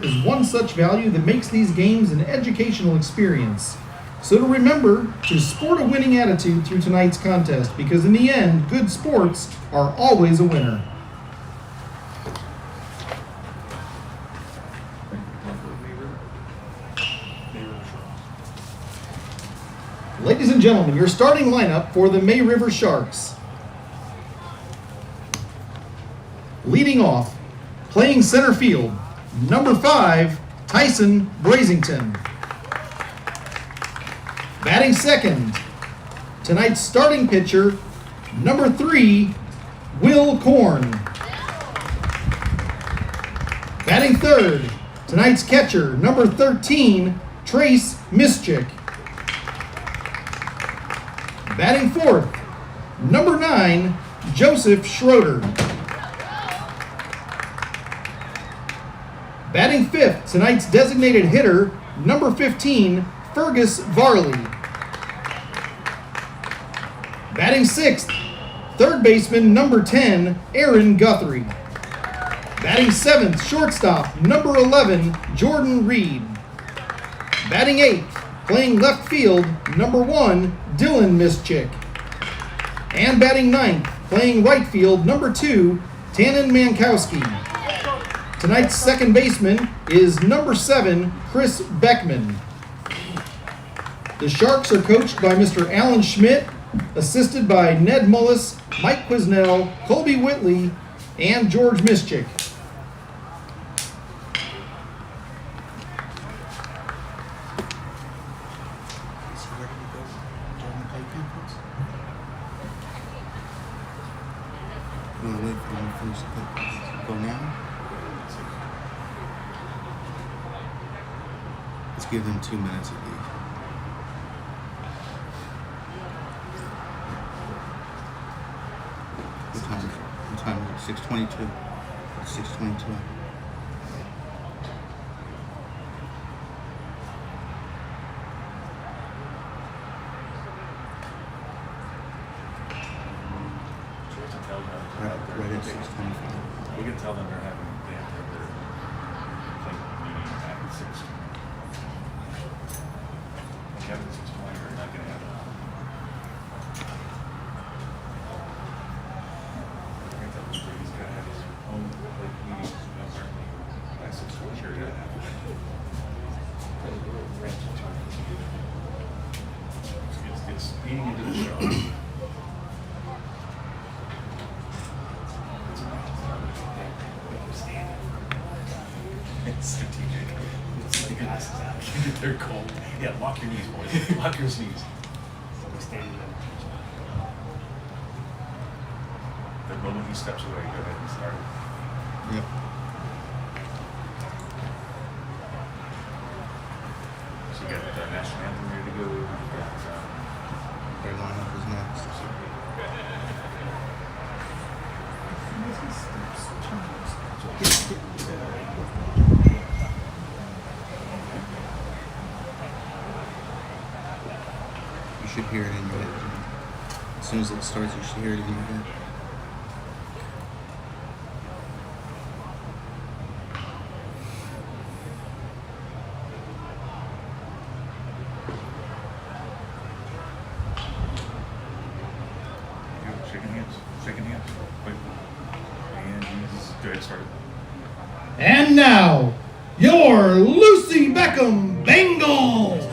is one such value that makes these games an educational experience. So to remember to sport a winning attitude through tonight's contest, because in the end, good sports are always a winner. Ladies and gentlemen, your starting lineup for the May River Sharks. Leading off, playing center field, number 5, Tyson Brazington. Batting second, tonight's starting pitcher, number 3, Will Korn. Batting third, tonight's catcher, number 13, Trace Mischik. Batting fourth, number 9, Joseph Schroeder. Batting fifth, tonight's designated hitter, number 15, Fergus Varley. Batting sixth, third baseman, number 10, Aaron Guthrie. Batting seventh, shortstop, number 11, Jordan Reed. Batting eighth, playing left field, number 1, Dylan Mischik. And batting ninth, playing right field, number 2, Tannen Mankowski. Tonight's second baseman is number 7, Chris Beckman. The Sharks are coached by Mr. Alan Schmidt, assisted by Ned Mullis, Mike Quisnell, Colby Whitley, and George Mischik. Let's give them 2 minutes at least. What time is it? 6:22. 6:22. Right at 6:25. We can tell them they have their meeting at 6. Kevin's 6:20, we're not going to have it. He's got to have his own meetings, apparently. By 6:40, you're going to have it. It's eating into the show. They're cold. Yeah, lock your knees, boys. Lock your knees. The moment he steps away, go ahead and start. Yep. So you got the national anthem ready to go. Their lineup is next. You should hear it in your head. As soon as it starts, you should hear it in your head. Shaking hands. Shaking hands. Wait. And he's go ahead, start it. And now, your Lucy Beckham Bengals.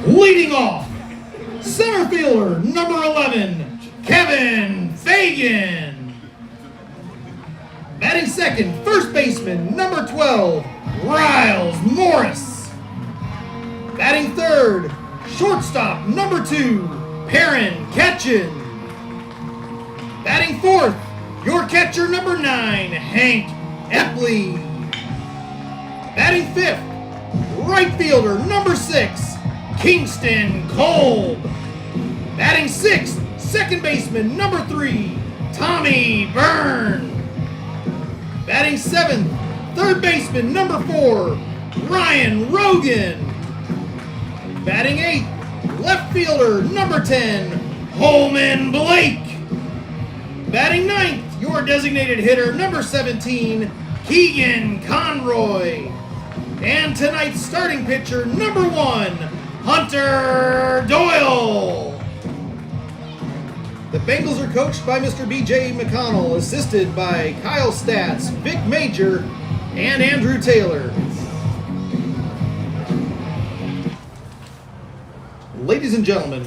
Leading off, center fielder, number 11, Kevin Fagan. Batting second, first baseman, number 12, Riles Morris. Batting third, shortstop, number 2, Perrin Ketchin. Batting fourth, your catcher, number 9, Hank Epley. Batting fifth, right fielder, number 6, Kingston Kolb. Batting sixth, second baseman, number 3, Tommy Byrne. Batting seventh, third baseman, number 4, Ryan Rogan. Batting eighth, left fielder, number 10, Holman Blake. Batting ninth, your designated hitter, number 17, Keegan Conroy. And tonight's starting pitcher, number 1, Hunter Doyle. The Bengals are coached by Mr. B.J. McConnell, assisted by Kyle Statz, Vic Major, and Andrew Taylor. Ladies and gentlemen,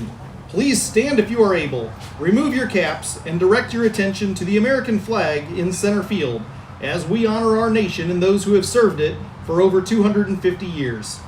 please stand if you are able, remove your caps, and direct your attention to the American flag in center field as we honor our nation and those who have served it for over 250 years.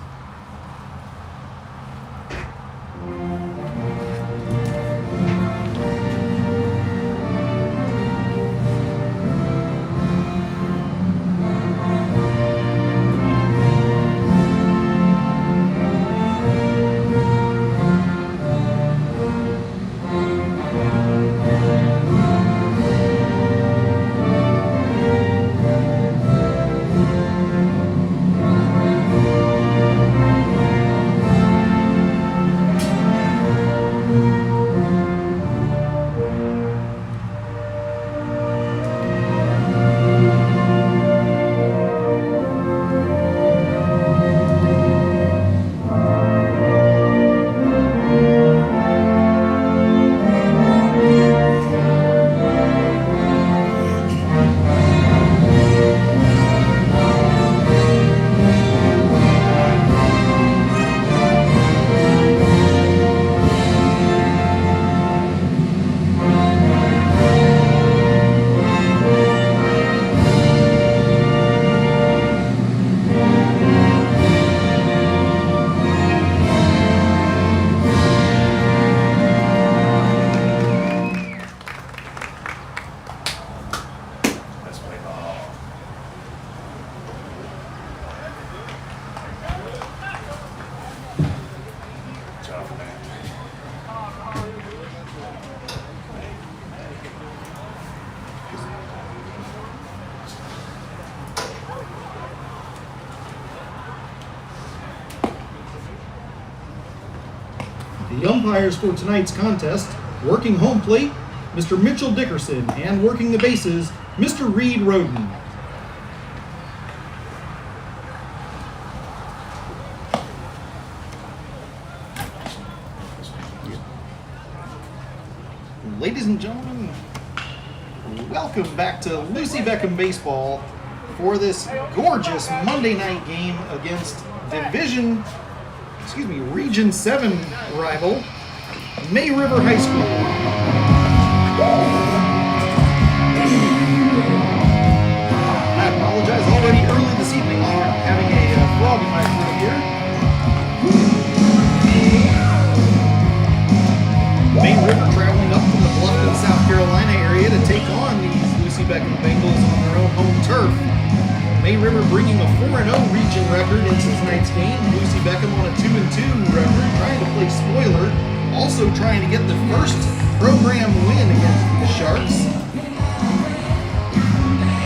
The umpires for tonight's contest, working home plate, Mr. Mitchell Dickerson, and working the bases, Mr. Reed Roden. Ladies and gentlemen, welcome back to Lucy Beckham Baseball for this gorgeous Monday night game against Region 7 rival, May River High School. I apologize, already early this evening, I'm having a frog in my throat here. May River traveling up from the Bluffton, South Carolina area to take on these Lucy Beckham Bengals on their own home turf. May River bringing a 4-0 region record into tonight's game. Lucy Beckham on a 2-2 record, trying to play spoiler. Also trying to get the first program win against the Sharks.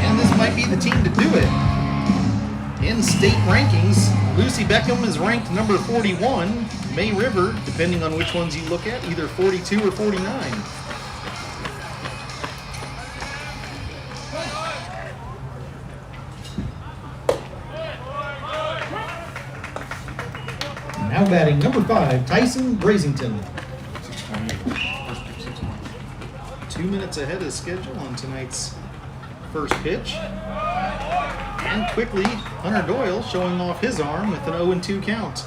And this might be the team to do it. In state rankings, Lucy Beckham is ranked number 41. May River, depending on which ones you look at, either 42 or 49. Now batting number 5, Tyson Brazington. 2 minutes ahead of schedule on tonight's first pitch. And quickly, Hunter Doyle showing off his arm with an 0-2 count.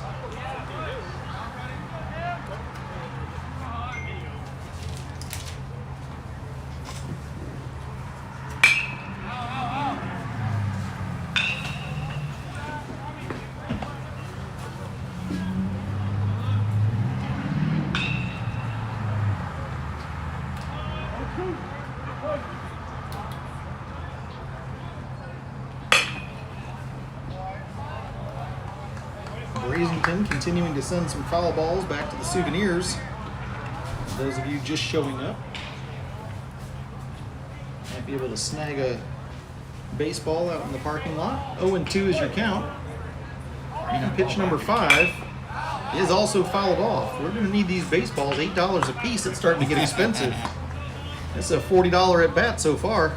Brazington continuing to send some foul balls back to the Souvenirs. Those of you just showing up might be able to snag a baseball out in the parking lot. 0-2 is your count. And pitch number 5 is also fouled off. We're going to need these baseballs, $8 a piece. It's starting to get expensive. It's a $40 at bat so far.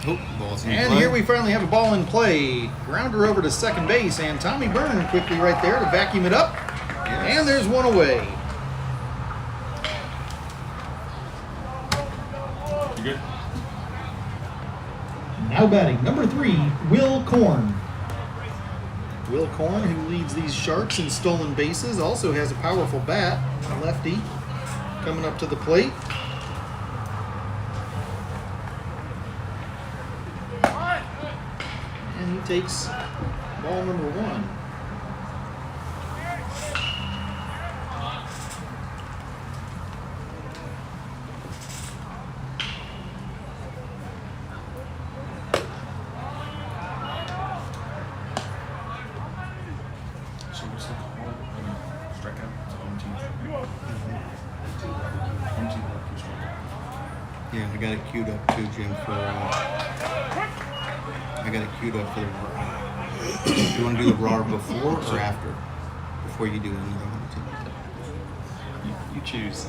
Oh, ball's in And play. here we finally have a ball in play. Grounder over to second base, and Tommy Byrne quickly right there to vacuum it up. Yes. And there's one away. You good? Now batting, number 3, Will Korn. Will Korn, who leads these Sharks in stolen bases, also has a powerful bat, lefty, coming up to the plate. And he takes ball number 1. So what's the call? Strikeout? It's home team. Home team work is strikeout. Yeah, I got it queued up too, Jim, for. I got it queued up for the. You want to do the raw before or after? Before you do another one, You choose.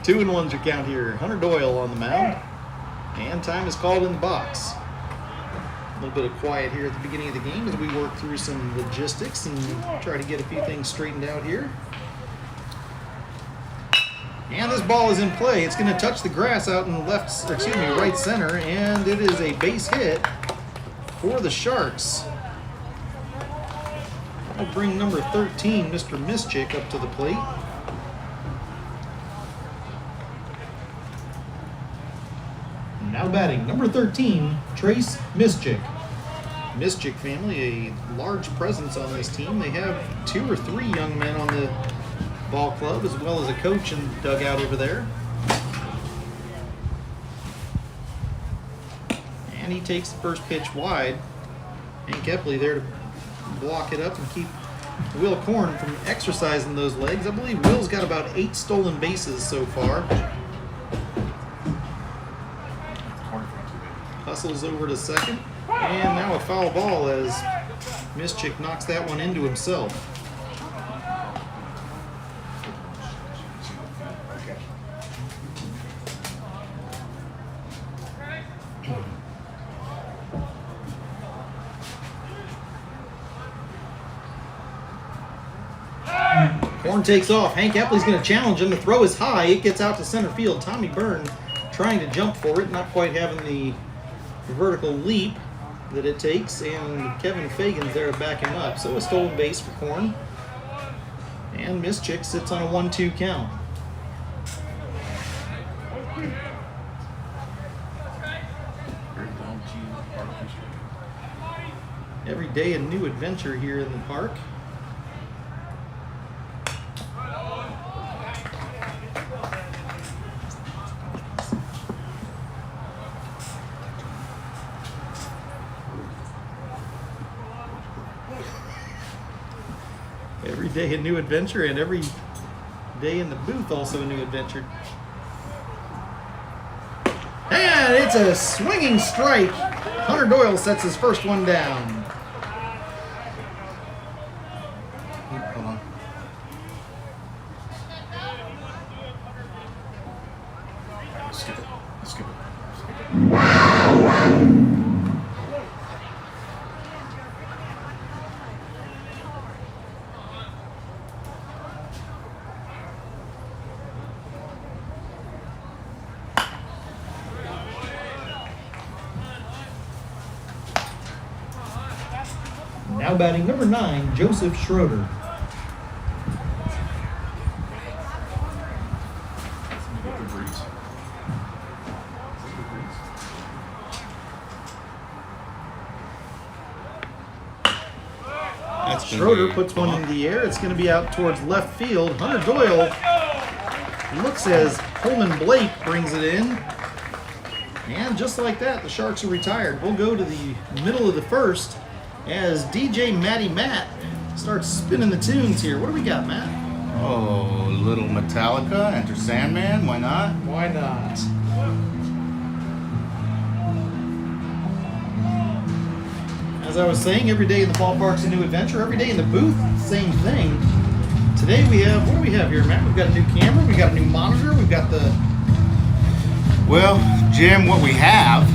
2 and 1's your count here. Hunter Doyle on the mound. And time is called in the box. A little bit of quiet here at the beginning of the game as we work through some logistics and try to get a few things straightened out here. And this ball is in play. It's going to touch the grass out in right center, and it is a base hit for the Sharks. I'll bring number 13, Mr. Mischik, up to the plate. Now batting, number 13, Trace Mischik. Mischik family, a large presence on this team. They have 2 or 3 young men on the ball club, as well as a coach in the dugout over there. And he takes the first pitch wide. And Kepley there to block it up and keep Will Korn from exercising those legs. I believe Will's got about 8 stolen bases so far. Corner front too big. Hustles over to second. And now a foul ball as Mischik knocks that one into himself. Okay. Korn takes off. Hank Epley's going to challenge him. The throw is high. It gets out to center field. Tommy Byrne trying to jump for it, not quite having the vertical leap that it takes, and Kevin Fagan's there to back him up. So a stolen base for Korn. And Mischik sits on a 1-2 count. Very long team barbecue street. Every day a new adventure here in the park. Every day a new adventure, and every day in the booth also a new adventure. And it's a swinging strike. Hunter Doyle sets his first one down. Hold on. Skip it. Skip it. Now batting number 9, Joseph Schroeder. Get the breeze. That's gonna Schroeder be puts one ball. in the air. It's going to be out towards left field. Hunter Doyle looks as Holman Blake brings it in. And just like that, the Sharks are retired. We'll go to the middle of the first as DJ Matty Matt starts spinning the tunes here. What do we got, Matt? Oh, little Metallica, Enter Sandman, why not? Why not? As I was saying, every day in the ballpark's a new adventure. Every day in the booth, same thing. Today we have, what do we have here, Matt? We've got a new camera, we've got a new monitor, we've got the... Well, Jim, what we have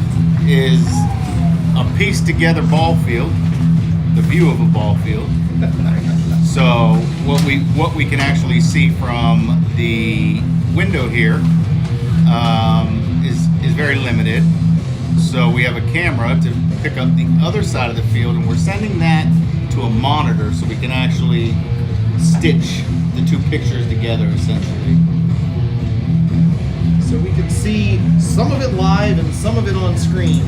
is a pieced together ball field, the view of a ball field. So what we can actually see from the window here is very limited. So we have a camera to pick up the other side of the field, and we're sending that to a monitor so we can actually stitch the two pictures together, essentially. So we can see some of it live and some of it on screen.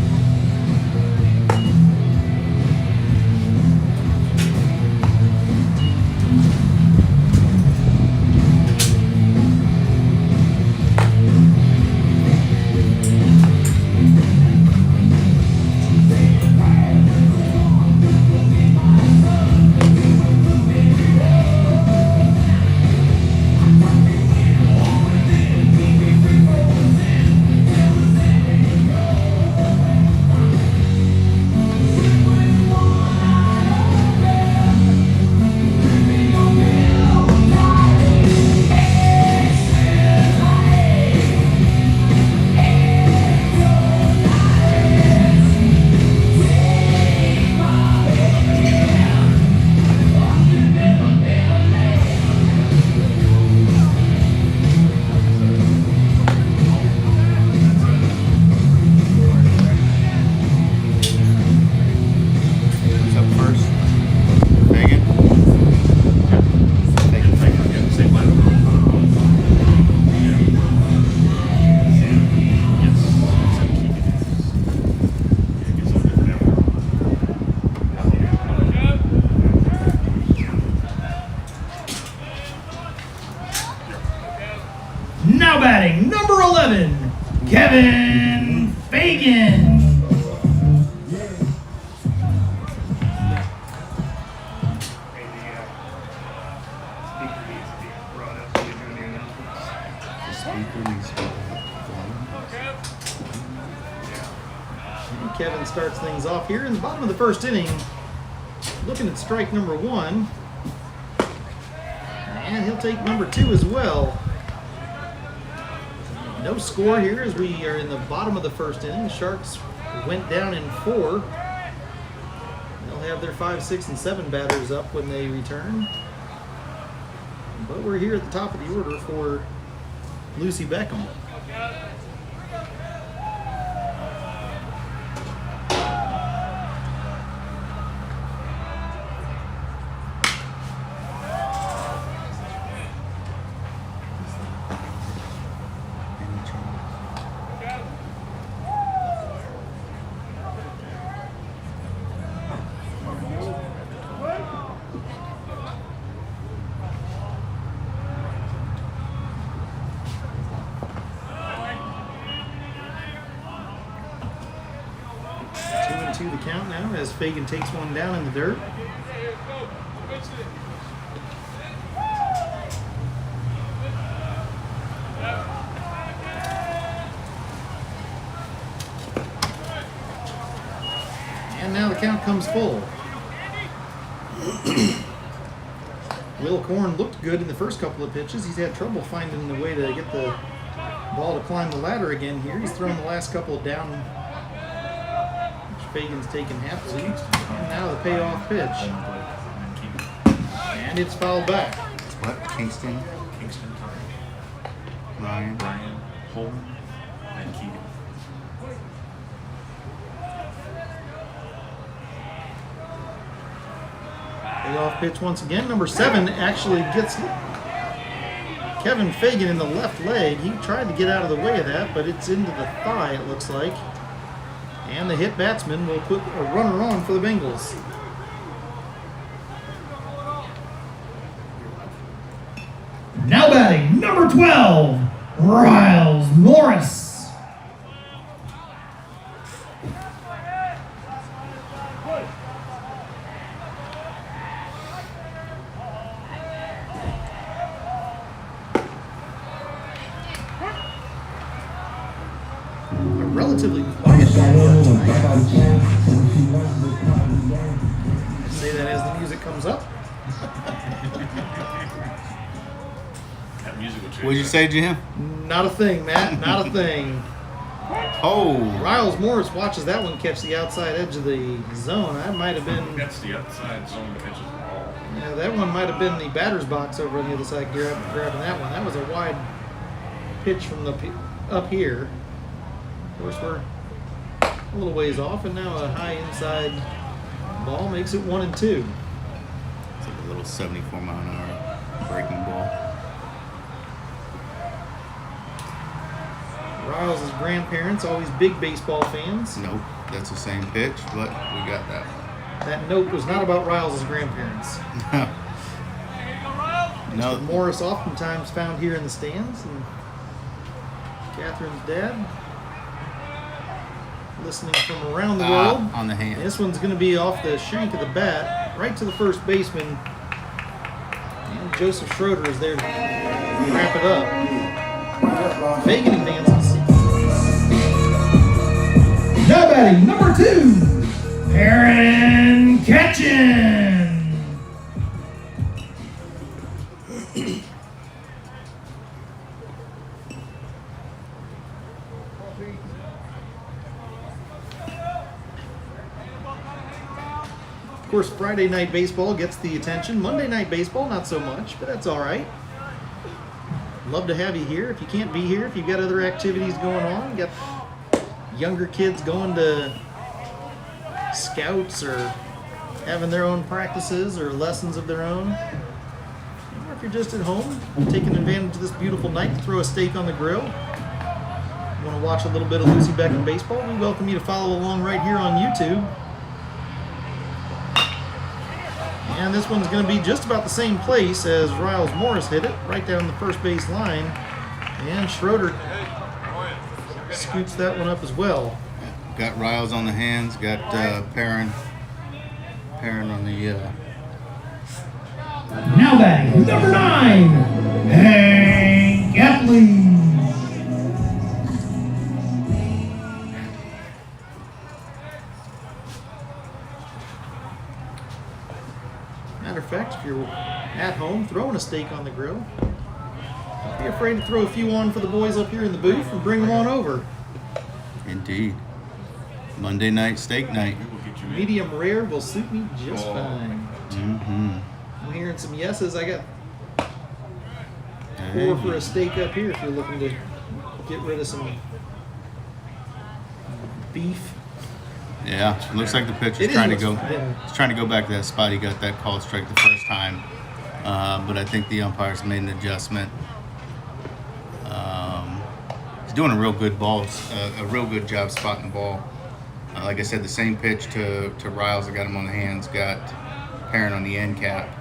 Now batting, number 11, Kevin Fagan. And Kevin starts things off here in the bottom of the first inning, looking at strike number 1. And he'll take number 2 as well. No score here as we are in the bottom of the first inning. The Sharks went down in 4. They'll have their 5, 6, and 7 batters up when they return. But we're here at the top of the order for Lucy Beckham. The count now as Fagan takes one down in the dirt. And now the count comes full. Will Korn looked good in the first couple of pitches. He's had trouble finding the way to get the ball to climb the ladder again here. He's thrown the last couple down. Fagan's taken half seat, and now the payoff pitch. And it's fouled back. It's what? Kingston, Ryan, Holm, and Keegan. Payoff pitch once again. Number 7 actually gets Kevin Fagan in the left leg. He tried to get out of the way of that, but it's into the thigh, it looks like. And the hit batsman will put a runner on for the Bengals. Now batting, number 12, Riles Morris. A relatively quiet ball tonight. What'd you say, Jim? Not a thing, Matt. Not a thing. Oh. Riles Morris watches that one catch the outside edge of the zone. That might have been. That's the outside zone catches the ball. Yeah, that one might have been the batter's box over on the other side grabbing that one. That was a wide pitch from up here. Of course, we're a little ways off, and now a high inside ball makes it 1-2. It's like a little 74-mile-an-hour breaking ball. Riles' grandparents, always big baseball fans. Nope, that's the same pitch, but we got that one. That note was not about Riles' grandparents. No. Mr. Morris oftentimes found here in the stands, and Catherine's dad listening from around the world. On the hand. This one's going to be off the shank of the bat, right to the first baseman. And Joseph Schroeder is there to wrap it up. Fagan advances. Now batting, number 2, Aaron Ketchen. Of course, Friday night baseball gets the attention. Monday night baseball, not so much, but that's all right. Love to have you here. If you can't be here, if you've got other activities going on, you got younger kids going to scouts or having their own practices or lessons of their own. Or if you're just at home, taking advantage of this beautiful night to throw a steak on the grill. Want to watch a little bit of Lucy Beckham baseball? We welcome you to follow along right here on YouTube. And this one's going to be just about the same place as Riles Morris hit it, right down the first base line. And Schroeder scoots that one up as well. Got Riles on the hands, got Perrin on the... Now batting, number 9, Hank Epley. Matter of fact, if you're at home throwing a steak on the grill, don't be afraid to throw a few on for the boys up here in the booth and bring them on over. Indeed. Monday night, steak night. Medium rare will suit me just fine. Mm-hmm. I'm hearing some yeses. I got 4 for a steak up here if you're looking to get rid of some beef. Yeah, it looks like the pitcher's trying to go. He's trying to go back to that spot. He got that call strike the first time, but I think the umpires made an adjustment. He's doing a real good job spotting the ball. Like I said, the same pitch to Riles. I got him on the hands. Got Perrin on the end cap.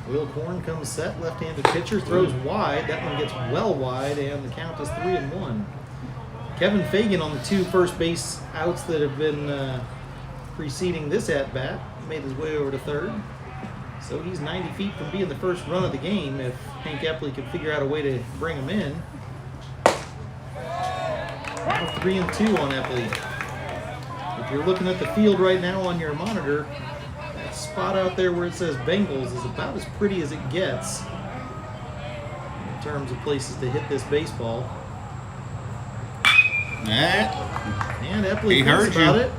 Will Korn comes set, left-handed pitcher, throws wide. That one gets well wide, and the count is 3-1. Kevin Fagan on the 2 first base outs that have been preceding this at-bat made his way over to third. So he's 90 feet from being the first run of the game if Hank Epley can figure out a way to bring him in. Now 3-2 on Epley. If you're looking at the field right now on your monitor, that spot out there where it says Bengals is about as pretty as it gets in terms of places to hit this baseball. And Epley thinks about it.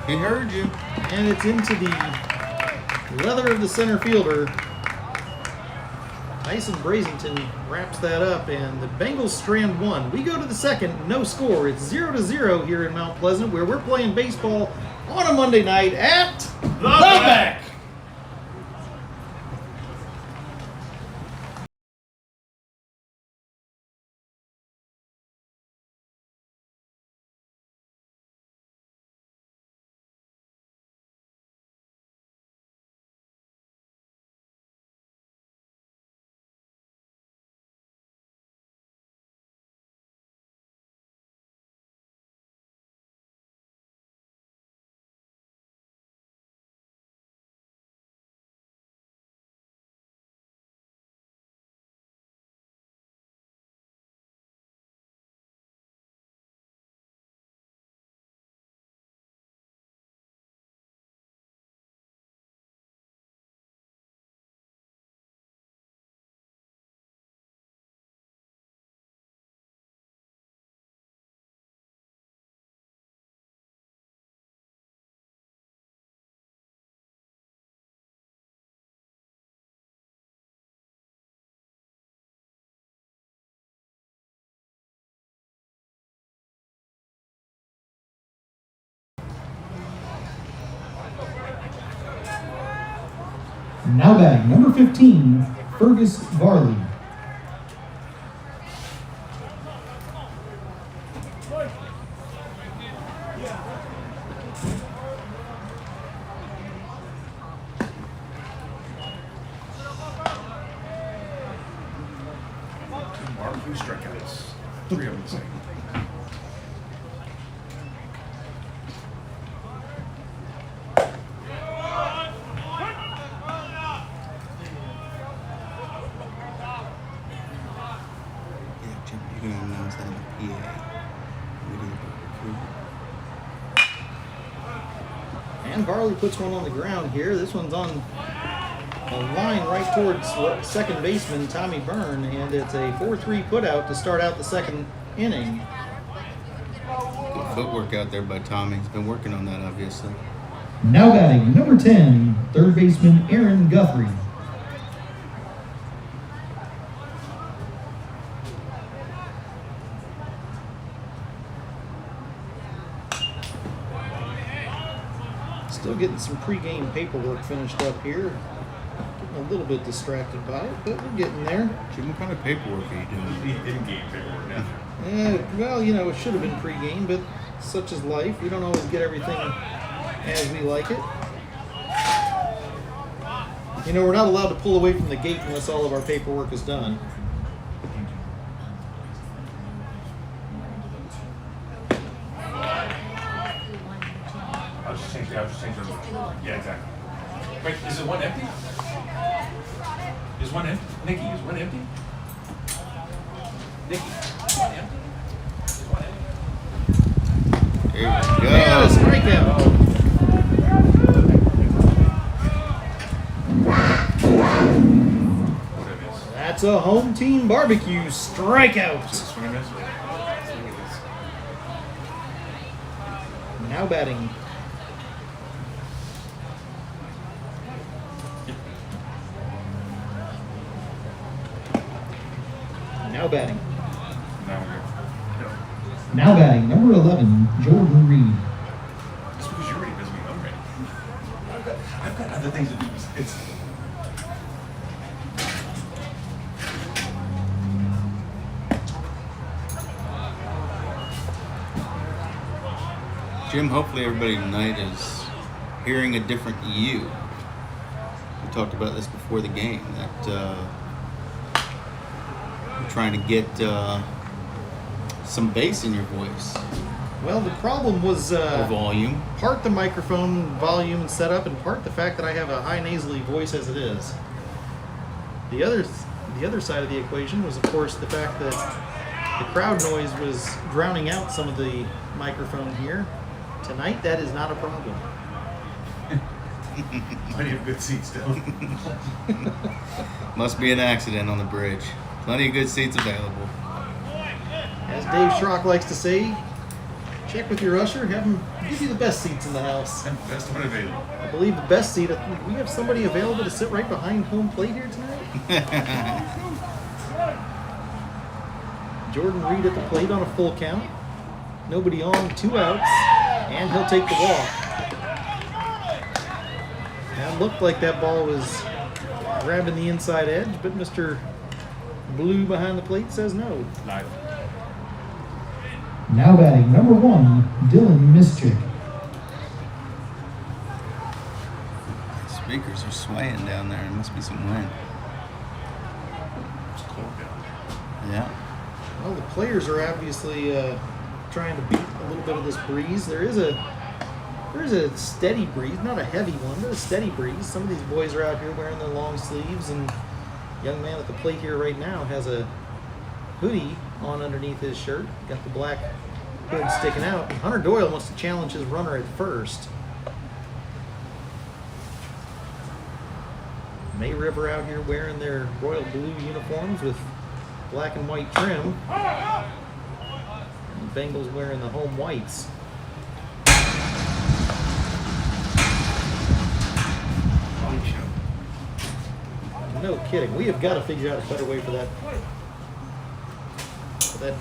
He heard you. And it's into the leather of the center fielder. Tyson Brazington wraps that up, and the Bengals strand 1. We go to the second, no score. It's 0-0 here in Mount Pleasant, where we're playing baseball on a Monday night at The Back. Now batting number 15, Fergus Varley. Mark, 2 strikeouts. 3 of them the same. Yeah, Jim, you're gonna announce that in the PA. And Varley puts one on the ground here. This one's on a line right towards second baseman Tommy Byrne, and it's a 4-3 putout to start out the second inning. Good footwork out there by Tommy. He's been working on that, obviously. Now batting number 10, third baseman Aaron Guthrie. Still getting some pregame paperwork finished up here. Getting a little bit distracted by it, but we're getting there. Jim, what kind of paperwork are you doing? In-game paperwork now. Well, you know, it should have been pregame, but such is life. We don't always get everything as we like it. You know, we're not allowed to pull away from the gate unless all of our paperwork is done. I'll just change the Yeah, exactly. Wait, is it one empty? Is one empty? Nikki, is one empty? Nikki, is one empty? Is one empty? There we And a go. strikeout. What did I miss? That's a home team barbecue strikeout. That's what I missed. Look at Now batting. Now batting. this. Now we're good. Now batting number 11, Jordan Reed. Just because you're ready doesn't mean I'm ready. I've got other things to do besides. Jim, hopefully everybody tonight is hearing a different you. We talked about this before the game, that you're trying to get some bass in your voice, Well, the problem was or volume. part the microphone volume and setup, and part the fact that I have a high nasally voice as it is. The other side of the equation was, of course, the fact that the crowd noise was drowning out some of the microphone here. Tonight, that is not a problem. Plenty of good seats still. Must be an accident on the bridge. Plenty of good seats available. As Dave Schrock likes to say, check with your usher, have him give you the best seats in the house. Best one available. I believe the best seat, we have somebody available to sit right behind home plate here tonight. Jordan Reed at the plate on a full count. Nobody on, 2 outs, and he'll take the walk. That looked like that ball was grabbing the inside edge, but Mr. Blue behind the plate says no. Live. Now batting number 1, Dylan Mischik. Speakers are swaying down there. There must be some wind. It's cold down there. Yeah. Well, the players are obviously trying to beat a little bit of this breeze. There is a steady breeze, not a heavy one, but a steady breeze. Some of these boys are out here wearing their long sleeves, and young man at the plate here right now has a hoodie on underneath his shirt. Got the black hood sticking out. And Hunter Doyle wants to challenge his runner at first. May River out here wearing their royal blue uniforms with black and white trim. And the Bengals wearing the home whites. No kidding. We have got to figure out a better way for that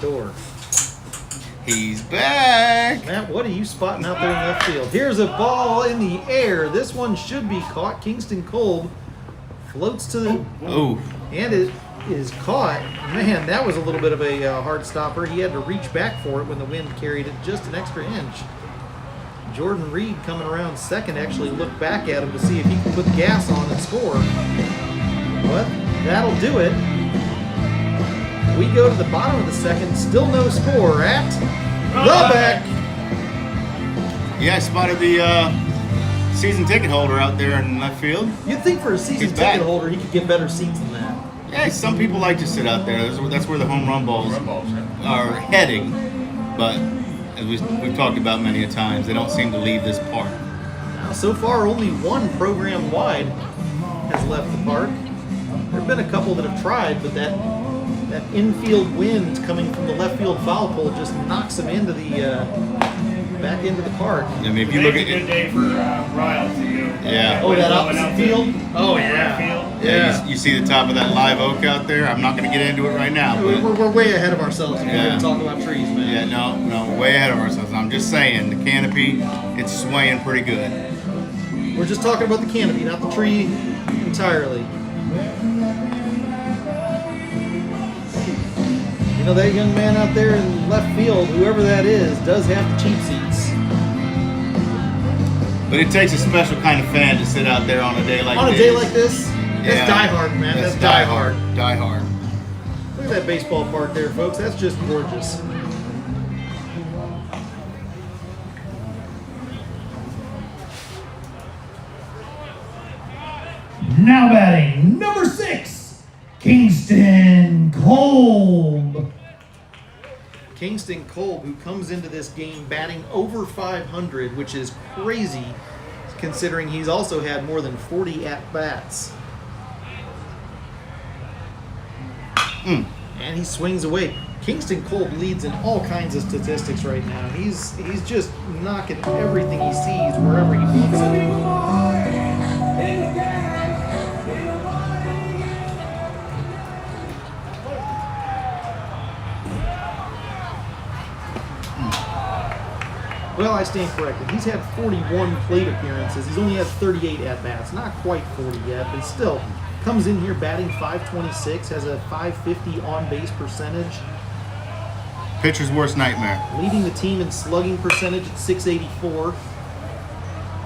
door. He's back. Matt, what are you spotting out there in left field? Here's a ball in the air. This one should be caught. Kingston Kolb Floats to the... Oh, And it is caught. Man, that was a little bit of a hard stopper. He had to reach back for it when the wind carried it just an extra inch. Jordan Reed coming around second actually looked back at him to see if he could put the gas on and score. But that'll do it. We go to the bottom of the second, still no score at the Beck. yeah, I spotted the season ticket holder out there in left field. You'd think for a season He's back. ticket holder he could get better seats than that. Yeah, some people like to sit out there. That's where the home run balls are heading. But as we've talked about many a times, they don't seem to leave this park. Now, so far, only one program wide has left the park. There have been a couple that have tried, but that infield wind coming from the left field foul pole just knocks them into the back into the park. I mean, if you look at Today's a good day for Ryle to go. Yeah. Oh, that Going opposite out field? to Oh, right yeah. field. yeah, you see the top of that live oak out there. I'm not going to get into it right now, but We're way ahead of ourselves if we're Yeah. going to talk about trees, man. yeah, no, way ahead of ourselves. I'm just saying the canopy, it's swaying pretty good. We're just talking about the canopy, not the tree entirely. You know, that young man out there in left field, whoever that is, does have the cheap seats. But it takes a special kind of fan to sit out there on a day like On a this. day like this, that's Yeah. diehard, man. That's diehard. Diehard. Look at that baseball park there, folks. That's just gorgeous. Now batting, number 6, Kingston Kolb. Kingston Kolb, who comes into this game batting over 500, which is crazy considering he's also had more than 40 at-bats. And he swings away. Kingston Kolb leads in all kinds of statistics right now. He's just knocking everything he sees wherever he wants it. Well, I stand corrected. He's had 41 plate appearances. He's only had 38 at-bats. Not quite 40 yet, but still. Comes in here batting .526, has a .550 on-base percentage. Pitcher's worst nightmare. Leading the team in slugging percentage at .684.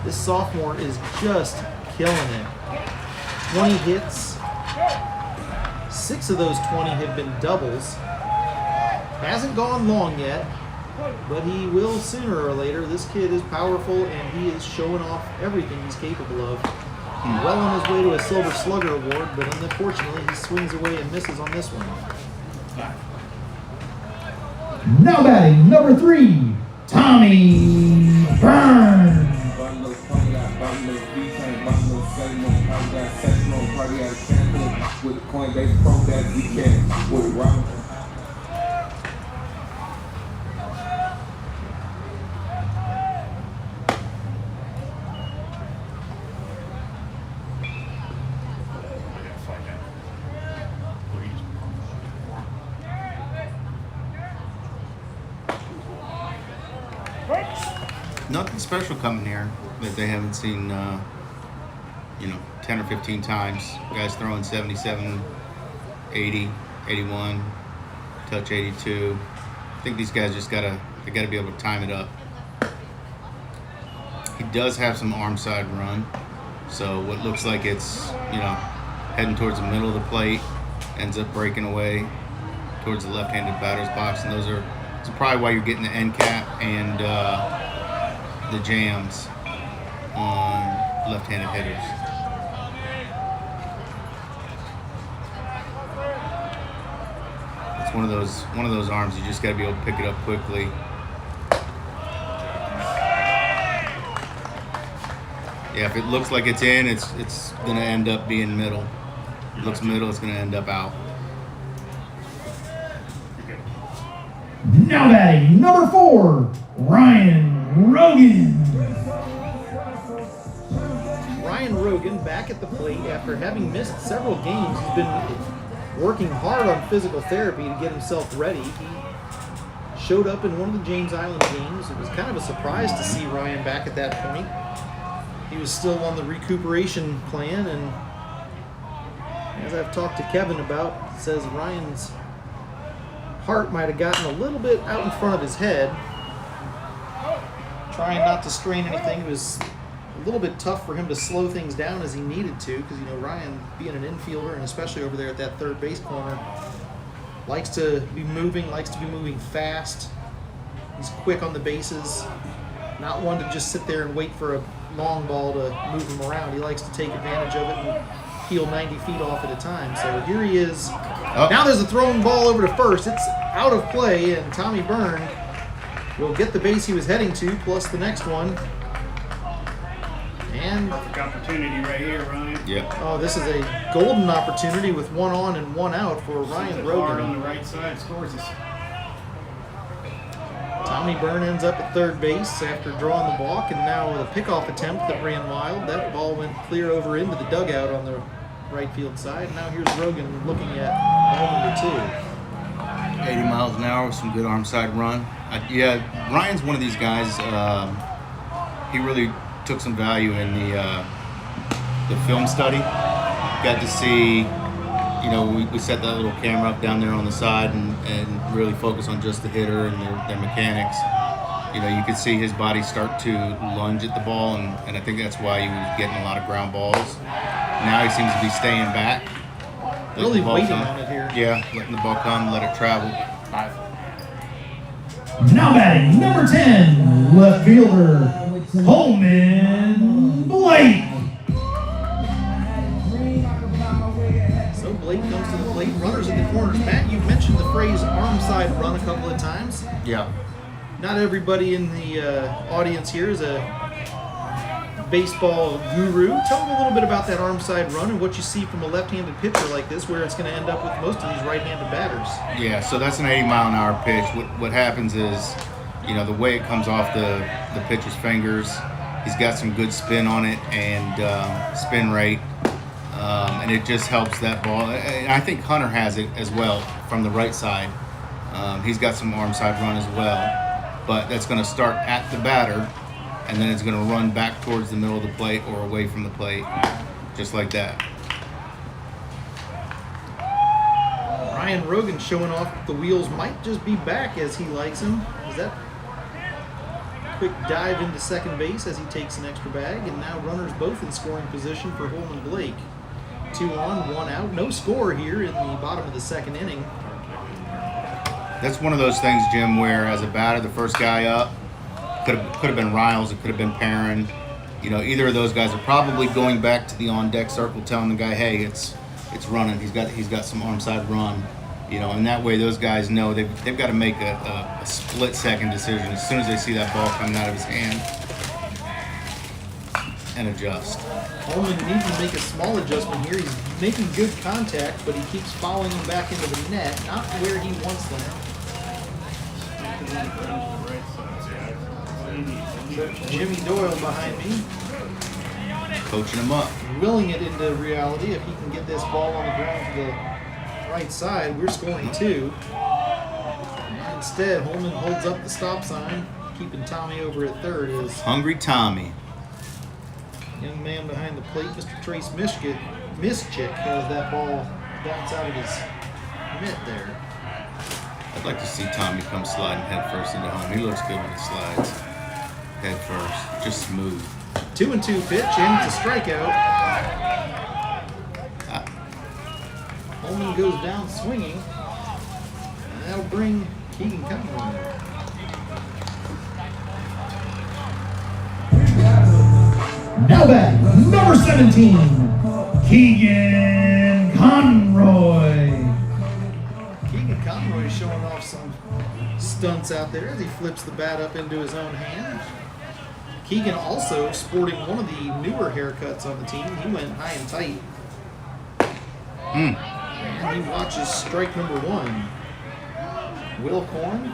This sophomore is just killing it. 20 hits. 6 of those 20 have been doubles. Hasn't gone long yet, but he will sooner or later. This kid is powerful, and he is showing off everything he's capable of. Well on his way to a Silver Slugger award, but unfortunately he swings away and misses on this one. Now batting, number 3, Tommy Burns. Nothing special coming here that they haven't seen, 10 or 15 times. Guys throwing 77, 80, 81, touch 82. I think these guys just gotta be able to time it up. He does have some arm side run, so what looks like it's heading towards the middle of the plate ends up breaking away towards the left-handed batter's box, and that's probably why you're getting the end cap and the jams on left-handed hitters. It's one of those arms you just got to be able to pick it up quickly. Yeah, if it looks like it's in, it's going to end up being middle. If it looks middle, it's going to end up out. Now batting, number 4, Ryan Rogan. Ryan Rogan back at the plate after having missed several games. He's been working hard on physical therapy to get himself ready. He showed up in one of the James Island games. It was kind of a surprise to see Ryan back at that point. He was still on the recuperation plan, and As I've talked to Kevin about, it says Ryan's heart might have gotten a little bit out in front of his head. Trying not to strain anything. It was a little bit tough for him to slow things down as he needed to, because Ryan, being an infielder and especially over there at that third base corner, likes to be moving fast. He's quick on the bases, not one to just sit there and wait for a long ball to move him around. He likes to take advantage of it and peel 90 feet off at a time. So here he is. Now there's a thrown ball over to first. It's out of play, and Tommy Byrne will get the base he was heading to, plus the next one. And Perfect opportunity right here, Ryan. Yep. oh, this is a golden opportunity with one on and one out for Ryan Hard on Rogan. the right side, scores us. Tommy Byrne ends up at third base after drawing the walk, and now with a pickoff attempt that ran wild. That ball went clear over into the dugout on the right field side. And now here's Rogan looking at hole number 2. 80 miles an hour with some good arm side run. Ryan's one of these guys. He really took some value in the film study. Got to see, we set that little camera up down there on the side and really focus on just the hitter and their mechanics. You could see his body start to lunge at the ball, and I think that's why he was getting a lot of ground balls. Now he seems to be staying back. letting Really the ball waiting come. on it here. Yeah, letting the ball come, let it travel. Now batting, number 10, left fielder, Holman Blake. So Blake comes to the plate, runners at the corners. Matt, you've mentioned the phrase arm side run a couple of times. Yeah. Not everybody in the audience here is a baseball guru. Tell them a little bit about that arm side run and what you see from a left-handed pitcher like this, where it's going to end up with most of these right-handed batters. Yeah, so that's an 80-mile-an-hour pitch. What happens is, the way it comes off the pitcher's fingers, he's got some good spin on it and spin rate, and it just helps that ball. And I think Hunter has it as well from the right side. He's got some arm side run as well, but that's going to start at the batter, and then it's going to run back towards the middle of the plate or away from the plate, just like that. Ryan Rogan showing off that the wheels might just be back as he likes them. Is that quick dive into second base as he takes an extra bag, and now runners both in scoring position for Holman Blake. 2 on, 1 out. No score here in the bottom of the second inning. That's one of those things, Jim, where as a batter, the first guy up could have been Riles, it could have been Perrin. Either of those guys are probably going back to the on-deck circle, telling the guy, "Hey, it's running. He's got some arm side run." And that way those guys know they've got to make a split-second decision as soon as they see that ball coming out of his hand and adjust. Holman needs to make a small adjustment here. He's making good contact, but he keeps following him back into the net, not where he wants them. Jimmy Doyle behind me, Coaching him up. willing it into reality. If he can get this ball on the ground to the right side, we're scoring 2. And instead, Holman holds up the stop sign, keeping Tommy over at third. Is Hungry Tommy. young man behind the plate, Mr. Trace Mischik, has that ball bounce out of his mitt there. I'd like to see Tommy come sliding head first into home. He looks good when he slides head first, just smooth. 2-2 pitch, and it's a strikeout. Holman goes down swinging, and that'll bring Keegan Conroy. Now batting, number 17, Keegan Conroy. Keegan Conroy showing off some stunts out there as he flips the bat up into his own hand. Keegan also sporting one of the newer haircuts on the team. He went high and tight. And he watches strike number 1. Will Korn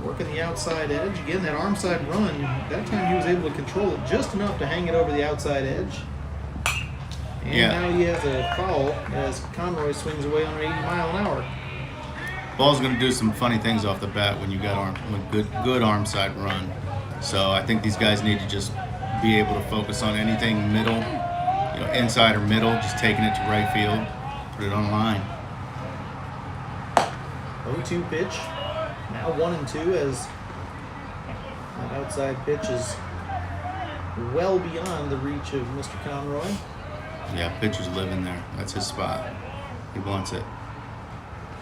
working the outside edge. Again, that arm side run, that time he was able to control it just enough to hang it over the outside edge. And now he has a foul as Conroy swings away on an 80-mile-an-hour. Ball's going to do some funny things off the bat when you got good arm side run. So I think these guys need to just be able to focus on anything middle, inside or middle, just taking it to right field, put it on the line. 0-2 pitch. Now 1-2 as that outside pitch is well beyond the reach of Mr. Conroy. Yeah, pitcher's living there. That's his spot. He wants it.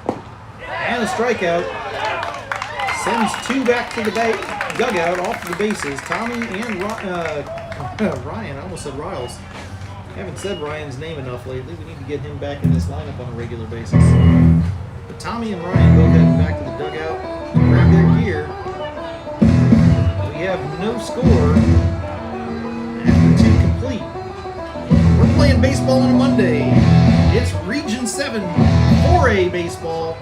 And a strikeout. Sends 2 back to the dugout off the bases. Tommy and Ryan. I almost said Riles. I haven't said Ryan's name enough lately. We need to get him back in this lineup on a regular basis. But Tommy and Ryan both heading back to the dugout to grab their gear. We have no score after 2 complete. We're playing baseball on a Monday. It's Region 7 4A baseball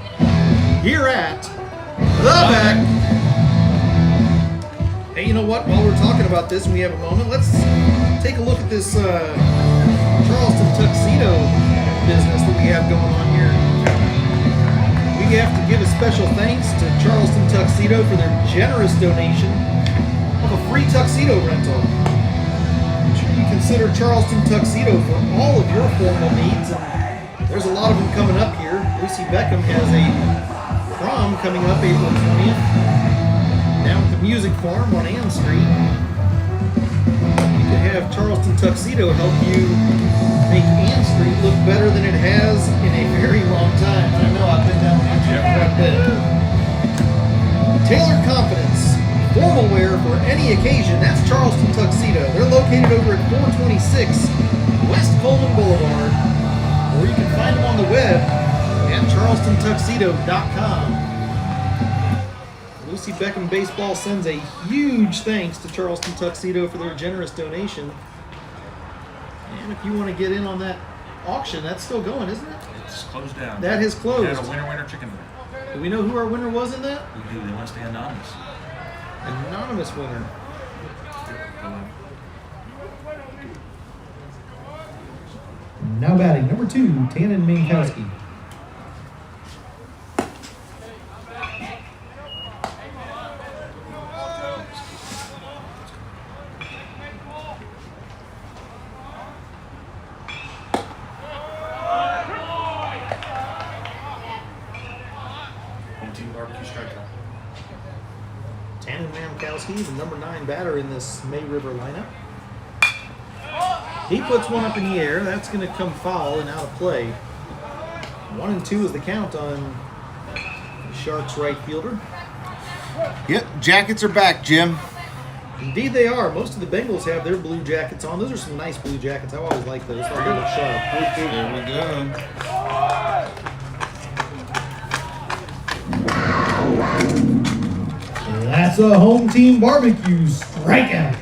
here at the Beck. Hey, you know what? While we're talking about this and we have a moment, let's take a look at this Charleston tuxedo business that we have going on here. We have to give a special thanks to Charleston Tuxedo for their generous donation of a free tuxedo rental. Make sure you consider Charleston Tuxedo for all of your formal needs. There's a lot of them coming up here. Lucy Beckham has a prom coming up April 20th down at the Music Farm on Ann Street. You could have Charleston Tuxedo help you make Ann Street look better than it has in a very long time. I know I've been down there quite a bit. Tailored confidence, formal wear for any occasion. That's Charleston Tuxedo. They're located over at 426 West Coleman Boulevard, or you can find them on the web at charlestontuxedo.com. Lucy Beckham Baseball sends a huge thanks to Charleston Tuxedo for their generous donation. And if you want to get in on that auction, that's still going, isn't it? It's closed down. That has closed. We had a winner chicken dinner. Do we know who our winner was in that? We do. They want to stay anonymous. Anonymous winner. Now batting number 2, Tannen Minkowski. Home team barbecue strikeout. Tannen Minkowski, the number 9 batter in this May River lineup. He puts one up in the air. That's going to come foul and out of play. 1-2 is the count on the Sharks right fielder. Yep, Jackets are back, Jim. Indeed they are. Most of the Bengals have their blue jackets on. Those are some nice blue jackets. I always like those. They look sharp. There we go. That's a home team barbecue strikeout.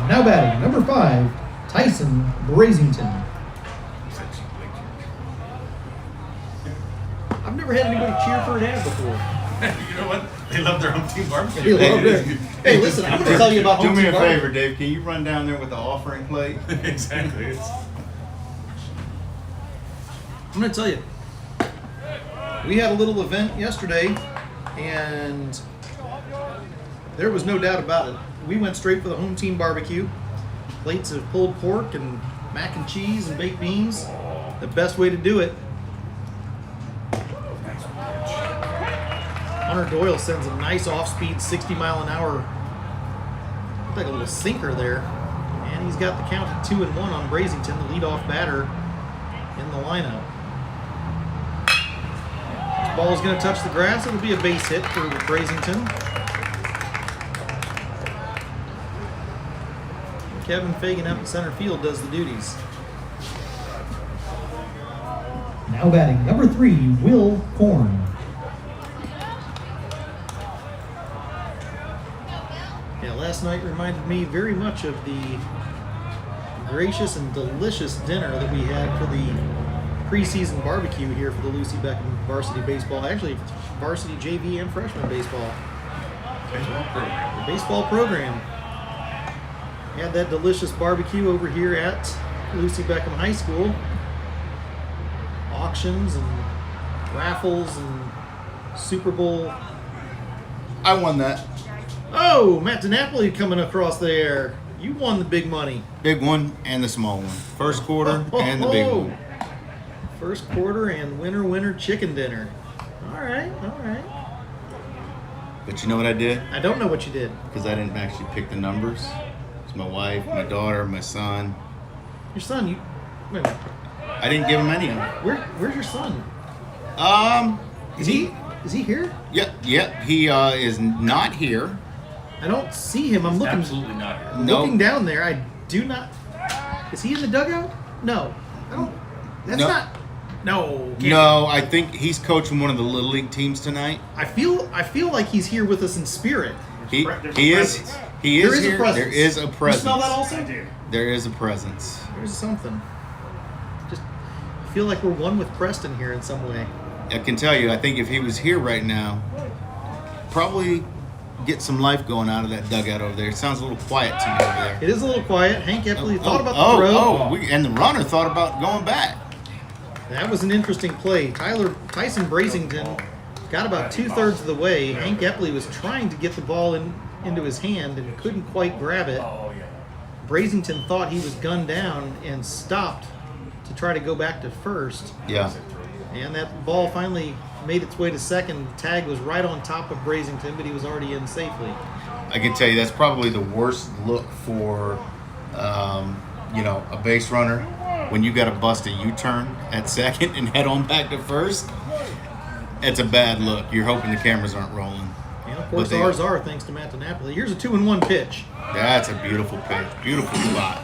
Now batting number 5, Tyson Brazington. I've never had anybody cheer for an ad before. You know what? They love their home team barbecue. They love it. Hey, listen, I'm going to tell you about Do home me team a barbecue. favor, Dave. Can you run down there with the offering plate? Exactly. I'm going to tell you. We had a little event yesterday, and there was no doubt about it. We went straight for the home team barbecue. Plates of pulled pork and mac and cheese and baked beans. The best way to do it. Hunter Doyle sends a nice off-speed 60-mile-an-hour, like a little sinker there. And he's got the count at 2-1 on Brazington, the leadoff batter in the lineup. This ball is going to touch the grass. It'll be a base hit for Brazington. Kevin Fagan up in center field does the duties. Now batting number 3, Will Korn. Yeah, last night reminded me very much of the gracious and delicious dinner that we had for the preseason barbecue here for the Lucy Beckham varsity baseball. Actually, varsity JV and freshman baseball. Baseball program. The baseball program. Had that delicious barbecue over here at Lucy Beckham High School. Auctions and raffles and Super Bowl. I won that. Oh, Matt DiNapoli coming across there. You won the big money. Big one and the small one. First quarter and the big one. First quarter and winner chicken dinner. All right. But you know what I did? I don't know what you did. Because I didn't actually pick the numbers. It's my wife, my daughter, my son. Your son, wait a minute. I didn't give him any of them. Where's your son? Is he here? Yep. He is not here. I don't see him. I'm looking. Absolutely not here. Looking down there, I do not. Is he in the dugout? No. I don't. That's No. not. No. No, I think he's coaching one of the little league teams tonight. I feel like he's here with us in spirit. He There's he a is presence. he There is is a here. presence. There is a You presence. smell that also? I do. There is a presence. There's something. Just I feel like we're one with Preston here in some way. I can tell you, I think if he was here right now, probably get some life going out of that dugout over there. It sounds a little quiet to me over there. It is a little quiet. Hank Epley thought about the throw. And the runner thought about going back. That was an interesting play. Tyson Brasington got about 2/3 of the way. Hank Epley was trying to get the ball into his hand and couldn't quite grab it. Oh, yeah. Brasington thought he was gunned down and stopped to try to go back to first. Yeah. And that ball finally made its way to second. Tag was right on top of Brasington, but he was already in safely. I can tell you that's probably the worst look for, a base runner when you got to bust a U-turn at second and head on back to first. It's a bad look. You're hoping the cameras aren't rolling. And of course, But they- ours are, thanks to Matt DiNapoli. Here's a 2-1 pitch. That's a beautiful pitch. Beautiful spot.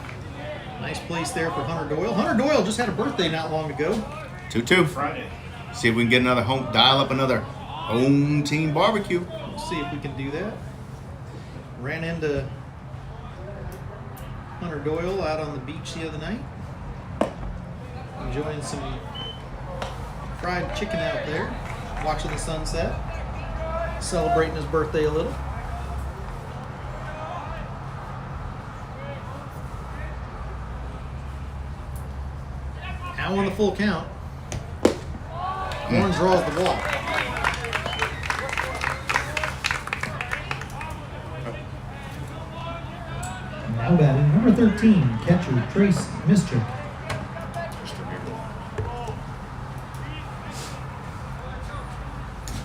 Nice place there for Hunter Doyle. Hunter Doyle just had a birthday not long ago. 2-2. Friday. See if we can get dial up another home team barbecue. Let's see if we can do that. Ran into Hunter Doyle out on the beach the other night. Enjoying some fried chicken out there. Watching the sunset. Celebrating his birthday a little. Now on the full count. Warren draws the walk. Now batting number 13, catcher Trace Mischik.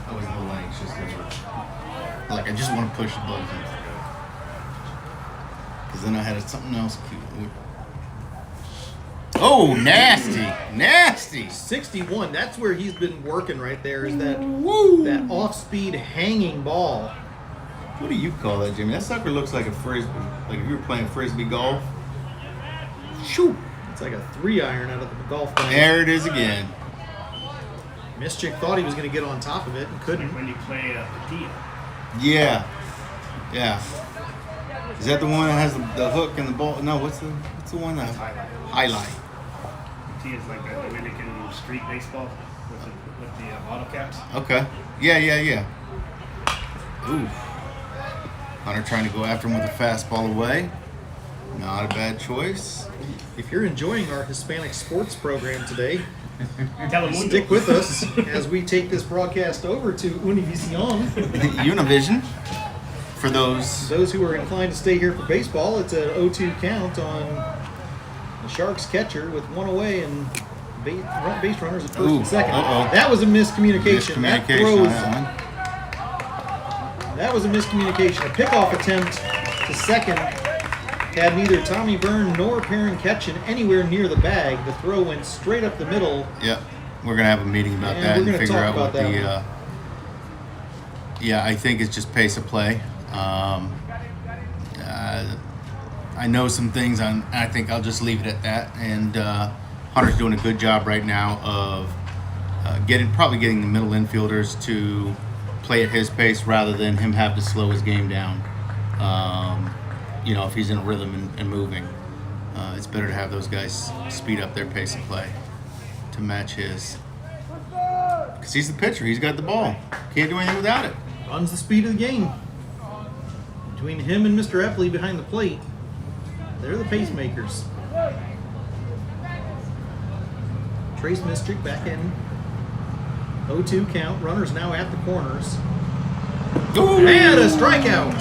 I was a little anxious. Like I just want to push the button. Because then I had something else cute. Oh, nasty. 61. That's where he's been working right there. Is that Woo! that off-speed hanging ball? What do you call that, Jimmy? That sucker looks like a frisbee. Like if you were playing frisbee golf. Shoo! It's like a 3-iron out of the golf ball. There it is again. Mischik thought he was going to get on top of it and couldn't. When you play Padilla. Yeah. Is that the one that has the hook and the ball? No, what's the one that highlight? Padilla's like the Dominican street baseball with the bottle caps. Okay. Yeah. Ooh. Hunter trying to go after him with a fastball away. Not a bad choice. If you're enjoying our Hispanic sports program today, Telemundo. stick with us as we take this broadcast over to Univision. Univision. For those. Those who are inclined to stay here for baseball, it's an 0-2 count on the Sharks catcher with one away and base runners at first Ooh, and second. uh-oh. That was a miscommunication. Miscommunication on that one. That was a miscommunication. A pickoff attempt to second had neither Tommy Byrne nor Perrin Ketchen anywhere near the bag. The throw went straight up the middle. Yep. We're going to have a meeting about And that we're and gonna figure talk out what about that the. one. Yeah, I think it's just pace of play. I know some things, I think I'll just leave it at that. And Hunter's doing a good job right now of probably getting the middle infielders to play at his pace rather than him have to slow his game down. If he's in a rhythm and moving, it's better to have those guys speed up their pace of play to match his. Because he's the pitcher, he's got the ball. Can't do anything without it. Runs the speed of the game. Between him and Mr. Epley behind the plate, they're the pacemakers. Trace Mischik back in. 0-2 count. Runners now at the corners. Ooh. And a strikeout.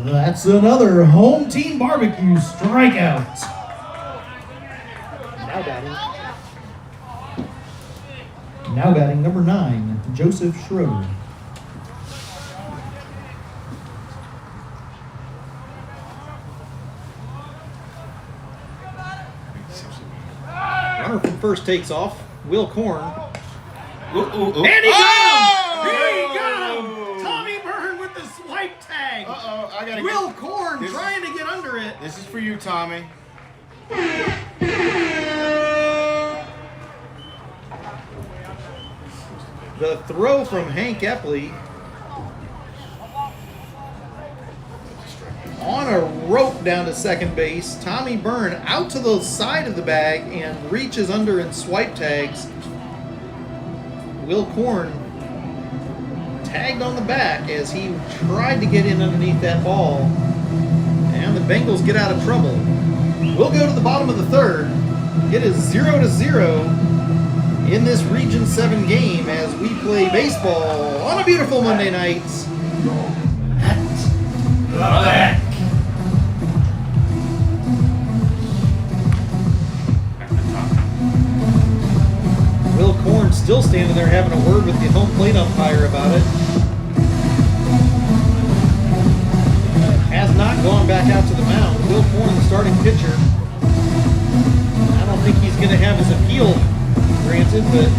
That's another home team barbecue strikeout. Now batting number 9, Joseph Schroeder. Runner from first takes off. Will Korn. Ooh, ooh, ooh. And he got him! Oh! He got him! Tommy Byrne with the swipe tag. Uh-oh, I gotta Will Korn This- trying to get under it. This is for you, Tommy. The throw from Hank Epley on a rope down to second base. Tommy Byrne out to the side of the bag and reaches under and swipe tags. Will Korn tagged on the back as he tried to get in underneath that ball. And the Bengals get out of trouble. We'll go to the bottom of the third. It is 0-0 in this Region 7 game as we play baseball on a beautiful Monday night. Will Korn still standing there having a word with the home plate umpire about it. Has not gone back out to the mound. Will Korn, the starting pitcher. I don't think he's going to have his appeal granted, but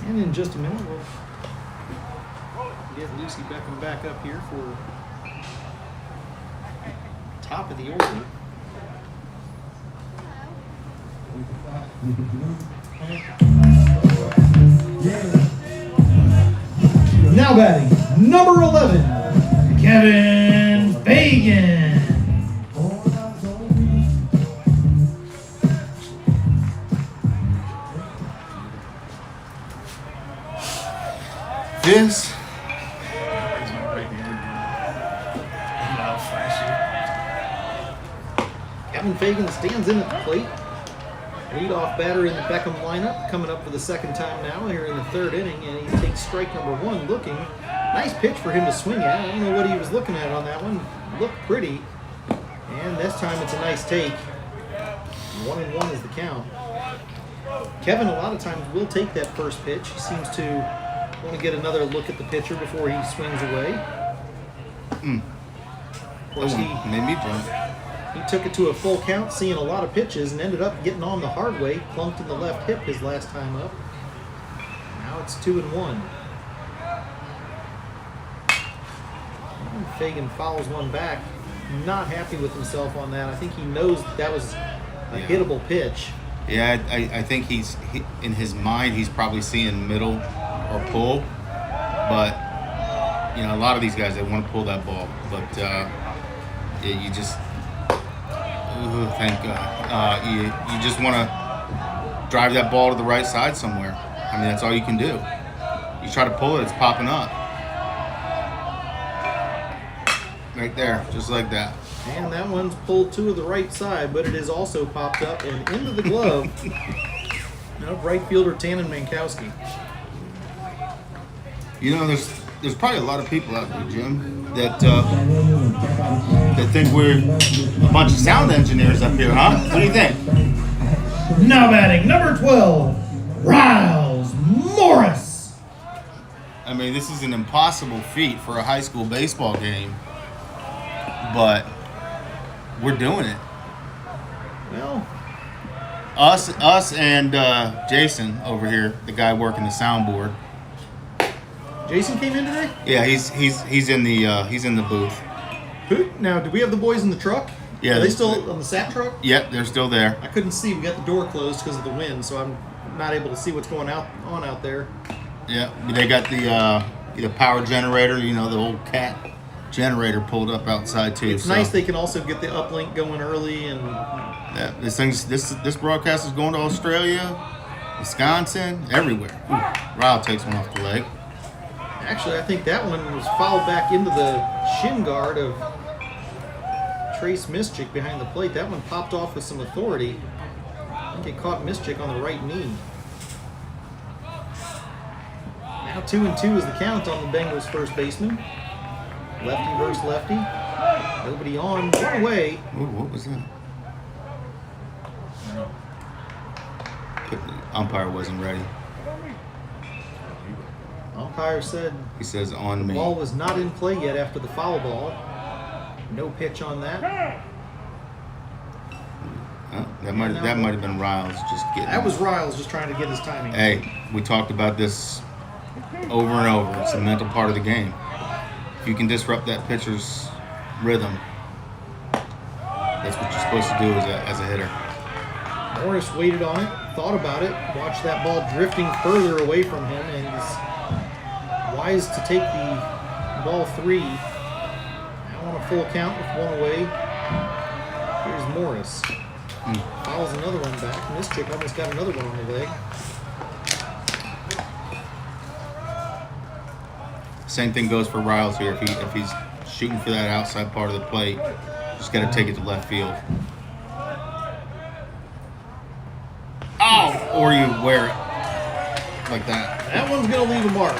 and in just a minute we'll get Lucy Beckham back up here for top of the order. Now batting number 11, Kevin Fagan. This Kevin Fagan stands in at the plate. Leadoff batter in the Beckham lineup, coming up for the second time now here in the third inning, and he takes strike number 1 looking. Nice pitch for him to swing at. I don't know what he was looking at on that one. Looked pretty. And this time it's a nice take. 1-1 is the count. Kevin a lot of times will take that first pitch. He seems to want to get another look at the pitcher before he swings away. Of course, made me jump. he took it to a full count, seeing a lot of pitches, and ended up getting on the hard way, plunked in the left hip his last time up. Now it's 2-1. And Fagan fouls one back. Not happy with himself on that. I think he knows that was a hittable pitch. Yeah, I think he in his mind he's probably seeing middle or pull, but you know a lot of these guys they want to pull that ball, but you just thank God you just want to drive that ball to the right side somewhere. I mean that's all you can do. You try to pull it, it's popping up right there, just like that. And that one's pulled to the right side, but it is also popped up and into the glove of right fielder Tannen Mankowski. You know, there's probably a lot of people out there, Jim, that think we're a bunch of sound engineers up here, huh? What do you think? Now batting number 12, Riles Morris. I mean, this is an impossible feat for a high school baseball game, but we're doing it. Well, Us and Jason over here, the guy working the soundboard. Jason came in today? Yeah, he's in the booth. Who? Now, do we have the boys in the truck? Yeah, Are they still on the SAT truck? Yep, they're still there. I couldn't see. We got the door closed because of the wind, so I'm not able to see what's going on out there. Yeah, they got the power generator, the old cat generator pulled up outside too. It's nice they can also get the uplink going early and. Yeah, this broadcast is going to Australia, Wisconsin, everywhere. Ooh, Ryle takes one off the leg. Actually, I think that one was fouled back into the shin guard of Trace Mischik behind the plate. That one popped off with some authority. I think it caught Mischik on the right knee. Now 2-2 is the count on the Bengals first baseman. Lefty versus lefty. Nobody on, one away. Ooh, what was that? The umpire wasn't ready. Umpire said He says on the me. ball was not in play yet after the foul ball. No pitch on that. That might have been Riles just getting. That was Riles just trying to get his timing. Hey, we talked about this over and over. It's a mental part of the game. If you can disrupt that pitcher's rhythm, that's what you're supposed to do as a hitter. Morris waited on it, thought about it, watched that ball drifting further away from him, and is wise to take the ball 3. Now on a full count with one away. Here's Morris. Fouls another one back. Mischik almost got another one on the leg. Same thing goes for Riles here. If he's shooting for that outside part of the plate, just got to take it to left field. Oh! Or you wear it like that. That one's going to leave a mark.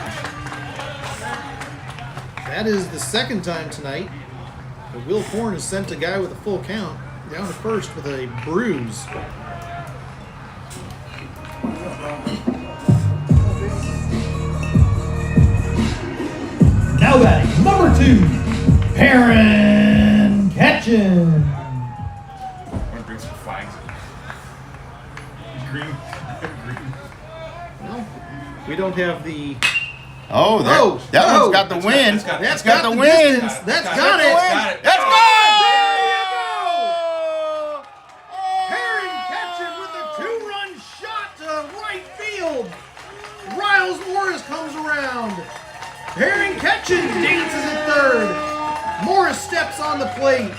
That is the second time tonight that Will Korn has sent a guy with a full count down to first with a bruise. Now batting, number 2, Perrin Ketchin. I'm gonna bring some flags. Green. Well, we don't have the... Oh, that one's got the wind. That's got got the the wind. distance. That's got it. Got it. Let's go! Perrin Ketchin with a 2-run shot to right field. Riles Morris comes around. Perrin Ketchin dances at third. Morris steps on the plate.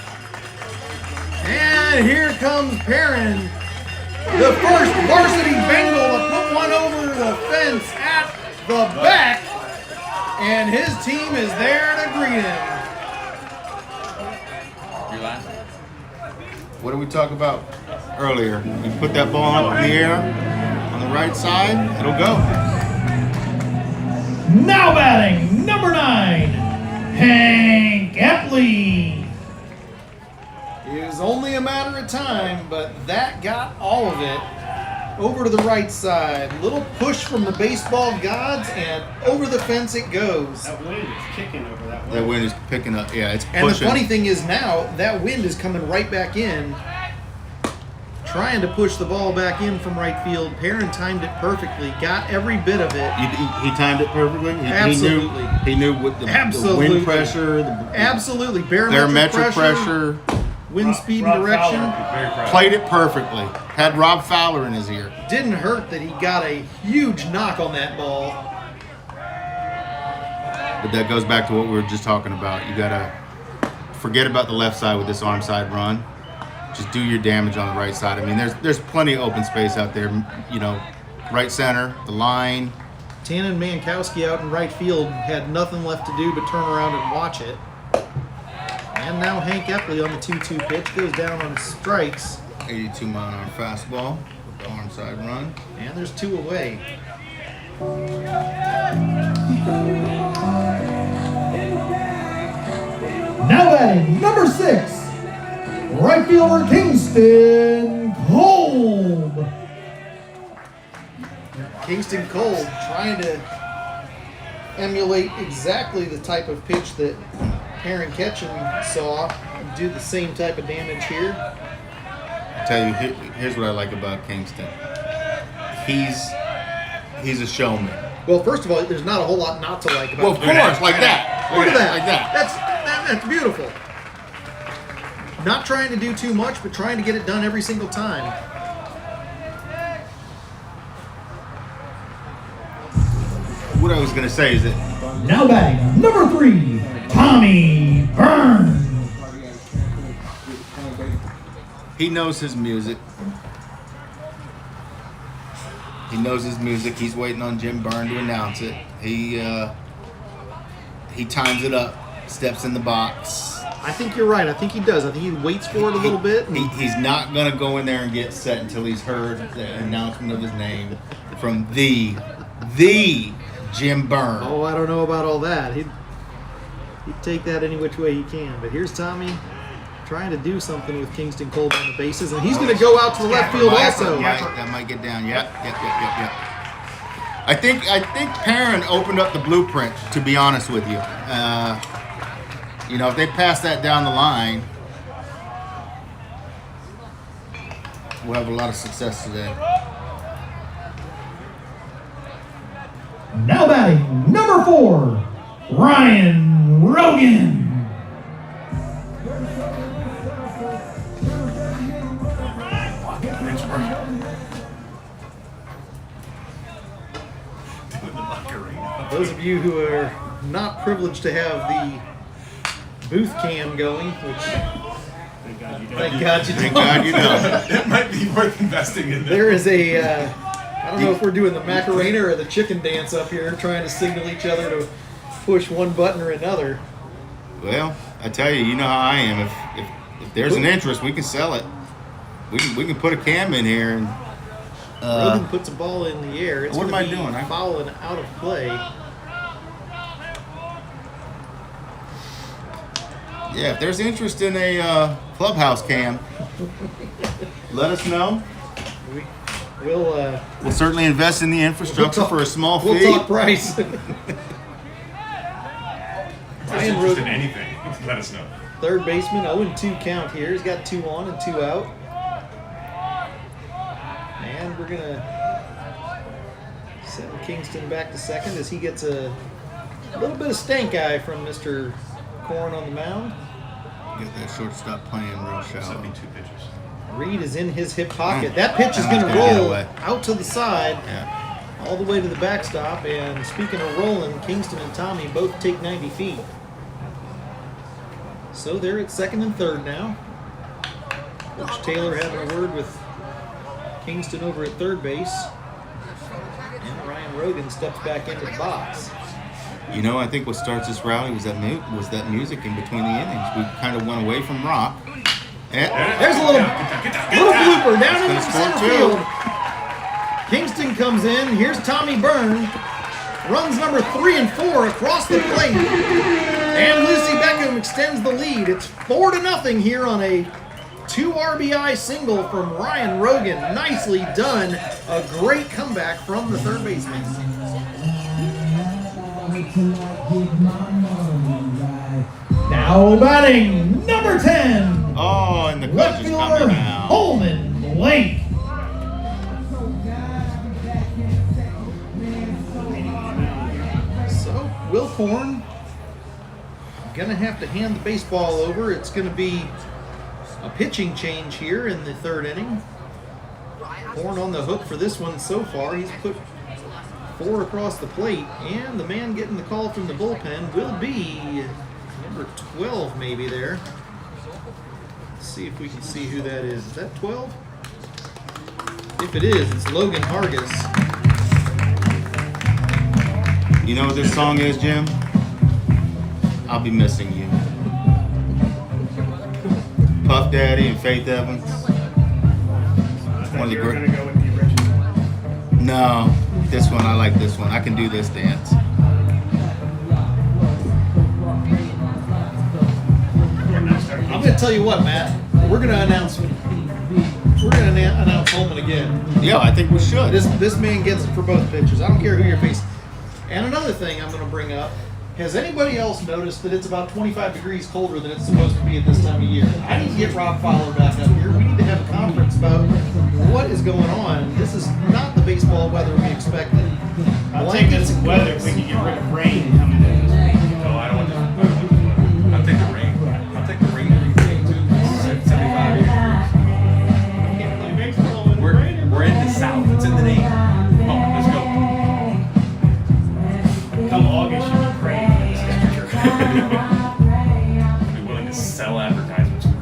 And here comes Perrin, the first varsity Bengal to put one over the fence at the back. And his team is there to greet him. You're laughing. What did we talk about earlier? You put that ball up in the air on the right side, it'll go. Now batting, number 9, Hank Epley. It was only a matter of time, but that got all of it over to the right side. Little push from the baseball gods, and over the fence it goes. That wind is kicking over that way. That wind is picking up. Yeah, it's pushing. And the funny thing is now, that wind is coming right back in, trying to push the ball back in from right field. Perrin timed it perfectly, got every bit of it. He timed it perfectly. Absolutely. He knew what the wind pressure, Absolutely. barometric pressure. Wind speed and direction. Very proud. Played it perfectly. Had Rob Fowler in his ear. Didn't hurt that he got a huge knock on that ball. But that goes back to what we were just talking about. You gotta forget about the left side with this arm side run. Just do your damage on the right side. I mean, there's plenty of open space out there. Right center, the line. Tannen Mankowski out in right field had nothing left to do but turn around and watch it. And now Hank Epley on the 2-2 pitch goes down on strikes. 82-mile-an-hour fastball with the arm side run. And there's 2 away. Now batting, number 6, right fielder Kingston Kolb. Kingston Cole trying to emulate exactly the type of pitch that Aaron Ketchum saw, do the same type of damage here. I tell you, here's what I like about Kingston. He's a showman. Well, first of all, there's not a whole lot not to like about Well, of course, like that. Look at that. Like that. That's beautiful. Not trying to do too much, but trying to get it done every single time. What I was going to say is that Now batting number 3, Tommy Byrne. he knows his music. He knows his music. He's waiting on Jim Byrne to announce it. He times it up, steps in the box. I think you're right. I think he does. I think he waits for it a little bit. He's not going to go in there and get set until he's heard the announcement of his name from the Jim Byrne. Oh, I don't know about all that. He'd take that any which way he can. But here's Tommy trying to do something with Kingston Kolb on the bases, and he's going to go out to the left field also. That might get down. Yep. I think Perrin opened up the blueprint, to be honest with you. If they pass that down the line, we'll have a lot of success today. Now batting number 4, Ryan Rogan. Those of you who are not privileged to have the booth cam going, which thank God you Thank don't. God you don't. It might be worth investing in. There is I don't know if we're doing the Macarena or the chicken dance up here, trying to signal each other to push one button or another. Well, I tell you, you know how I am. If there's an interest, we can sell it. We can put a cam in here and. Rogan puts a ball in the air. It's what am gonna I be doing? Foul and out of play. Yeah, if there's interest in a clubhouse cam, let us know. We'll certainly invest in the infrastructure for a small fee. We'll talk price. If there's Ryan interest in Rogan, anything, let us know. third baseman, 0-2 count here. He's got 2 on and 2 out. And we're going to send Kingston back to second as he gets a little bit of stank eye from Mr. Korn on the mound. Get that shortstop playing real shallow. 72 pitches. Reed is in his hip pocket. That pitch is going to Gonna get roll away. out to the side, Yeah. all the way to the backstop. And speaking of rolling, Kingston and Tommy both take 90 feet. So they're at second and third now. Coach Taylor having a word with Kingston over at third base. And Ryan Rogan steps back into the box. I think what starts this rally was that music in between the innings. We kind of went away from rock. There's a little blooper down in the He's gonna center score field. Kingston comes in. Here's Tommy Byrne. Runs number 3 and 4 across the plate. And Lucy Beckham extends the lead. It's 4-0 here on a 2 RBI single from Ryan Rogan. Nicely done. A great comeback from the third baseman. Now batting number 10, Oh, and the coach left is fielder coming out. Holman Blake. So, Will Korn gonna have to hand the baseball over. It's gonna be a pitching change here in the third inning. Korn on the hook for this one so far. He's put 4 across the plate, and the man getting the call from the bullpen will be number 12 maybe there. Let's see if we can see who that is. Is that 12? If it is, it's Logan Hargis. You know what this song is, Jim? I'll be missing you. Puff Daddy and Faith Evans. I One thought of the you were great- going to go with the original. No, this one, I like this one. I can do this dance. I'm going to tell you what, Matt. We're going to announce Holman again. Yeah, I think we should. This man gets it for both pitches. I don't care who you're facing. And another thing I'm going to bring up, has anybody else noticed that it's about 25 degrees colder than it's supposed to be at this time of year? I need to get Rob Fowler back up here. We need to have a conference about what is going on. This is not the baseball weather we expected. I'll take this weather if we can get rid of rain coming in. No, I don't want this. I'll take the rain. I'll take the rain every day too. 75 degrees. We're in the south. It's in the name. Come on, let's go. Come August, you'll be praying for this temperature. I'll be willing to sell advertisements for it.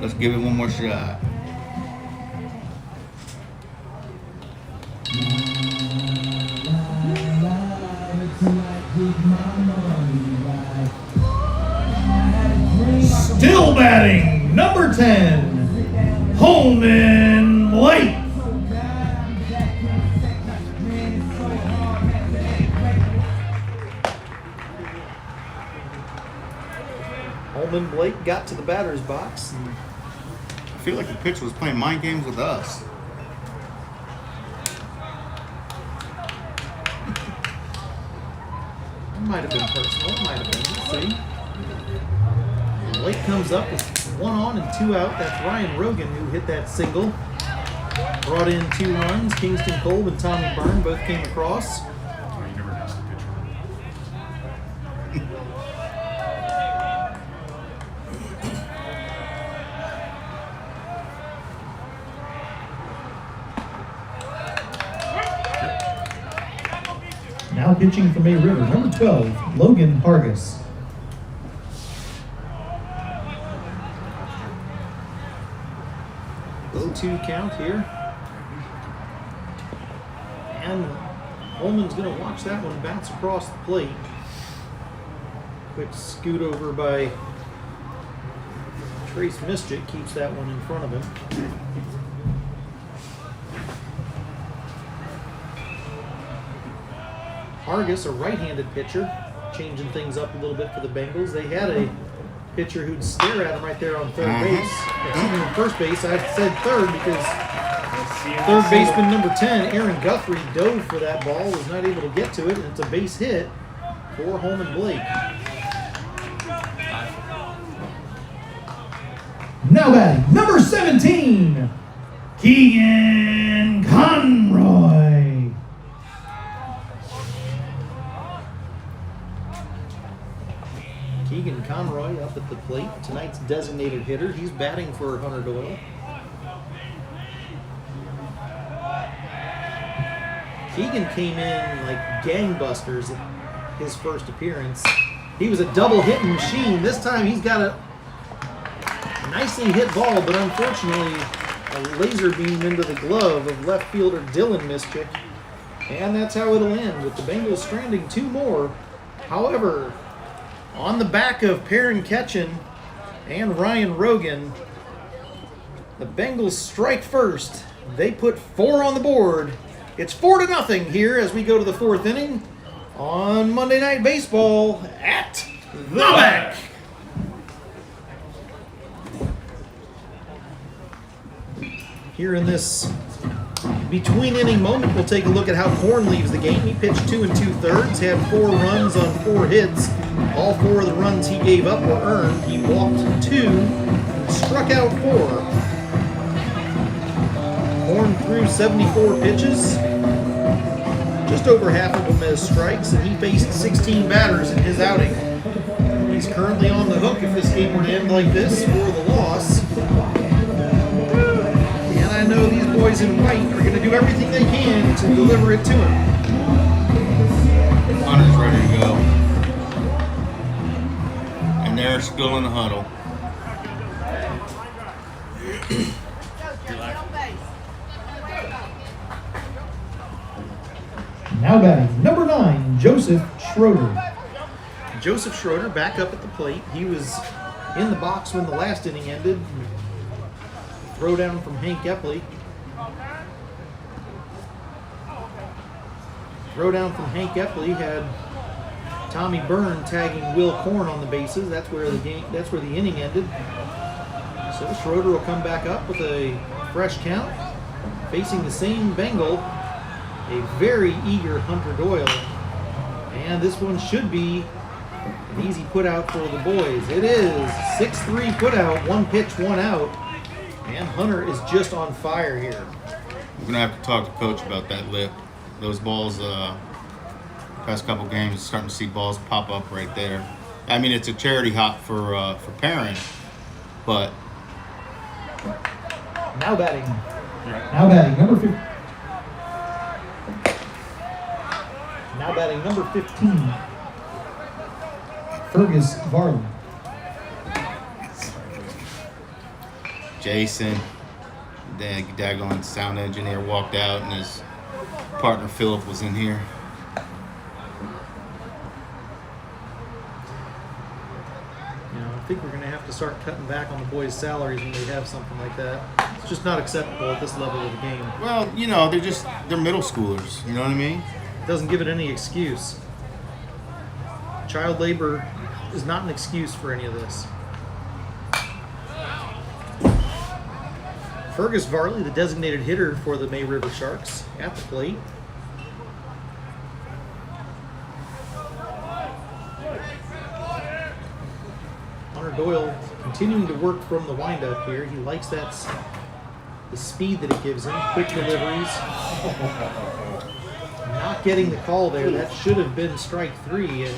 Let's give it one more shot. Still batting, number 10, Holman Blake. Holman Blake got to the batter's box. And I feel like the pitcher was playing mind games with us. it might have been personal. It might have been. Let's see. Blake comes up with 1 on and 2 out. That's Ryan Rogan who hit that single. Brought in 2 runs. Kingston Kolb and Tommy Byrne both came across. Oh, you never missed a pitcher. Now pitching from A River, number 12, Logan Hargis. 0-2 count here. And Holman's going to watch that one bounce across the plate. Quick scoot over by Trace Mischik keeps that one in front of him. Hargis, a right-handed pitcher, changing things up a little bit for the Bengals. They had a pitcher who'd stare at him right there on third base. Excuse me, on first base. I said third because third baseman number 10, Aaron Guthrie, dove for that ball, was not able to get to it, and it's a base hit for Holman Blake. Now batting, number 17, Keegan Conroy. Keegan Conroy up at the plate, tonight's designated hitter. He's batting for Hunter Doyle. Keegan came in like gangbusters at his first appearance. He was a double hitting machine. This time he's got a nicely hit ball, but unfortunately a laser beam into the glove of left fielder Dylan Mischik. And that's how it'll end, with the Bengals stranding 2 more. However, on the back of Perrin Ketchen and Ryan Rogan, the Bengals strike first. They put 4 on the board. It's 4-0 here as we go to the 4th inning on Monday Night Baseball at the Back. Here in this between inning moment, we'll take a look at how Korn leaves the game. He pitched 2 2/3, had 4 runs on 4 hits. All 4 of the runs he gave up were earned. He walked 2 and struck out 4. Korn threw 74 pitches, just over half of them as strikes, and he faced 16 batters in his outing. He's currently on the hook if this game were to end like this for the loss. And I know these boys in white are going to do everything they can to deliver it to him. Hunter's ready to go. And they're still in the huddle. Now batting, number 9, Joseph Schroeder. Joseph Schroeder back up at the plate. He was in the box when the last inning ended. Throw down from Hank Epley. Throw down from Hank Epley had Tommy Byrne tagging Will Korn on the bases. That's where the inning ended. So Schroeder will come back up with a fresh count, facing the same Bengal, a very eager Hunter Doyle. And this one should be an easy put out for the boys. It is 6-3 put out, 1 pitch, 1 out. And Hunter is just on fire here. We're going to have to talk to Coach about that lip. Those balls, past couple games, starting to see balls pop up right there. I mean, it's a charity hop for Perrin, but... Now batting. Now batting number 15. Now batting number 15. Fergus Varley. Jason, the daggone sound engineer, walked out, and his partner Philip was in here. I think we're going to have to start cutting back on the boys' salaries when they have something like that. It's just not acceptable at this level of the game. Well, they're middle schoolers. You know what I mean? It doesn't give it any excuse. Child labor is not an excuse for any of this. Fergus Varley, the designated hitter for the May River Sharks, at the plate. Hunter Doyle continuing to work from the windup here. He likes the speed that it gives him, quick deliveries. Not getting the call there. That should have been strike 3. It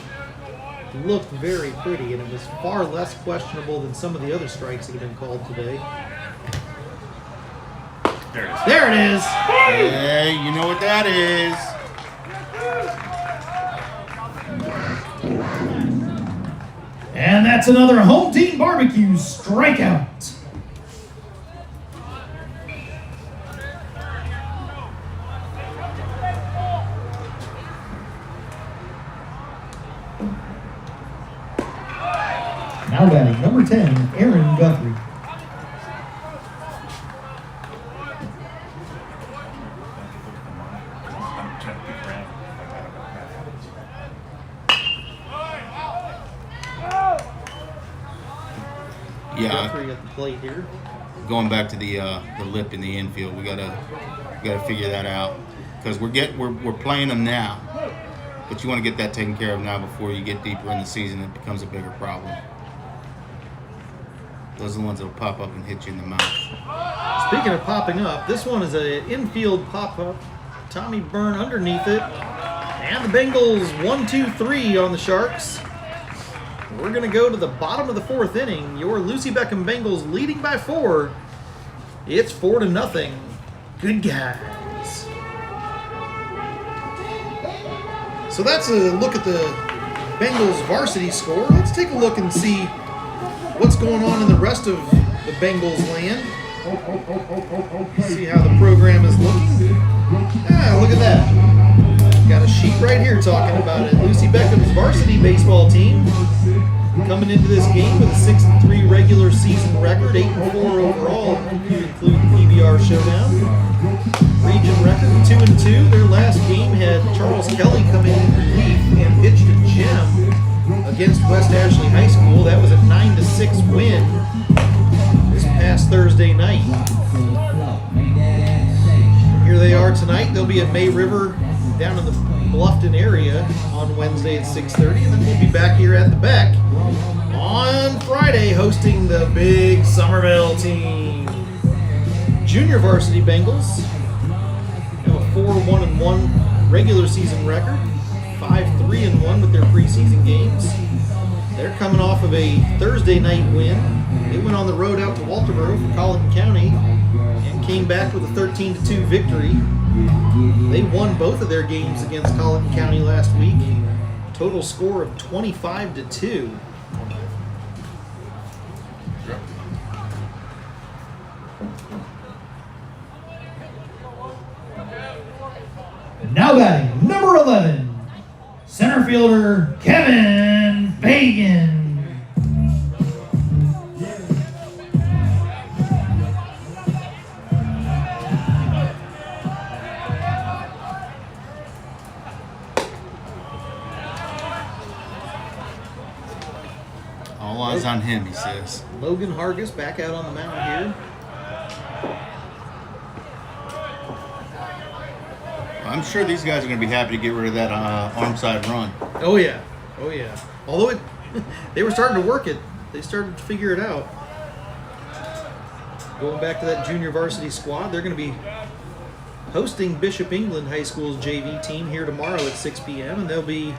looked very pretty, and it was far less questionable than some of the other strikes that have been called today. There it is. There it is. Hey, you know what that is. And that's another home team barbecue strikeout. Now batting number 10, Aaron Guthrie. Yeah, Guthrie at the plate here. going back to the lip in the infield, we gotta figure that out because we're playing them now, but you want to get that taken care of now before you get deeper in the season. It becomes a bigger problem. Those are the ones that'll pop up and hit you in the mouth. Speaking of popping up, this one is an infield pop-up. Tommy Byrne underneath it. And the Bengals 1-2-3 on the Sharks. We're going to go to the bottom of the 4th inning. Your Lucy Beckham Bengals leading by 4. It's 4-0. Good guys. So that's a look at the Bengals varsity score. Let's take a look and see what's going on in the rest of the Bengals land. See how the program is looking. Ah, look at that. Got a sheet right here talking about it. Lucy Beckham's varsity baseball team coming into this game with a 6-3 regular season record, 8-4 overall if you include the PBR showdown. Region record 2-2. Their last game had Charles Kelly come in relief and pitched a gem against West Ashley High School. That was a 9-6 win this past Thursday night. Here they are tonight. They'll be at May River down in the Bluffton area on Wednesday at 6:30, and then we'll be back here at the Beck on Friday hosting the big Somerville team. Junior varsity Bengals have a 4-1-1 regular season record, 5-3-1 with their preseason games. They're coming off of a Thursday night win. They went on the road out to Walterboro for Colleton County and came back with a 13-2 victory. They won both of their games against Colleton County last week. Total score of 25-2. Now batting number 11, center fielder Kevin Fagan. All Eyes on him, he says. Logan Hargis back out on the mound here. I'm sure these guys are going to be happy to get rid of that arm side run. Oh yeah, oh yeah. Although they were starting to work it, they started to figure it out. Going back to that junior varsity squad, they're going to be hosting Bishop England High School's JV team here tomorrow at 6 p.m. and they'll be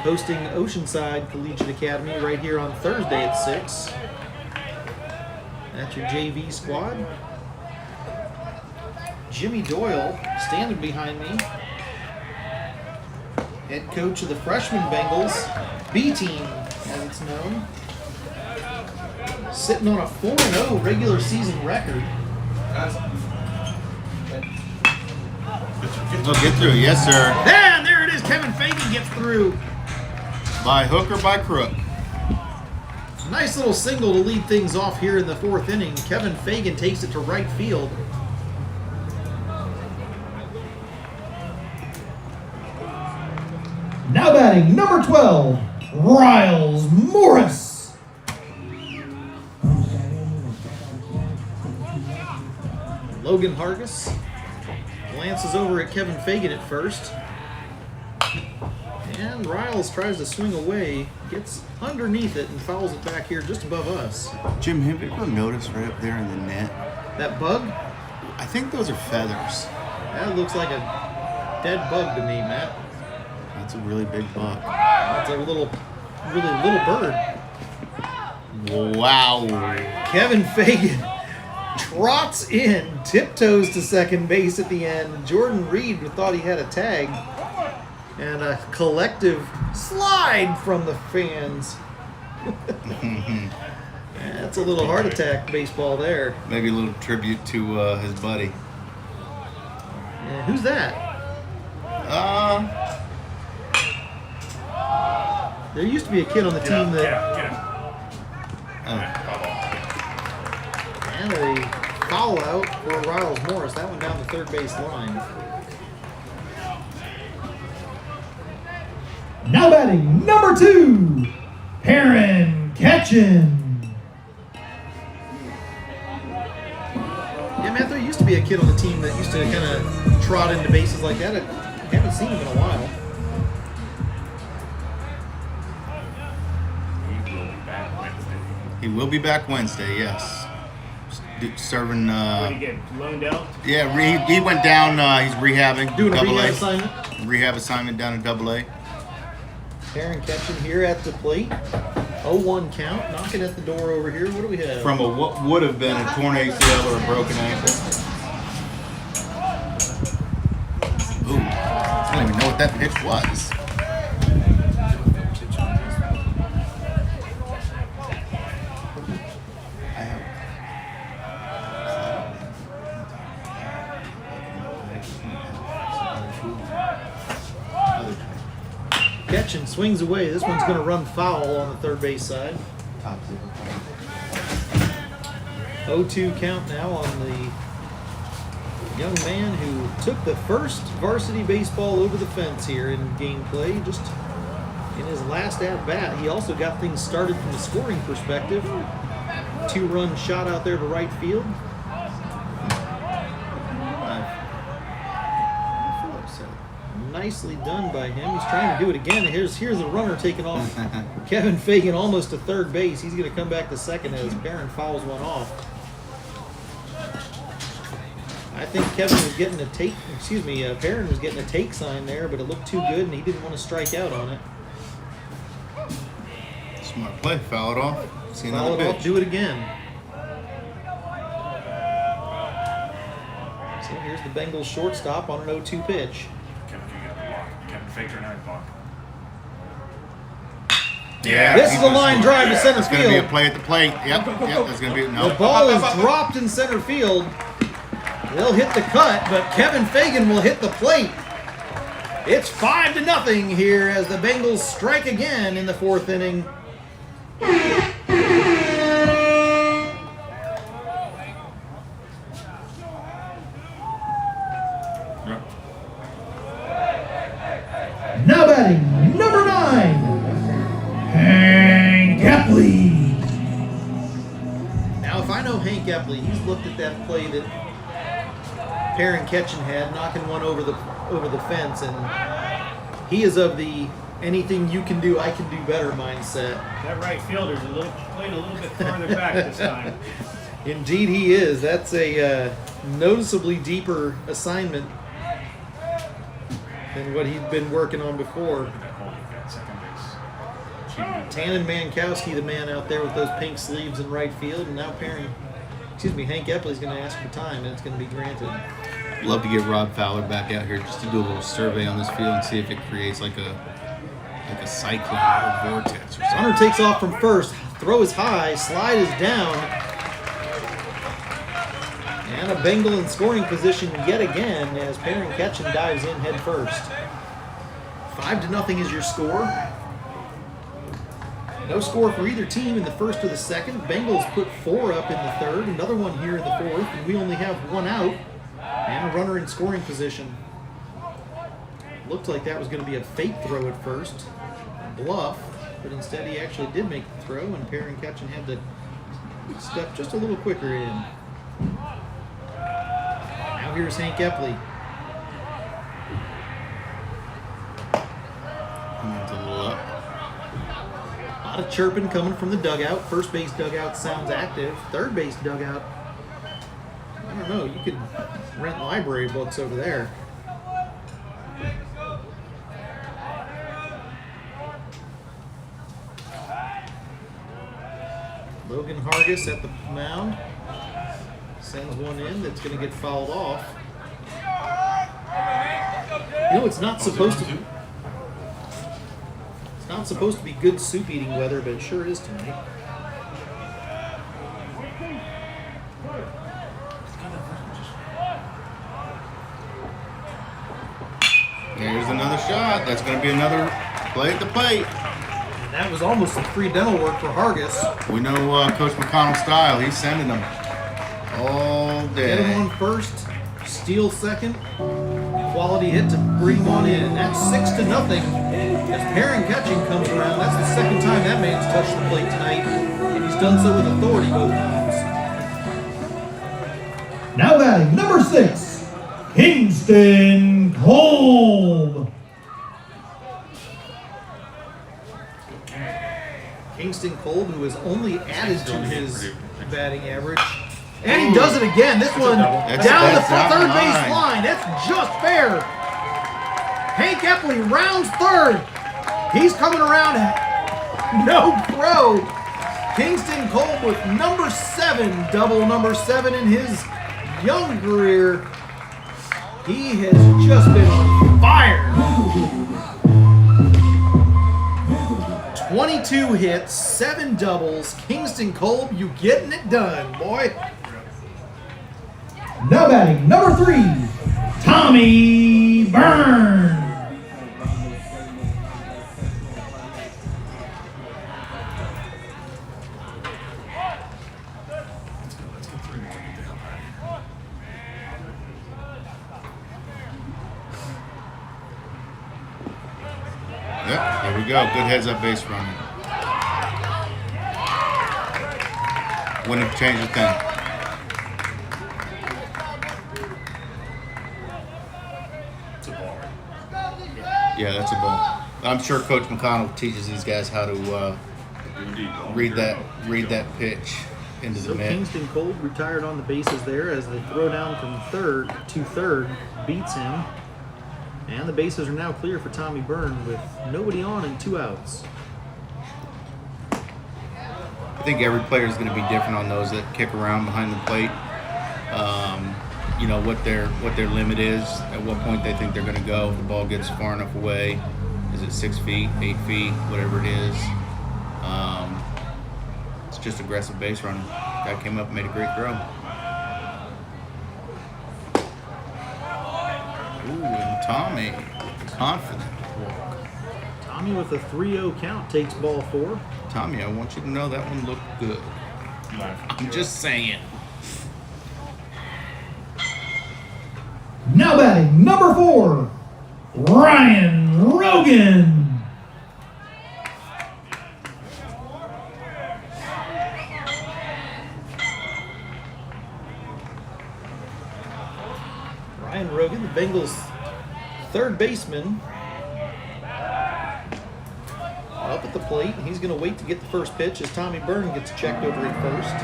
hosting Oceanside Collegiate Academy right here on Thursday at 6. That's your JV squad. Jimmy Doyle standing behind me. Head coach of the freshman Bengals B team, as it's known. Sitting on a 4-0 regular season record. Oh, get through. Yes, sir. And there it is. Kevin Fagan gets through. By hook or by crook. Nice little single to lead things off here in the 4th inning. Kevin Fagan takes it to right field. Now batting number 12, Riles Morris. Logan Hargis glances over at Kevin Fagan at first. And Riles tries to swing away, gets underneath it and fouls it back here just above us. Jim, have you ever noticed right up there in the net? That bug? I think those are feathers. That looks like a dead bug to me, Matt. That's a really big bug. That's a really little bird. Wow. Kevin Fagan trots in, tiptoes to second base at the end. Jordan Reed thought he had a tag. And a collective slide from the fans. That's a little heart attack baseball there. Maybe a little tribute to his buddy. Yeah, who's that? There used to be a kid on the team that... And a foul out for Riles Morris. That one down the third base line. Now batting number 2, Perrin Ketchin. Yeah, Matt, there used to be a kid on the team that used to kind of trot into bases like that. I haven't seen him in a while. He will be back Wednesday, yes. Serving. Did he get loaned out? Yeah, he went down. He's rehabbing. Doing a rehab AA. assignment. Rehab assignment down at AA. Perrin Ketchin here at the plate. 0-1 count. Knocking at the door over here. What do we have? From what would have been a torn ACL or a broken ankle. Ooh, I don't even know what that pitch was. Ketchin swings away. This one's going to run foul on the third base side. 0-2 count now on the young man who took the first varsity baseball over the fence here in gameplay. Just in his last at-bat, he also got things started from a scoring perspective. 2-run shot out there to right field. Nicely done by him. He's trying to do it again. Here's the runner taking off. Kevin Fagan almost to third base. He's going to come back to second as Perrin fouls one off. I think Kevin was getting a take. Perrin was getting a take sign there, but it looked too good, and he didn't want to strike out on it. Smart play. Foul it off. See another Foul it pitch. off. Do it again. So here's the Bengals shortstop on an 0-2 pitch. Kevin Fagan and block. Yeah. This is a line drive to center It's going to be a field. play at the plate. Yep. That's going to be no. The ball is dropped in center field. They'll hit the cut, but Kevin Fagan will hit the plate. It's 5-0 here as the Bengals strike again in the 4th inning. Now batting number 9, Hank Kepley. Epley. He's looked at that play that Perrin Ketchen had, knocking one over the fence, and he is of the anything you can do, I can do better mindset. That right fielder's playing a little bit farther back this time. Indeed he is. That's a noticeably deeper assignment than what he'd been working on before. Look at that hole he got, second base. Tannen Mankowski, the man out there with those pink sleeves in right field, and now Hank Epley's going to ask for time, and it's going to be granted. Love to get Rob Fowler back out here just to do a little survey on this field and see if it creates like a cyclone or a vortex or something. Hunter takes off from first. Throw is high. Slide is down. And a Bengal in scoring position yet again as Perrin Ketchen dives in head first. 5-0 is your score. No score for either team in the first or the second. Bengals put 4 up in the third. Another one here in the fourth. And we only have 1 out. And a runner in scoring position. Looked like that was going to be a fake throw at first. Bluff. But instead he actually did make the throw. And Perrin Ketchen had to step just a little quicker in. Now here's Hank Epley. It's a little up. A lot of chirping coming from the dugout. First base dugout sounds active. Third base dugout, I don't know. You could rent library books over there. Logan Hargis at the mound. Sends one in that's going to get fouled off. You know, it's not supposed to be. It's not supposed to be good soup eating weather, but it sure is tonight. Here's another shot. That's going to be another play at the plate. And that was almost some free dental work for Hargis. We know Coach McConnell's style. He's sending them all Get him day. on first, steal second, quality hit to bring him on in. And that's 6-0 as Perrin Ketchen comes around. That's the second time that man's touched the plate tonight, and he's done so with authority both times. Now batting number 6, Kingston Kolb. Kingston Kolb, who has only added to his batting average. And he does it again. This one down the third base line. That's just fair. Hank Epley rounds third. He's coming around. No pro. Kingston Kolb with number 7, double number 7 in his young career. He has just been on fire. 22 hits, 7 doubles. Kingston Kolb, you getting it done, boy. Now batting number 3, Tommy Byrne. Yep, here we go. Good heads-up base running. Wouldn't have changed a thing. It's a ball, right? Yeah, that's a ball. I'm sure Coach McConnell teaches these guys how to Indeed. read that pitch into the So mitt. Kingston Kolb retired on the bases there as the throw down from third to third beats him. And the bases are now clear for Tommy Byrne with nobody on and 2 outs. I think every player is going to be different on those that kick around behind the plate. You know what their limit is, at what point they think they're going to go. If the ball gets far enough away, is it 6 feet, 8 feet, whatever it is. It's just aggressive base running. Guy came up and made a great throw. Ooh, and Tommy, confident walk. Tommy with a 3-0 count takes ball 4. Tommy, I want you to know that one looked good. I'm just saying. Now batting number 4, Ryan Rogan. third baseman up at the plate. He's going to wait to get the first pitch as Tommy Byrne gets checked over at first.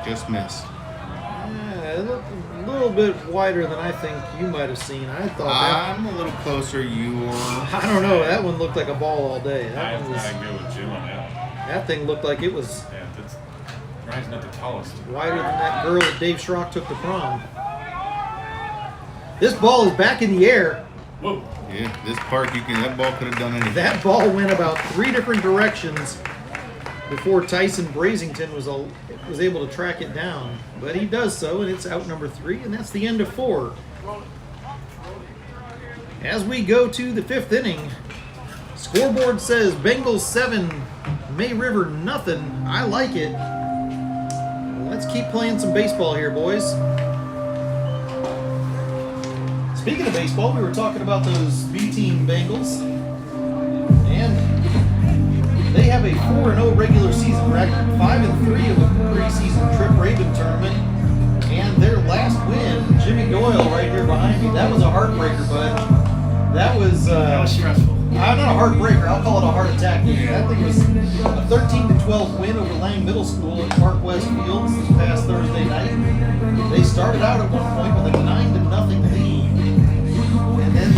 Just missed. Yeah, it looked a little bit wider than I think you might have seen. I thought that. I'm a little closer. You were. I don't know. That one looked like a ball all day. I That one was. agree with Jim on that. That thing looked like it was Yeah, that's Ryan's not the tallest. wider than that girl that Dave Schrock took to prom. This ball is back in the air. Whoa. Yeah, this park, that ball could have done anything. That ball went about 3 different directions before Tyson Brazington was able to track it down. But he does so, and it's out number 3, and that's the end of 4. As we go to the 5th inning, scoreboard says Bengals 7, May River nothing. I like it. Let's keep playing some baseball here, boys. Speaking of baseball, we were talking about those B-team Bengals, and they have a 4-0 regular season record, 5-3 of the preseason Trip Raven tournament, and their last win, Jimmy Doyle right here behind me, that was a heartbreaker, bud. That was stressful. not a heartbreaker, I'll call it a heart attack. That thing was a 13-12 win over Lang Middle School at Park West Fields this past Thursday night. They started out at one point with a 9-0 lead. And then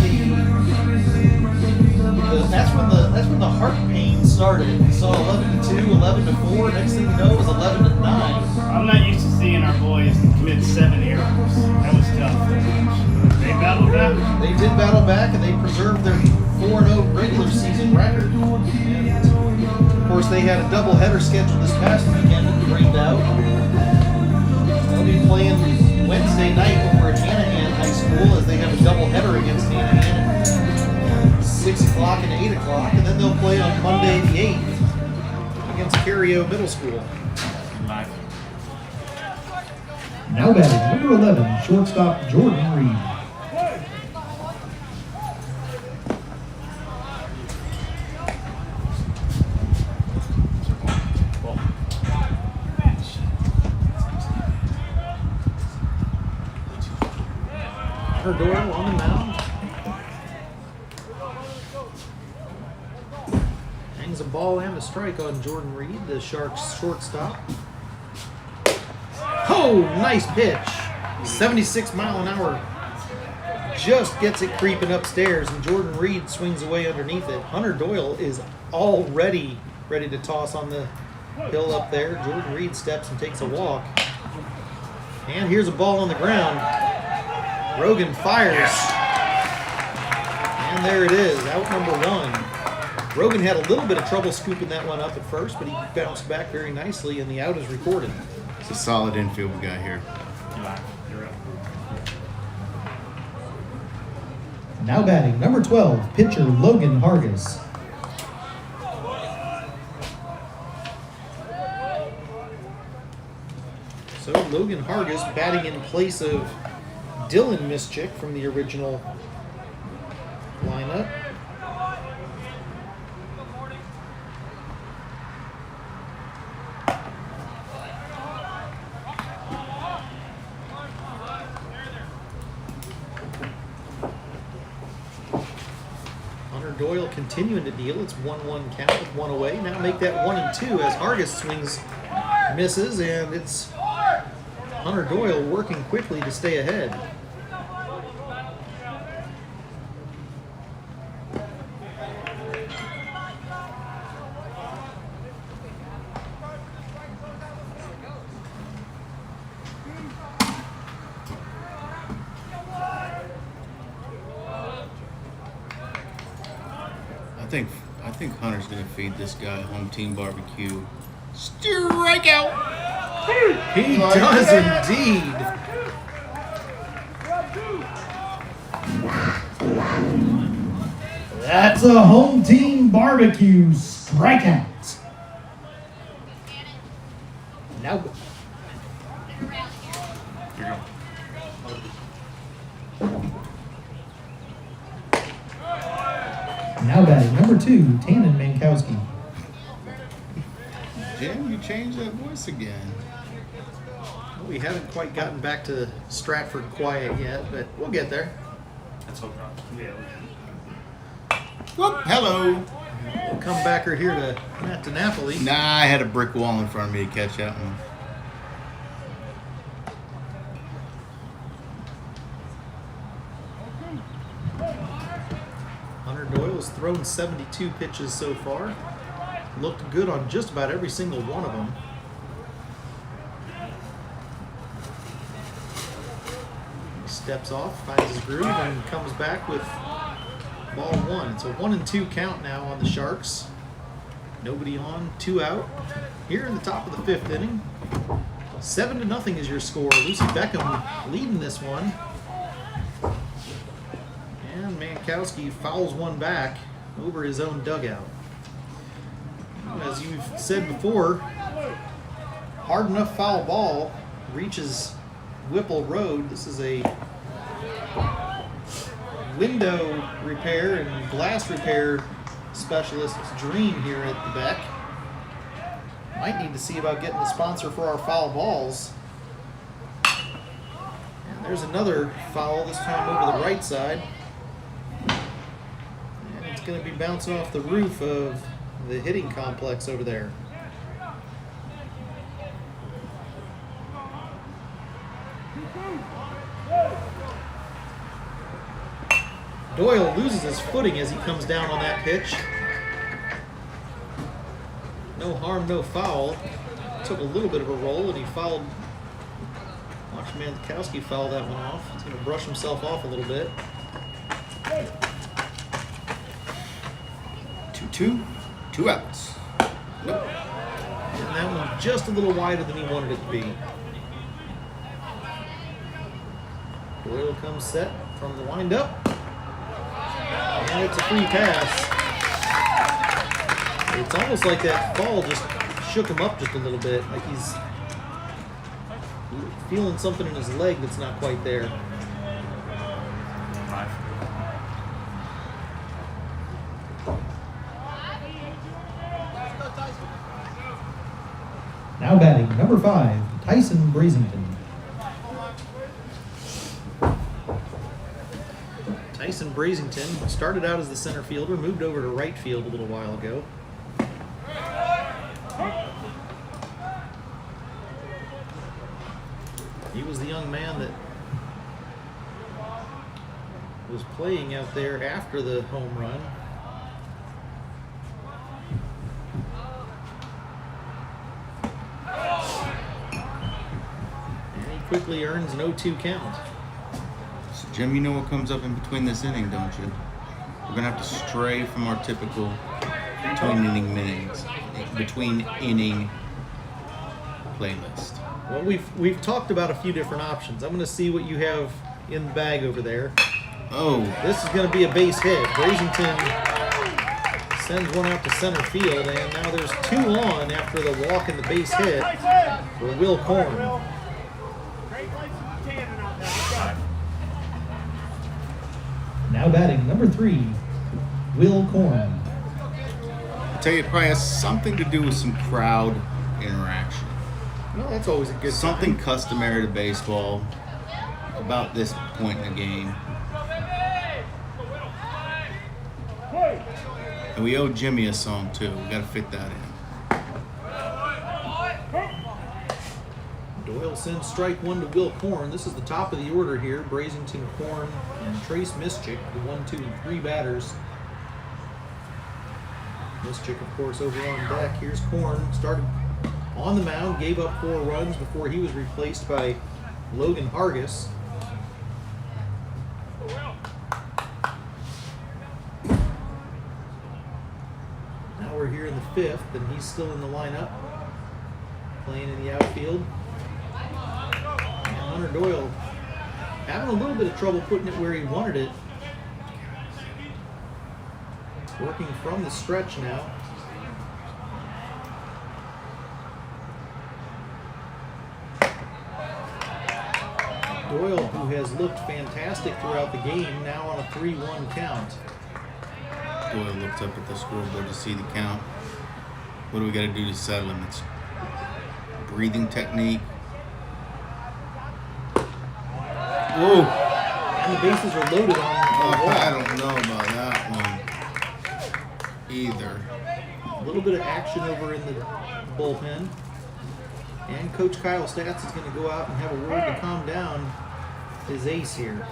that's when the heart pain started. We saw 11-2, 11-4. Next thing you know, it was 11-9. I'm not used to seeing our boys commit 7 errors. That was tough. They battled back. They did battle back, and they preserved their 4-0 regular season record. And of course, they had a doubleheader scheduled this past weekend that rained out. They'll be playing Wednesday night over at Hanahan High School as they have a doubleheader against Hanahan at 6 o'clock and 8 o'clock, and then they'll play on Monday the 8th against Cario Middle School. Live. Now batting number 11, shortstop Jordan Reed. Doyle on the mound. Hangs a ball and a strike on Jordan Reed, the Sharks shortstop. Oh, nice pitch. 76 mile an hour. Just gets it creeping upstairs, and Jordan Reed swings away underneath it. Hunter Doyle is already ready to toss on the hill up there. Jordan Reed steps and takes a walk. And here's a ball on the ground. Rogan fires, and there it is, out number 1. Rogan had a little bit of trouble scooping that one up at first, but he bounced back very nicely, and the out is recorded. It's a solid infield we got here. You're up. Now batting number 12, pitcher Logan Hargis. So Logan Hargis batting in place of Dylan Mischik from the original lineup. Hunter Doyle continuing to deal. It's 1-1 count with 1 away. Now make that 1-2 as Hargis swings, misses, and it's Hunter Doyle working quickly to stay ahead. I think Hunter's gonna feed this guy home team barbecue. Strikeout. He does indeed. That's a home team barbecue strikeout. Now, Now batting number 2, 2, Tannen Mankowski. Jim, you changed that voice again. Well, we haven't quite gotten back to Stratford quiet yet, but we'll get there. Let's hope not. Yeah. Whoop, hello. We'll come back here to Matt DiNapoli. Nah, I had a brick wall in front of me to catch that one. Hunter Doyle has thrown 72 pitches so far. Looked good on just about every single one of them. He steps off, finds his groove, and comes back with ball 1. It's a 1-2 count now on the Sharks. Nobody on, 2 out. Here in the top of the 5th inning. 7-0 is your score. Lucy Beckham leading this one. And Mankowski fouls one back over his own dugout. As you've said before, hard enough foul ball reaches Whipple Road. This is a window repair and glass repair specialist's dream here at the Beck. Might need to see about getting the sponsor for our foul balls. And there's another foul, this time over the right side. And it's going to be bouncing off the roof of the hitting complex over there. Doyle loses his footing as he comes down on that pitch. No harm, no foul. Took a little bit of a roll and he fouled. Watch Mankowski foul that one off. He's going to brush himself off a little bit. 2-2, 2 outs. Nope. And that one just a little wider than he wanted it to be. Doyle comes set from the windup. And it's a free pass. It's almost like that fall just shook him up just a little bit. Like he's feeling something in his leg that's not quite there. 5. Now batting, number 5, Tyson Brazington. Tyson Brazington started out as the center fielder, moved over to right field a little while ago. He was the young man that was playing out there after the home run. And he quickly earns an 0-2 count. So, Jim, you know what comes up in between this inning, don't you? We're going to have to stray from our typical between inning playlist. Well, we've talked about a few different options. I'm going to see what you have in the bag over there. Oh, This is going to be a base hit. Brazington sends one out to center field, and now there's 2 on after the walk and the base hit for Will Korn. Now batting, number 3, Will Korn. I tell you, it probably has something to do with some crowd interaction. Well, that's always a good Something sign. customary to baseball about this point in the game. And we owe Jimmy a song too. We got to fit that in. Doyle sends strike 1 to Will Korn. This is the top of the order here. Brazington, Korn, and Trace Mischik, the 1, 2, and 3 batters. Mischik, of course, over on deck. Here's Korn. Started on the mound, gave up 4 runs before he was replaced by Logan Hargis. Now we're here in the 5th, and he's still in the lineup, playing in the outfield. And Hunter Doyle having a little bit of trouble putting it where he wanted it. Working from the stretch now. Doyle, who has looked fantastic throughout the game, now on a 3-1 count. Doyle looks up at the scoreboard to see the count. What do we got to do to settle him? It's breathing technique. Whoa! And the bases are loaded on Oh, the I wall. don't know about that one either. A little bit of action over in the bullpen. And Coach Kyle Stats is going to go out and have a word to calm down his ace here.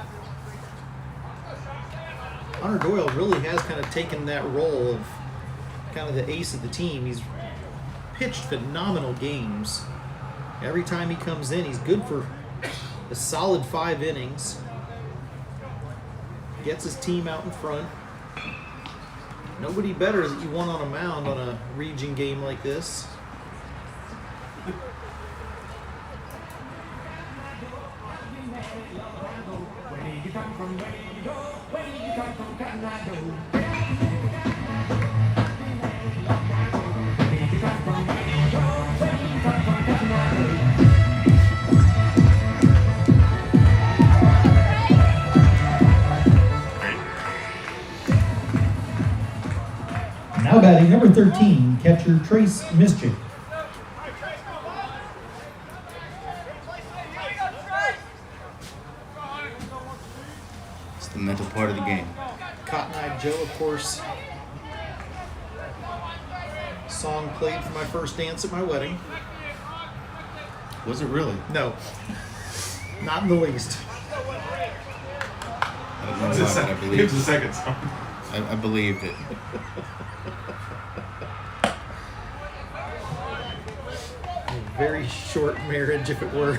Hunter Doyle really has kind of taken that role of kind of the ace of the team. He's pitched phenomenal games. Every time he comes in, he's good for a solid 5 innings. Gets his team out in front. Nobody better that you want on a mound on a region game like this. Now batting number 13, catcher Trace Mischief. It's the mental part of the game. Cotton Eye Joe, of course. Song played for my first dance at my wedding. Was it really? No, not in the least. I don't know It's the why, but I second, believed it's the it. second song. I believed it. A very short marriage, if it were.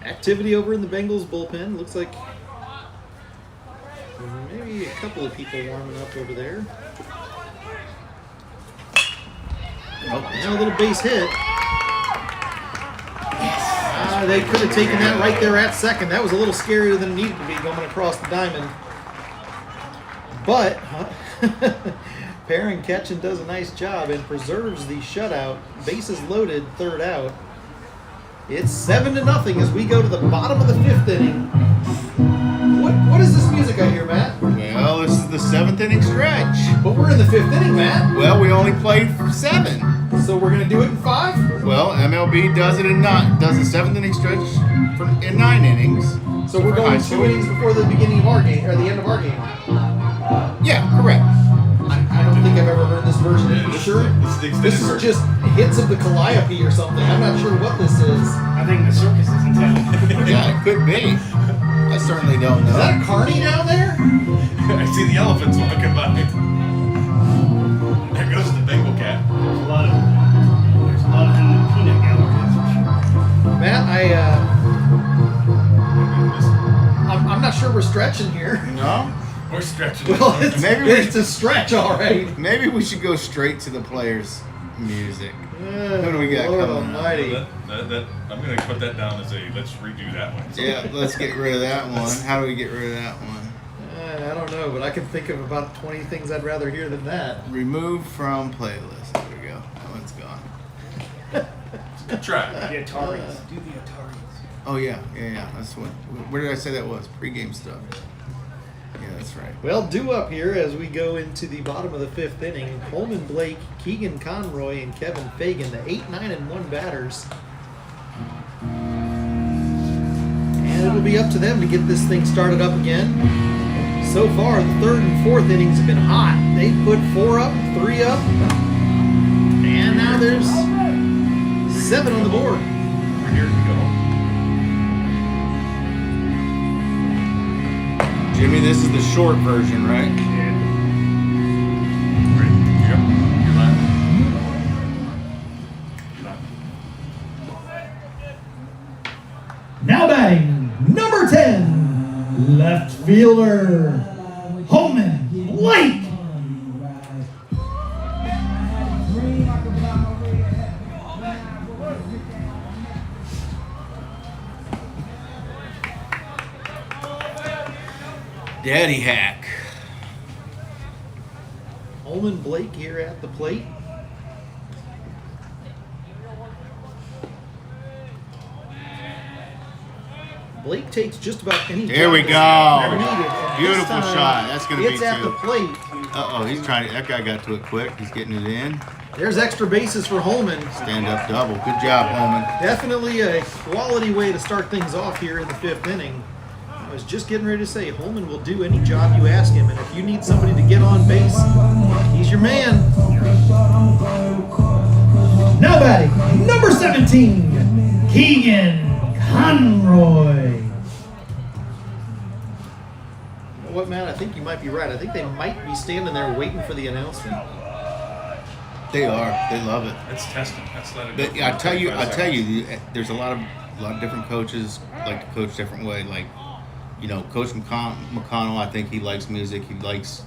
Activity over in the Bengals bullpen. Looks like maybe a couple of people warming up over there. Oh, and a little base hit. They could have taken that right there at second. That was a little scarier than it needed to be going across the diamond. But Perrin catching does a nice job and preserves the shutout. Bases loaded, 3rd out. It's 7-0 as we go to the bottom of the 5th inning. What is this music I hear, Matt? Well, this is the 7th inning stretch. But we're in the 5th inning, Matt. Well, we only played 7. So we're gonna do it in 5? Well, MLB does it in 9. Does the 7th inning stretch in 9 innings. So we're for going high 2 school. innings before the beginning of our game, or the end of our game. Yeah, correct. I don't think I've ever heard this version. Are you sure? This is the extended This is version. just hits of the Calliope or something. I'm not sure what this is. I think the circus is in town. Yeah, it could be. I certainly don't Is that know. a carny down there? I see the elephants walking by. There goes the Bengal cat. There's a lot of him in peanut gallery, that's for sure. Matt, I'm not sure we're stretching here. No? We're stretching. Well, it's, Maybe we- it's a stretch, all right. Maybe we should go straight to the players' music. Who do we got Lord coming up? Almighty. I'm going to put that down as a let's redo that one. Yeah, let's get rid of that one. How do we get rid of that one? I don't know, but I can think of about 20 things I'd rather hear than that. Remove from playlist. There we go. That one's gone. Good try. The Ataris. Do the Ataris. Oh yeah. That's what. Where did I say that was? Pre-game stuff. Yeah, that's right. Well, due up here as we go into the bottom of the 5th inning. Coleman Blake, Keegan Conroy, and Kevin Fagan, the 8, 9, and 1 batters. And it'll be up to them to get this thing started up again. So far, the 3rd and 4th innings have been hot. They put 4 up, 3 up, and now there's 7 on the board. Here we go. Jimmy, this is the short version, right? Yeah. Ready? Yep. You're live. Now batting number 10, left fielder Holman Blake. Daddy hack. Coleman Blake here at the plate. Blake takes just about any. There we job go. that's needed, and this Beautiful time, shot. That's going to be it's at the two. plate. Uh-oh, he's trying to. That guy got to it quick. He's getting it in. There's extra bases for Holman. Stand up double. Good job, Holman. Definitely a quality way to start things off here in the 5th inning. I was just getting ready to say, Holman will do any job you ask him, and if you need somebody to get on base, he's your man. Now batting, number 17, Keegan Conroy. You know what, Matt? I think you might be right. I think they might be standing there waiting for the announcement. They are. They love it. It's testing. That's let it But go. I tell you, there's a lot of different coaches like to coach different way. Like, Coach McConnell, I think he likes music. He likes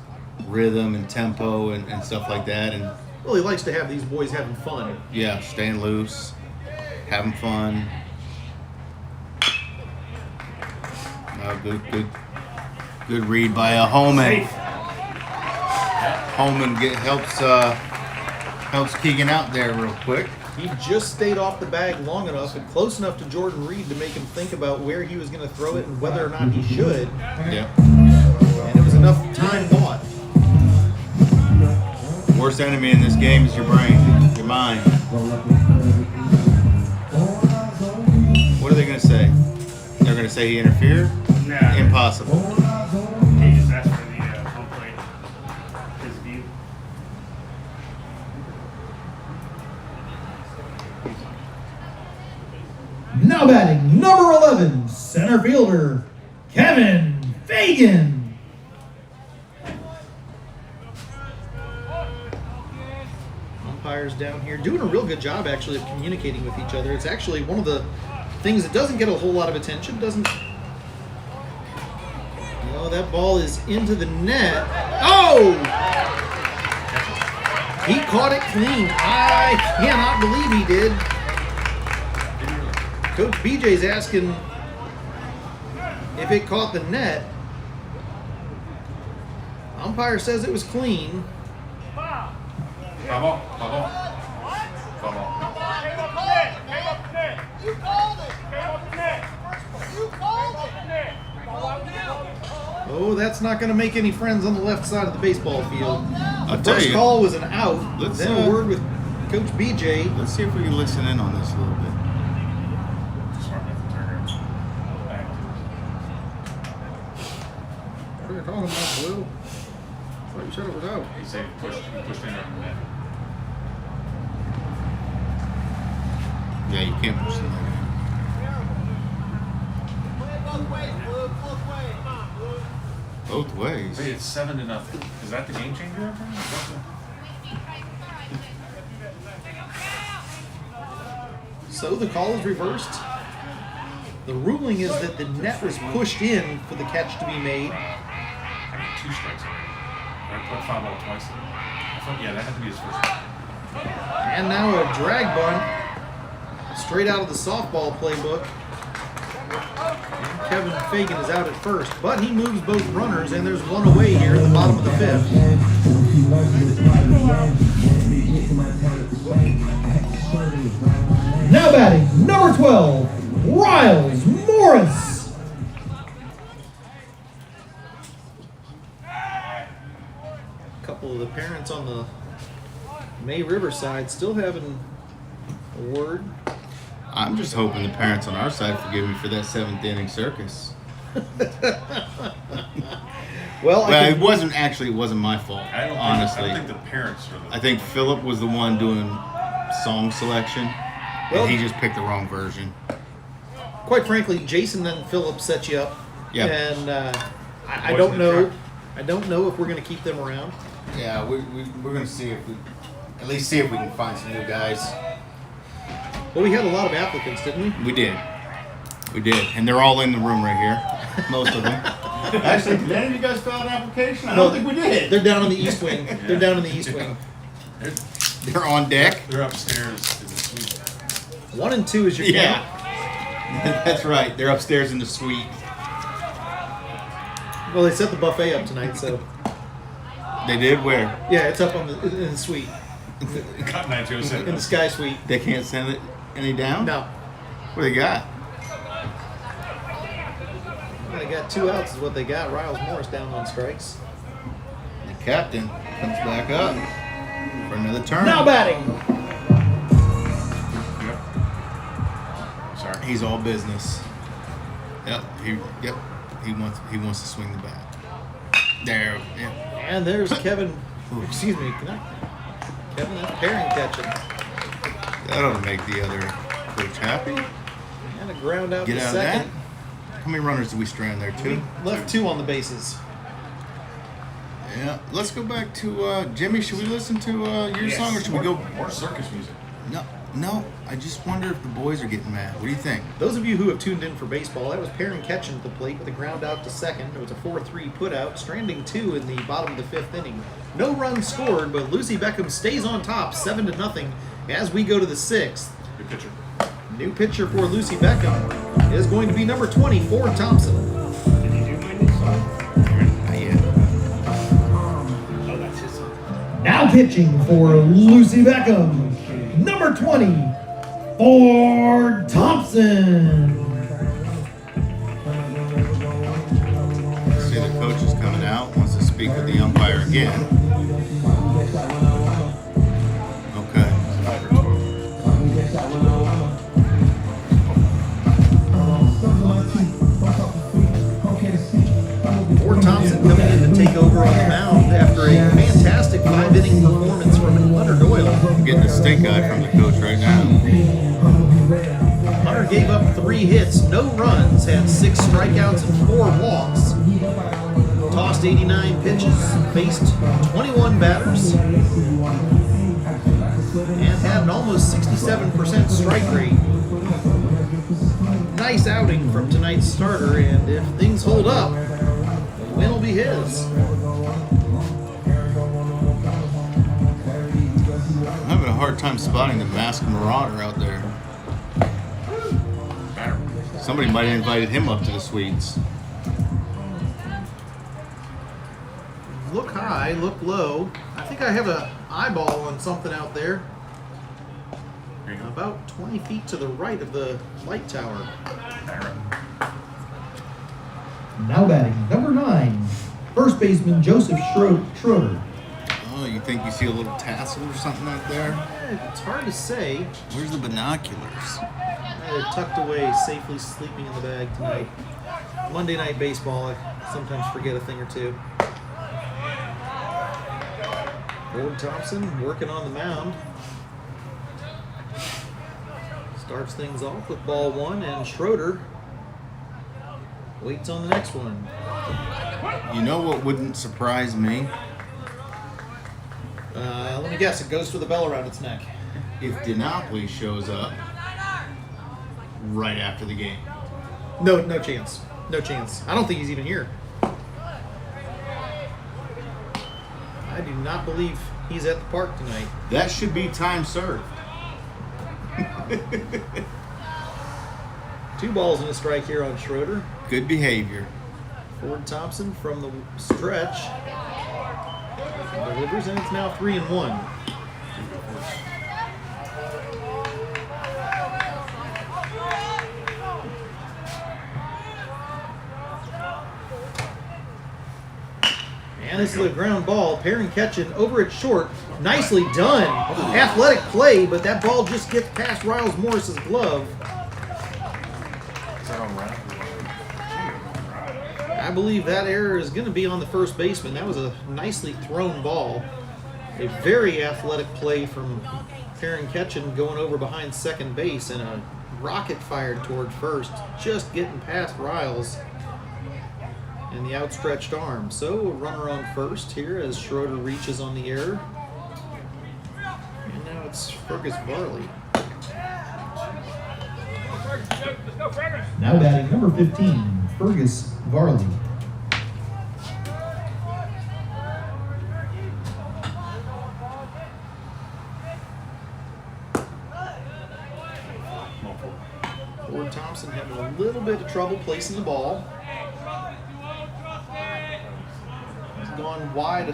rhythm and tempo and stuff like that. And Well, he likes to have these boys having fun. yeah, staying loose, having fun. Good read by Holman. Safe. Holman helps Keegan out there real quick. He just stayed off the bag long enough and close enough to Jordan Reed to make him think about where he was going to throw it and whether or not he should. Yeah. And it was enough time bought. Worst enemy in this game is your brain, your mind. What are they going to say? They're going to say he interfered? Nah. Impossible. He just asked for the home plate. His view. Now batting, number 11, center fielder, Kevin Fagan. Umpires down here doing a real good job actually of communicating with each other. It's actually one of the things that doesn't get a whole lot of attention. Oh, that ball is into the net. Oh! He caught it clean. I cannot believe he did. Coach BJ's asking if it caught the net. Umpire says it was clean. Bravo. You called it! You called it! Oh, that's not going to make any friends on the left side of the baseball field. I'll tell First you. call was an out. Let's, Then a word with Coach BJ. Let's see if we can listen in on this a little bit. Smart enough to turn it back. What are you talking about, Blue? I thought you said it was out. He said he pushed in on the net. Yeah, you can't push them like that. Both ways. Wait, it's 7-0. Is that the game changer? Is that So the call is reversed. The ruling is that the net was pushed in for the catch to be made. I got 2 strikes already. I put foul ball twice. I thought, yeah, that had to be his first one. And now a drag bunt straight out of the softball playbook. And Kevin Fagan is out at first, but he moves both runners, and there's one away here at the bottom of the 5th. Now batting, number 12, Riles Morris. A couple of the parents on the May River side still having a word. I'm just hoping the parents on our side forgive me for that 7th inning circus. Well, Well, it wasn't my fault, I honestly. don't think the parents are the. I think Philip was the one doing song selection, Well- and he just picked the wrong version. quite frankly, Jason and Philip set you up. Yeah. And I Boys don't in the know. truck. I don't know if we're going to keep them around. Yeah, we're going to see if we can find some new guys. Well, we had a lot of applicants, didn't we? We did. And they're all in the room right here. Most of them. Actually, did any of you guys fill out an application? I No, don't think we did. They're down in the east wing. They're down in the east wing. They're on deck. They're upstairs in the suite. 1 and 2 is your Yeah. count. That's right. They're upstairs in the suite. Well, they set the buffet up tonight, so They did where? yeah, it's up in the suite, Cut 907. in the sky suite. They can't send it any down? No, What do they got? They got 2 outs is what they got. Riles Morris down on strikes. The captain comes back up for another turn. Now batting. Sorry. He's all business. Yep. He wants to swing the bat. There. Yeah. And there's Kevin. Excuse me. Kevin, that's pairing catching. That ought to make the other coach happy. And a ground out Get to out second. of that. How many runners did we strand there? 2? We left 2 on the bases. Yeah. Let's go back to Jimmy. Should we listen to your Yes. song, or should we go? More circus music. No. I just wonder if the boys are getting mad. What do you think? Those of you who have tuned in for baseball, that was pairing catching at the plate with a ground out to second. It was a 4-3 put out, stranding 2 in the bottom of the 5th inning. No runs scored, but Lucy Beckham stays on top, 7-0 as we go to the 6th. Good pitcher. New pitcher for Lucy Beckham is going to be number 20, Ford Thompson. Did he do my new song? Not yet. Oh, that's his song. Now pitching for Lucy Beckham, number 20, Ford Thompson. See, the coach is coming out, wants to speak with the umpire again. Okay. Ford Thompson coming in to take over on the mound after a fantastic 5-inning performance from Hunter Doyle. I'm getting a stink eye from the coach right now. Hunter gave up 3 hits, no runs, had 6 strikeouts and 4 walks. Tossed 89 pitches, faced 21 batters, and had an almost 67% strike rate. Nice outing from tonight's starter, and if things hold up, the win will be his. I'm having a hard time spotting the masked marauder out there. Batter. Somebody might have invited him up to the suites. Look high, look low. I think I have an eyeball on something out there. Here you go. About 20 feet to the right of the light tower. Batter. Now batting, number 9, first baseman Joseph Schroeder. Oh, you think you see a little tassel or something out there? It's hard to say. Where's the binoculars? They're tucked away, safely sleeping in the bag tonight. Monday Night Baseball, I sometimes forget a thing or two. Ford Thompson working on the mound. Starts things off with ball 1, and Schroeder waits on the next one. You know what wouldn't surprise me? Let me guess, it goes for the bell around its neck. If DiNapoli shows up right after the game. No chance. No chance. I don't think he's even here. I do not believe he's at the park tonight. That should be time served. 2 balls and a strike here on Schroeder. Good behavior. Ford Thompson from the stretch delivers, and it's now 3-1. And this is a ground ball. Perrin catching over at short. Nicely done. Athletic play, but that ball just gets past Riles Morris's glove. Is that on right? I believe that error is going to be on the first baseman. That was a nicely thrown ball. A very athletic play from Perrin Ketchen going over behind second base, and a rocket fired toward first, just getting past Riles and the outstretched arm. So a runner on first here as Schroeder reaches on the error. And now it's Fergus Varley. Now batting, number 15, Fergus Varley. Ford Thompson having a little bit of trouble placing the ball. He's gone wide a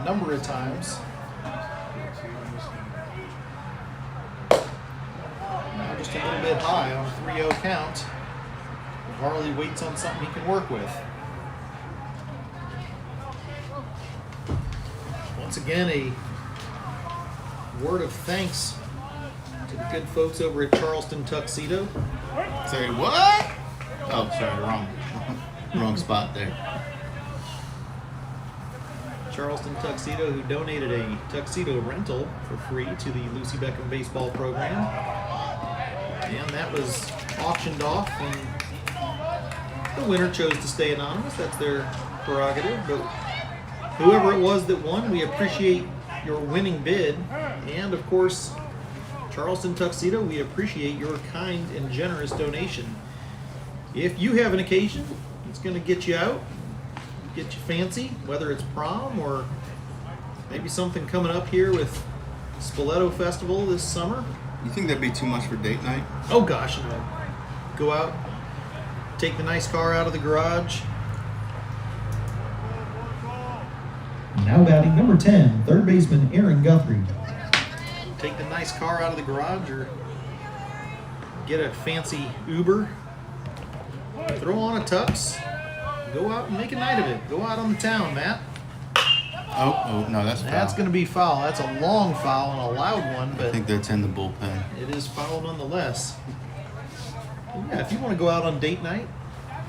number of times. Now just a little bit high on a 3-0 count. Varley waits on something he can work with. Once again, a word of thanks to the good folks over at Charleston Tuxedo. Say what? Oh, sorry, wrong spot there. Charleston Tuxedo, who donated a tuxedo rental for free to the Lucy Beckham baseball program. And that was auctioned off, and the winner chose to stay anonymous. That's their prerogative. But whoever it was that won, we appreciate your winning bid. And of course, Charleston Tuxedo, we appreciate your kind and generous donation. If you have an occasion, it's going to get you out, get you fancy, whether it's prom or maybe something coming up here with Spoleto Festival this summer. You think that'd be too much for date night? Oh gosh, no. Go out, take the nice car out of the garage. Now batting number 10, third baseman Aaron Guthrie. Take the nice car out of the garage or get a fancy Uber. Throw on a tux. Go out and make a night of it. Go out on the town, Matt. Oh, no, that's foul. That's going to be foul. That's a long foul and a loud one, I but think that's in the bullpen. it is foul nonetheless. Yeah, if you want to go out on date night,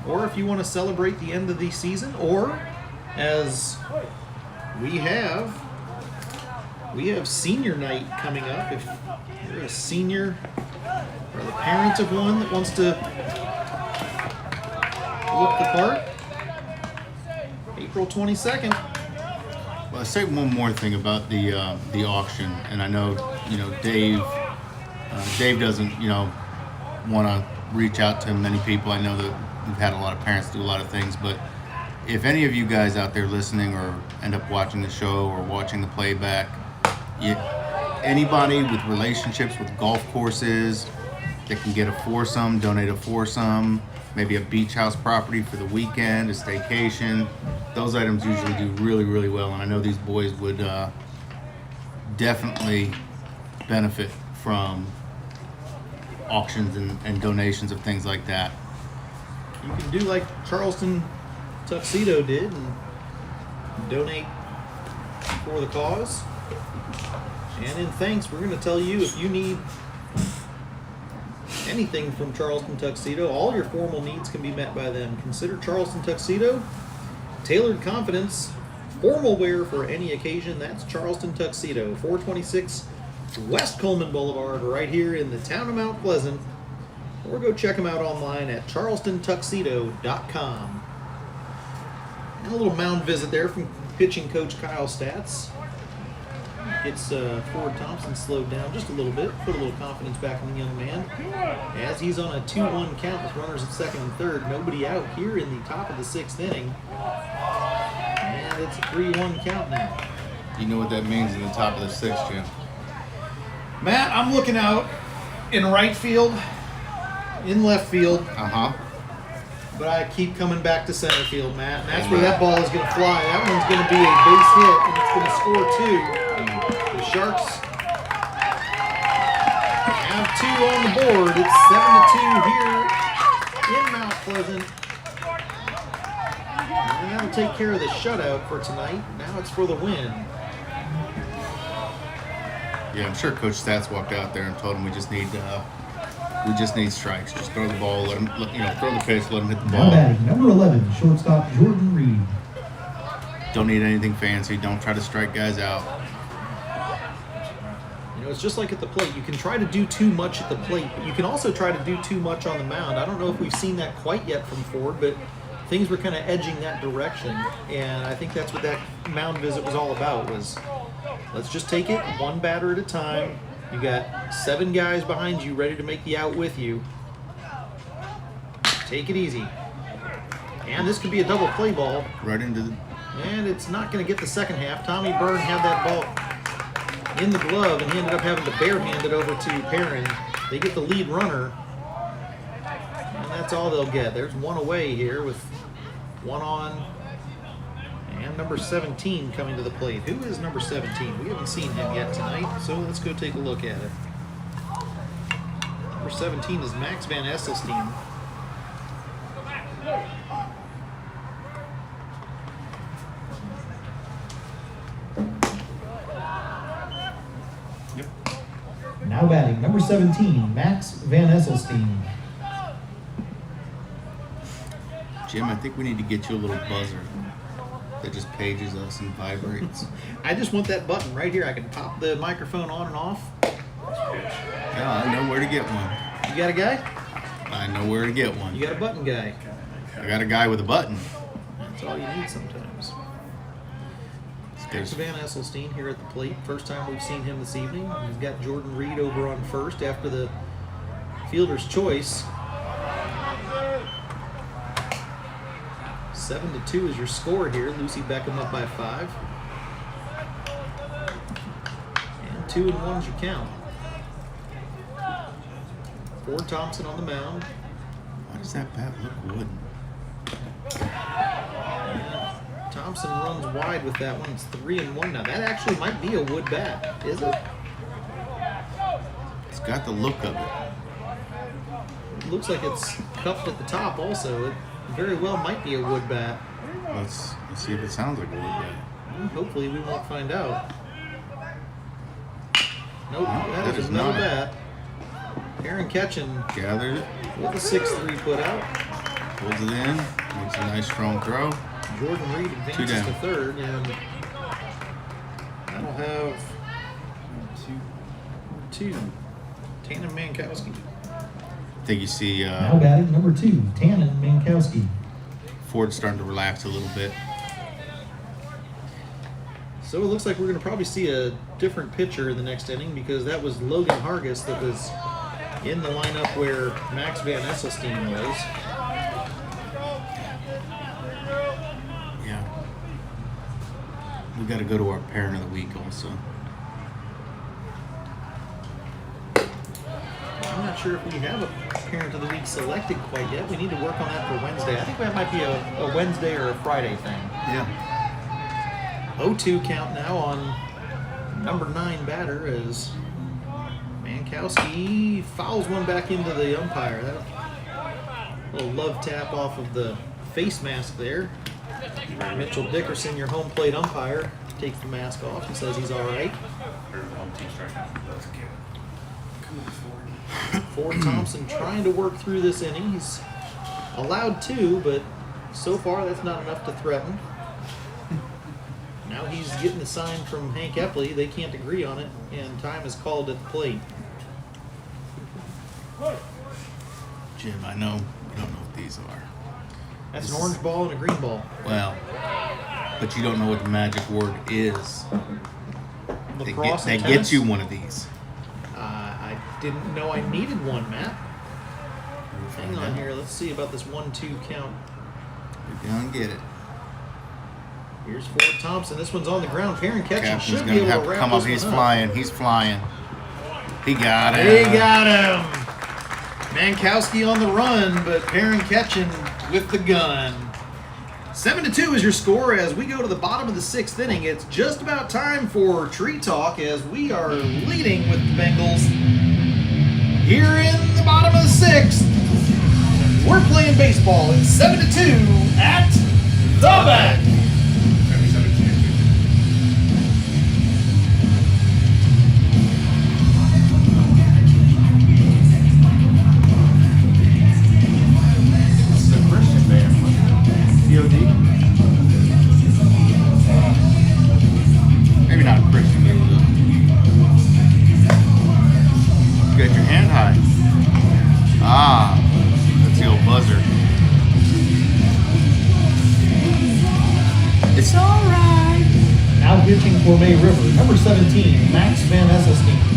or if you want to celebrate the end of the season, or as we have senior night coming up. If you're a senior or the parent of one that wants to look the part, April 22nd. Well, I'll say one more thing about the auction, and I know Dave doesn't want to reach out to many people. I know that we've had a lot of parents do a lot of things, but if any of you guys out there listening or end up watching the show or watching the playback, anybody with relationships with golf courses that can get a foursome, donate a foursome, maybe a beach house property for the weekend, a staycation. Those items usually do really, really well, and I know these boys would definitely benefit from auctions and donations of things like that. You can do like Charleston Tuxedo did and donate for the cause. And in thanks, we're going to tell you if you need anything from Charleston Tuxedo, all your formal needs can be met by them. Consider Charleston Tuxedo. Tailored confidence, formal wear for any occasion. That's Charleston Tuxedo, 426 West Coleman Boulevard, right here in the town of Mount Pleasant. Or go check them out online at charlestontuxedo.com. And a little mound visit there from pitching coach Kyle Stats. Gets Ford Thompson slowed down just a little bit, put a little confidence back in the young man. As he's on a 2-1 count with runners at second and third, nobody out here in the top of the sixth inning. And it's a 3-1 count now. You know what that means in the top of the sixth, Jim? Matt, I'm looking out in right field, in left field, but I keep coming back to center field, Matt. And that's where that ball is going to fly. That one's going to be a base hit, and it's going to score two. The Sharks have two on the board. It's 7-2 here in Mount Pleasant. And that'll take care of the shutout for tonight. Now it's for the win. Yeah, I'm sure Coach Stats walked out there and told him we just need strikes. Just throw the ball, throw the pitch, let him hit the Now ball. batting number 11, shortstop Jordan Reed. Don't need anything fancy. Don't try to strike guys out. It's just like at the plate. You can try to do too much at the plate, but you can also try to do too much on the mound. I don't know if we've seen that quite yet from Ford, but things were kind of edging that direction. And I think that's what that mound visit was all about, was let's just take it one batter at a time. You got 7 guys behind you ready to make the out with you. Take it easy. And this could be a double play ball. Right into the... And it's not going to get the second half. Tommy Byrne had that ball in the glove, and he ended up having to barehand it over to Perrin. They get the lead runner, and that's all they'll get. There's one away here with one on, and number 17 coming to the plate. Who is number 17? We haven't seen him yet tonight, so let's go take a look at it. Number 17 is Max Van Esselstyn. Now batting, number 17, Max Van Esselstine. Jim, I think we need to get you a little buzzer that just pages us and vibrates. I just want that button right here. I can pop the microphone on and off. Yeah, I know where to get one. You got a guy? I know where to get one. You got a button guy. I got a guy with a button. That's all you need sometimes. Max Van Esselstine here at the plate. First time we've seen him this evening. We've got Jordan Reed over on first after the fielder's choice. 7-2 is your score here. Lucy Beckham up by 5. And 2-1 is your count. Ford Thompson on the mound. Why does that bat look wooden? Thompson runs wide with that one. It's 3-1 now. That actually might be a wood bat, is it? It's got the look of it. It looks like it's cupped at the top also. It very well might be a wood bat. Let's see if it sounds like a wood bat. Hopefully we won't find out. Nope, No, that is another bat. Aaron Ketchen Gathered it, with a 6-3 put out. pulls it in, makes a nice strong throw. Jordan Reed Two advances down. to third, and that'll have two. Tannen Mankowski. I think you see Now batting, number 2, Tannen Mankowski. Ford starting to relax a little bit. So it looks like we're going to probably see a different pitcher in the next inning because that was Logan Hargis that was in the lineup where Max Van Esselstine was. Yeah. We got to go to our parent of the week also. I'm not sure if we have a parent of the week selected quite yet. We need to work on that for Wednesday. I think that might be a Wednesday or a Friday thing. Yeah. 0-2 count now on number 9 batter as Mankowski fouls one back into the umpire. That little love tap off of the face mask there. Mitchell Dickerson, your home plate umpire, takes the mask off and says he's all right. Ford Thompson trying to work through this inning. He's allowed 2, but so far that's not enough to threaten. Now he's getting the sign from Hank Epley. They can't agree on it, and time is called at the plate. Jim, I know you don't know what these are. That's an orange ball and a green ball. Well, but you don't know what the magic word is. Lacrosse That and gets tennis? you one of these. I didn't know I needed one, Matt. We'll Hang find on out. here. Let's see about this 1-2 count. We're gonna get it. Here's Ford Thompson. This one's on the ground. Perrin Ketchen Captain's should be gonna able have to to wrap come up. this He's one up. flying. He's flying. He got it. They got him. Mankowski on the run, but Perrin Ketchen with the gun. 7-2 is your score as we go to the bottom of the 6th inning. It's just about time for Tree Talk as we are leading with the Bengals. Here in the bottom of the 6th, we're playing baseball. It's 7-2 at the back. Maybe not Christian. Maybe you got your hand high. Ah, that's the old buzzer. It's all right. Now pitching for May River, number 17, Max Van Esselstine.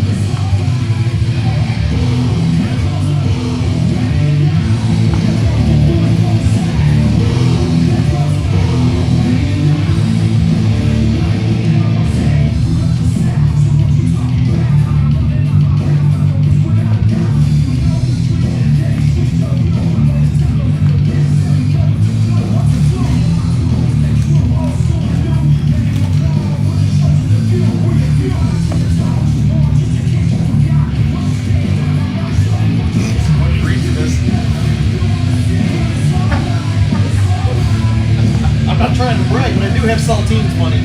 saltines money.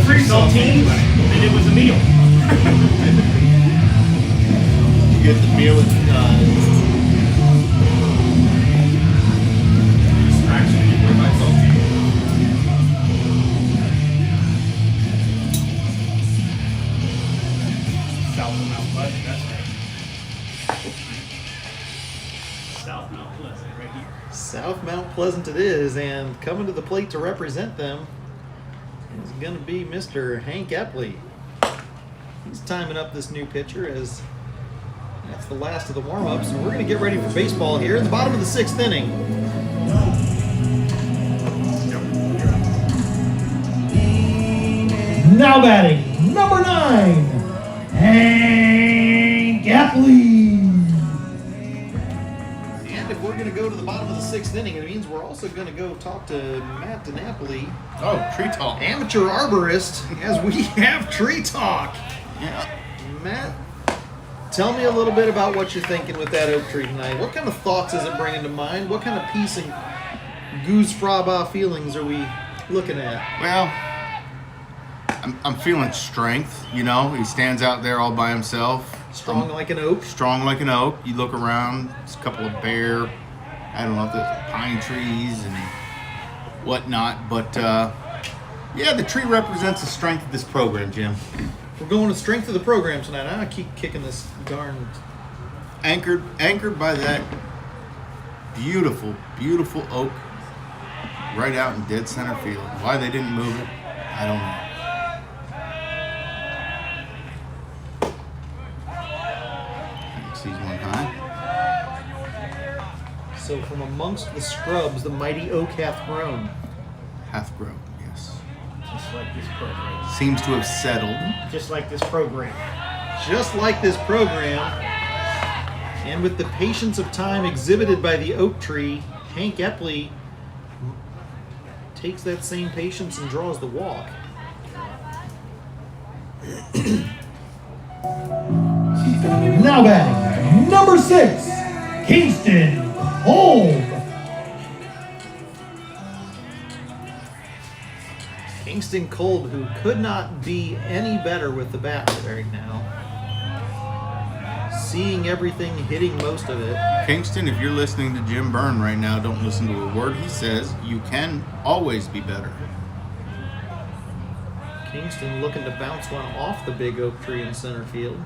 Free saltines, and it was a meal. You get the meal at Distraction, you bring my salty. South of Mount Pleasant, that's right. South Mount Pleasant, right here. South Mount Pleasant it is, and coming to the plate to represent them is going to be Mr. Hank Epley. He's timing up this new pitcher as that's the last of the warm-ups, and we're going to get ready for baseball here in the bottom of the 6th inning. Now batting, number 9, Hank Epley. And if we're going to go to the bottom of the 6th inning, it means we're also going to go talk to Matt DiNapoli, Oh, tree talk. amateur arborist, as we have tree talk. Yeah. Matt, tell me a little bit about what you're thinking with that oak tree tonight. What kind of thoughts is it bringing to mind? What kind of peace and goose fraba feelings are we looking at? Well, I'm feeling strength. You know, he stands out there all by himself. Strong like an oak. Strong like an oak. You look around, it's a couple of bare, I don't know if there's pine trees and whatnot, but yeah, the tree represents the strength of this program, Jim. We're going to strength of the program tonight. I keep kicking this darn. Anchored by that beautiful, beautiful oak right out in dead center field. Why they didn't move it, I don't know. Sees one high. So from amongst the scrubs, the mighty oak hath grown. Hath grown, yes. Just like this program. Seems to have settled. Just like this program. Just like this program, and with the patience of time exhibited by the oak tree, Hank Epley takes that same patience and draws the walk. Now batting, number 6, Kingston Kolb. Kingston Kolb, who could not be any better with the bat right now. Seeing everything, hitting most of it. Kingston, if you're listening to Jim Byrne right now, don't listen to a word he says. You can always be better. Kingston looking to bounce one off the big oak tree in center field.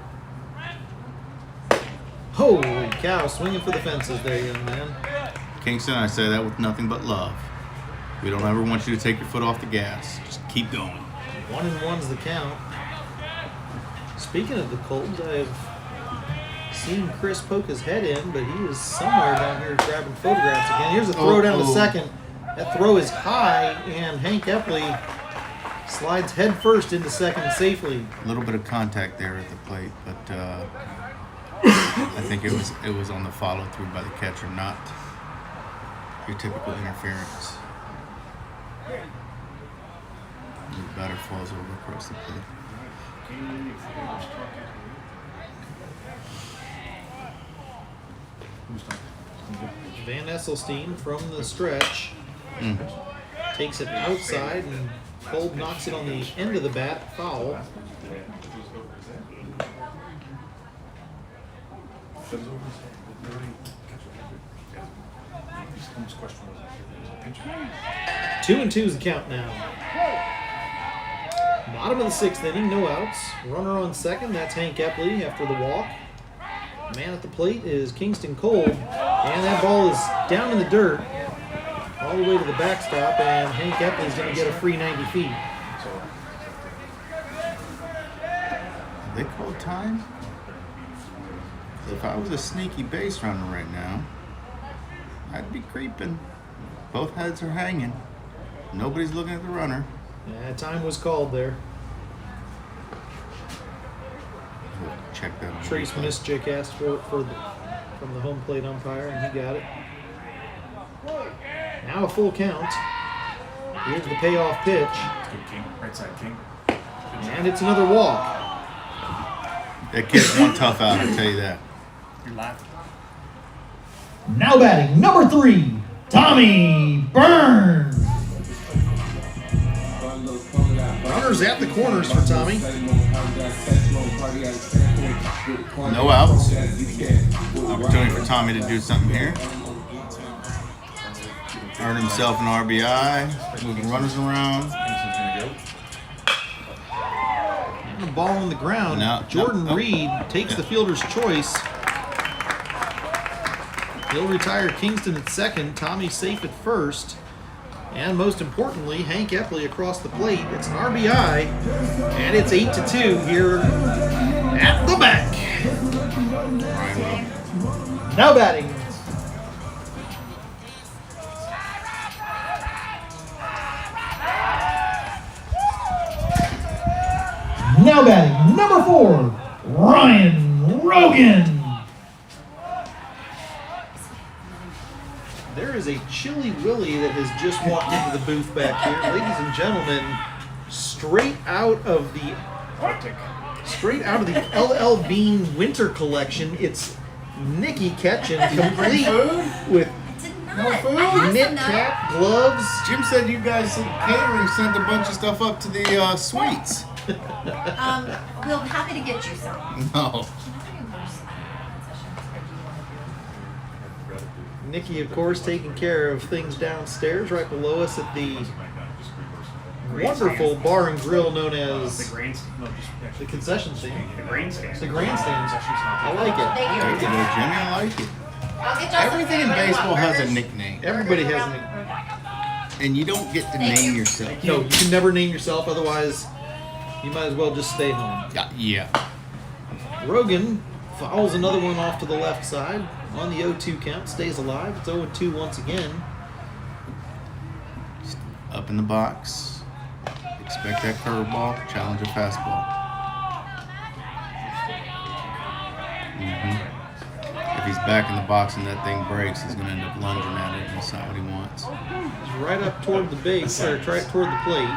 Holy cow, swinging for the fences there, young man. Kingston, I say that with nothing but love. We don't ever want you to take your foot off the gas. Just keep going. 1-1's the count. Speaking of the Colts, I've seen Chris poke his head in, but he is somewhere down here grabbing photographs again. Here's a throw down to second. That throw is high, and Hank Epley slides head first into second safely. A little bit of contact there at the plate, but I think it was on the follow through by the catcher, not your typical interference. The batter falls over across the plate. Van Esselstein from the stretch takes it outside, and Kolb knocks it on the end of the bat, foul. Two and 2's the count now. Bottom of the 6th inning, no outs. Runner on second, that's Hank Epley after the walk. Man at the plate is Kingston Kolb, and that ball is down in the dirt all the way to the backstop, and Hank Epley's going to get a free 90 feet. Have they called time? If I was a sneaky base runner right now, I'd be creeping. Both heads are hanging. Nobody's looking at the runner. Yeah, time was called there. We'll check that on Trace replay. Mischik asked for it from the home plate umpire, and he got it. Now a full count. Here's the payoff pitch, Good king, right side king. and it's another walk. That kid's one tough out, I tell you that. You're laughing. Now batting, number 3, Tommy Burns. Runners at the corners for Tommy. No outs. Opportunity for Tommy to do something here. Earn himself an RBI. Moving runners around. And the ball on the ground. No, Jordan no. Reed takes the fielder's choice. He'll retire Kingston at second. Tommy safe at first. And most importantly, Hank Epley across the plate. It's an RBI. And it's 8-2 here at the back. Now batting. Now batting, number 4, Ryan Rogan. There is a Chili Willy that has just walked into the booth back here. Ladies and gentlemen, straight out of the LL Bean Winter Collection, it's Nikki Ketchen, complete with knit cap, gloves. Jim said you guys catering sent a bunch of stuff up to the suites. We'll be happy to get you some. No. Nikki, of course, taking care of things downstairs right below us at the wonderful bar and grill known The as grandstand. No, just the concession stand. the grandstand. The grandstands. I like it. Thank you. There you go, Jimmy. I like it. I'll get y'all some Everything in food. baseball has a Burgers. nickname, Everybody has Burger a and you don't get to Thank name you. yourself. No, you can never name yourself, otherwise you might as well just stay home. Yeah. Rogan fouls another one off to the left side on the 0-2 count, stays alive. It's 0-2 once again. Up in the box. Expect that curveball. Challenge a fastball. If he's back in the box and that thing breaks, he's going to end up lunging at it, and that's not what he wants. He's right up toward the base, or right toward the plate.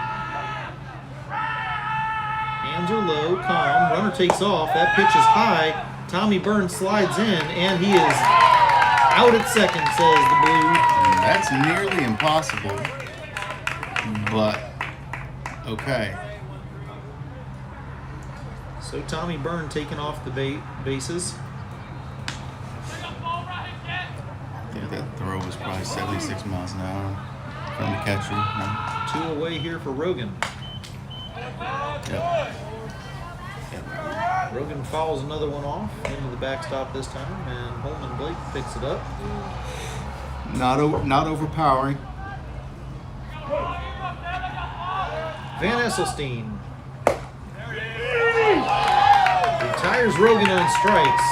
Hands are low, calm. Runner takes off. That pitch is high. Tommy Burns slides in, and he is out at second, says the Blue. That's nearly impossible, but okay. So Tommy Byrne taking off the bases. I think that throw was probably 76 miles an hour from the catcher. No? 2 away here for Rogan. Yep. Rogan fouls another one off into the backstop this time, and Holman Blake picks it up. Not overpowering. Van Esselstyn retires Rogan on strikes.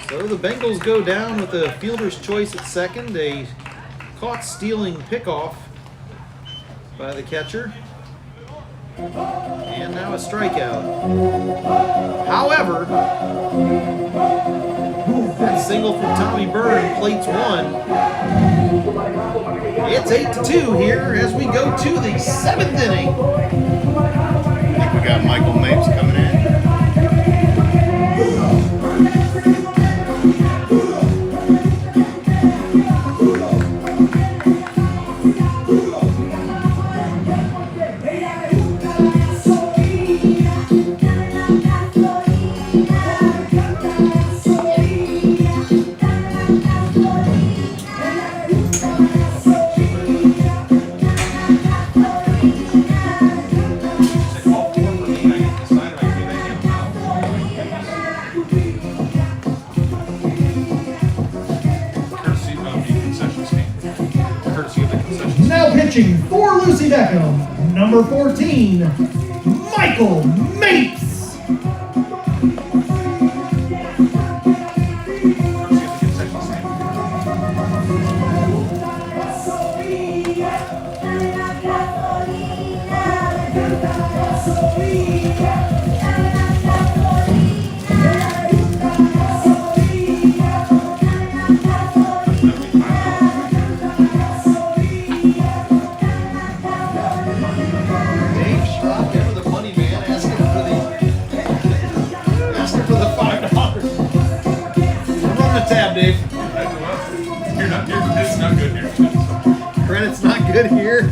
So the Bengals go down with a fielder's choice at second, a caught stealing pickoff by the catcher, and now a strikeout. However, that single from Tommy Byrne plates one. It's 8-2 here as we go to the 7th inning. I think we got Michael Mapes coming in. Now pitching for Lucy Beckham, number 14, Michael Mapes. Dave Schrock into the money man, asking for the $5. Run the tab, Dave. It's not good here. Credit's not good here.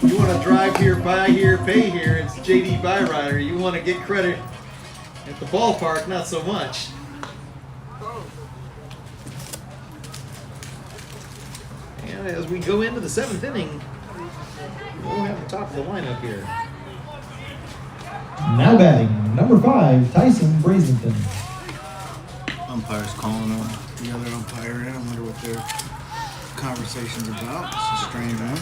You want to drop buy here, pay here. It's JD Byrider. You want to get credit at the ballpark, not so much. And as we go into the 7th inning, we'll have the top of the lineup here. Now batting, number 5, Tyson Brazington. Umpire's calling the other umpire in. I wonder what their conversation's about. It's a strange one.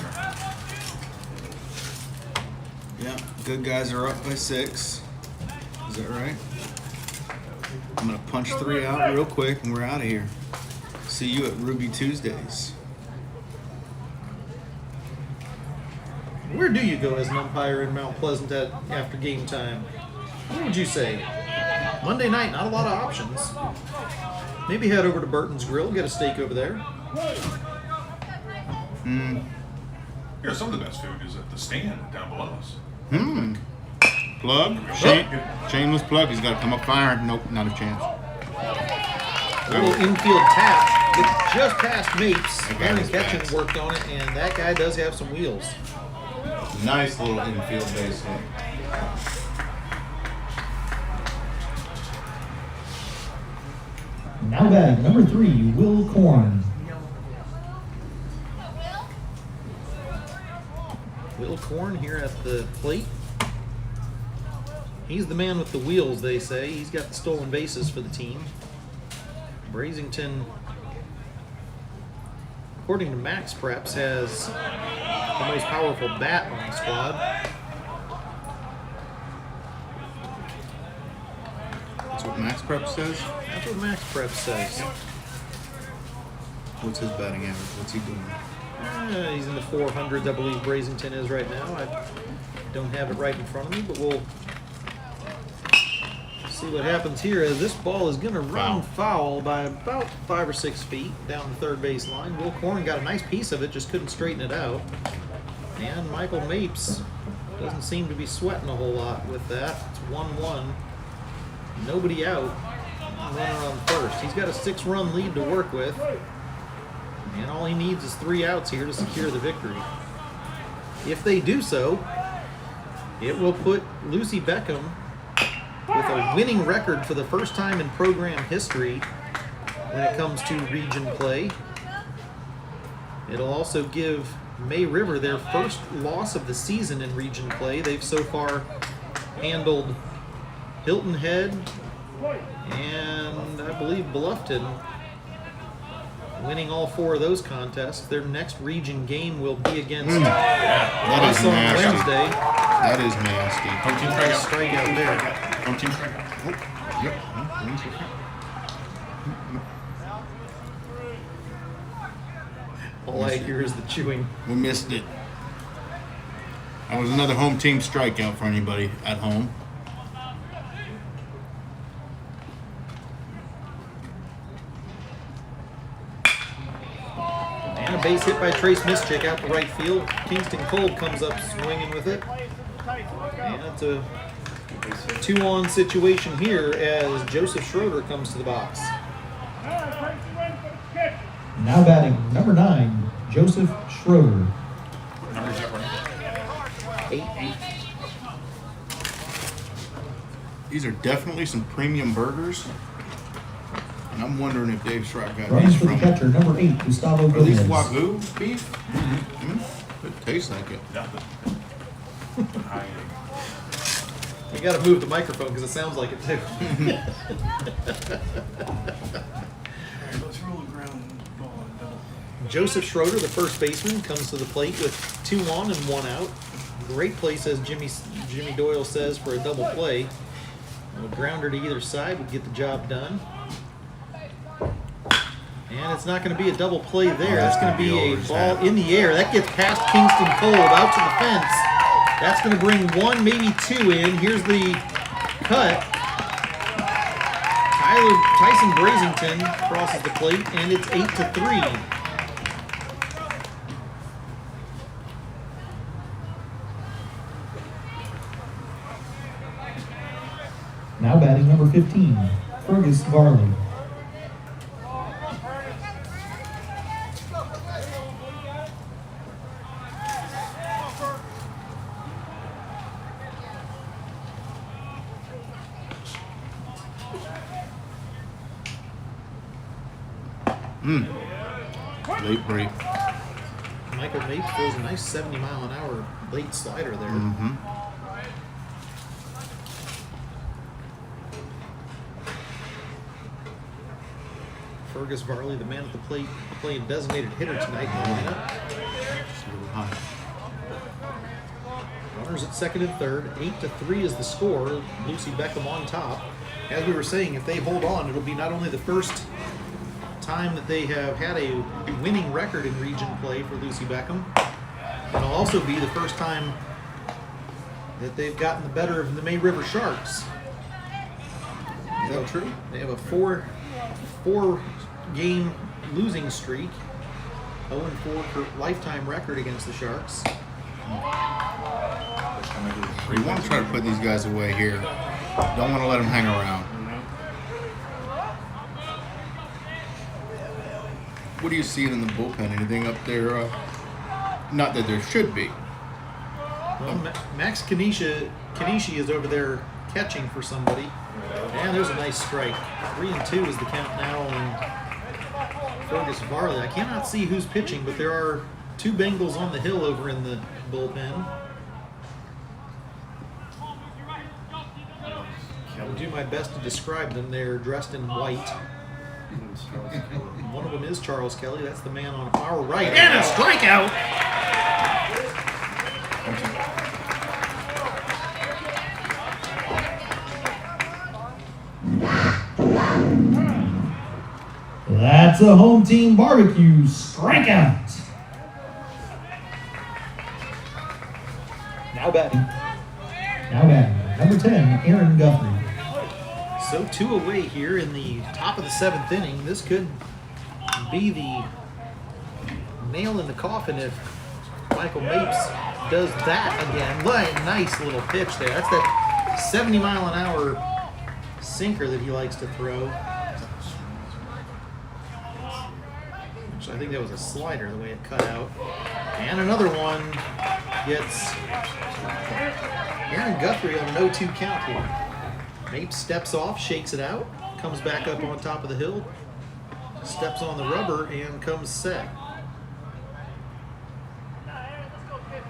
Yeah, good guys are up by 6. Is that right? I'm gonna punch 3 out real quick and we're out of here. See you at Ruby Tuesdays. Where do you go as an umpire in Mount Pleasant after game time? What would you say? Monday night, not a lot of options. Maybe head over to Burton's Grill, get a steak over there. Here, some of the best food is at the stand down below us. Plug? Shameless plug. He's got to come up firing. Nope, not a chance. A little infield tap. It's just past Mapes. Aaron Ketchum worked on it, and that guy does have some wheels. Nice little infield base hit. Now batting, number 3, Will Korn. Will Korn here at the plate. He's the man with the wheels, they say. He's got the stolen bases for the team. Brazington, according to Max Preps, has the most powerful bat on the squad. That's what Max Prep says? That's what Max Preps says. What's his batting average? What's he doing? He's in the 400s, I believe Brazington is right now. I don't have it right in front of me, but we'll see what happens here. As this ball is going to run foul by about 5 or 6 feet down the third base line. Will Korn got a nice piece of it, just couldn't straighten it out. And Michael Mapes doesn't seem to be sweating a whole lot with that. It's 1-1. Nobody out. Runner on first. He's got a 6-run lead to work with. And all he needs is 3 outs here to secure the victory. If they do so, it will put Lucy Beckham with a winning record for the first time in program history when it comes to region play. It'll also give May River their first loss of the season in region play. They've so far handled Hilton Head and I believe Bluffton, winning all 4 of those contests. Their next region game will be against That is us on nasty. Wednesday. That is nasty. Home team Nice strikeout. strikeout there. Home team strikeout. Yep. All I hear is the chewing. We missed it. That was another home team strikeout for anybody at home. And a base hit by Trace Mischik out to right field. Kingston Cole comes up swinging with it. And it's a 2-on situation here as Joseph Schroeder comes to the box. Now batting, number 9, Joseph Schroeder. Number is that running? 8. These are definitely some premium burgers. And I'm wondering if Dave Schrock got Running these for the from. catcher, number 8, Gustavo Are these Gomez. Wagyu beef? It tastes like it. Nothing. I You gotta move the microphone because it sounds like it too. Joseph Schroeder, the first baseman, comes to the plate with 2 on and 1 out. Great place, as Jimmy Doyle says, for a double play. A grounder to either side would get the job done. And it's not going to be a double play there. That's going to be a ball in the air. That gets past Kingston Cole out to the fence. That's going to bring 1, maybe 2 in. Here's the cut. Tyson Brazington crosses the plate, and it's 8-3. Now batting, number 15, Fergus Varley. Late break. Michael Mapes throws a nice 70-mile-an-hour late slider there. Mm-hmm. Fergus Varley, the man at the plate, playing designated hitter tonight in the lineup. Just a little high. Runners at second and third. 8-3 is the score. Lucy Beckham on top. As we were saying, if they hold on, it'll be not only the first time that they have had a winning record in region play for Lucy Beckham, it'll also be the first time that they've gotten the better of the May River Sharks. Is that true? They have a four-game losing streak, 0-4 lifetime record against the Sharks. We want to try to put these guys away here. Don't want to let them hang around. What are you seeing in the bullpen? Anything up there? Not that there should be. Well, Max Kanishi is over there catching for somebody. And there's a nice strike. 3-2 is the count now on Fergus Varley. I cannot see who's pitching, but there are two Bengals on the hill over in the bullpen. I'll do my best to describe them. They're dressed in white. One of them is Charles Kelly. That's the man on our right. And a strikeout! That's a home team barbecue strikeout. Now batting. Now batting, number 10, Aaron Guthrie. So 2 away here in the top of the 7th inning. This could be the nail in the coffin if Michael Mapes does that again. Nice little pitch there. That's that 70-mile-an-hour sinker that he likes to throw. Which I think that was a slider the way it cut out. And another one gets Aaron Guthrie on an 0-2 count here. Mapes steps off, shakes it out, comes back up on top of the hill, steps on the rubber, and comes set.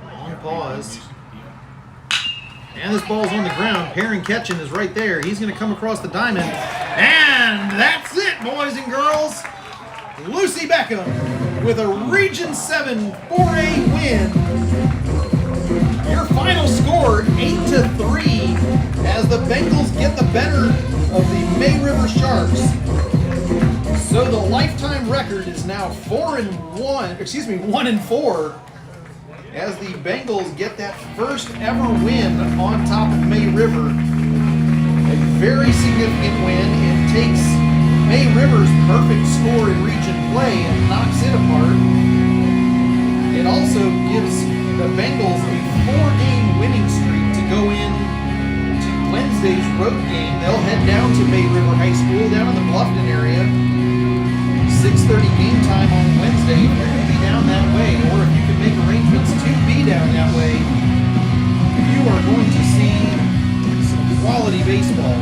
Long pause. And this ball's on the ground. Perrin Ketchen is right there. He's going to come across the diamond. And that's it, boys and girls. Lucy Beckham with a Region 7 4A win. Your final score, 8-3, as the Bengals get the better of the May River Sharks. So the lifetime record is now 1-4, as the Bengals get that first ever win on top of May River. A very significant win. It takes May River's perfect score in region play and knocks it apart. It also gives the Bengals a 4-game winning streak to go in to Wednesday's road game. They'll head down to May River High School down in the Bluffton area. 6:30 game time on Wednesday. If you're going to be down that way, or if you can make arrangements to be down that way, you are going to see some quality baseball.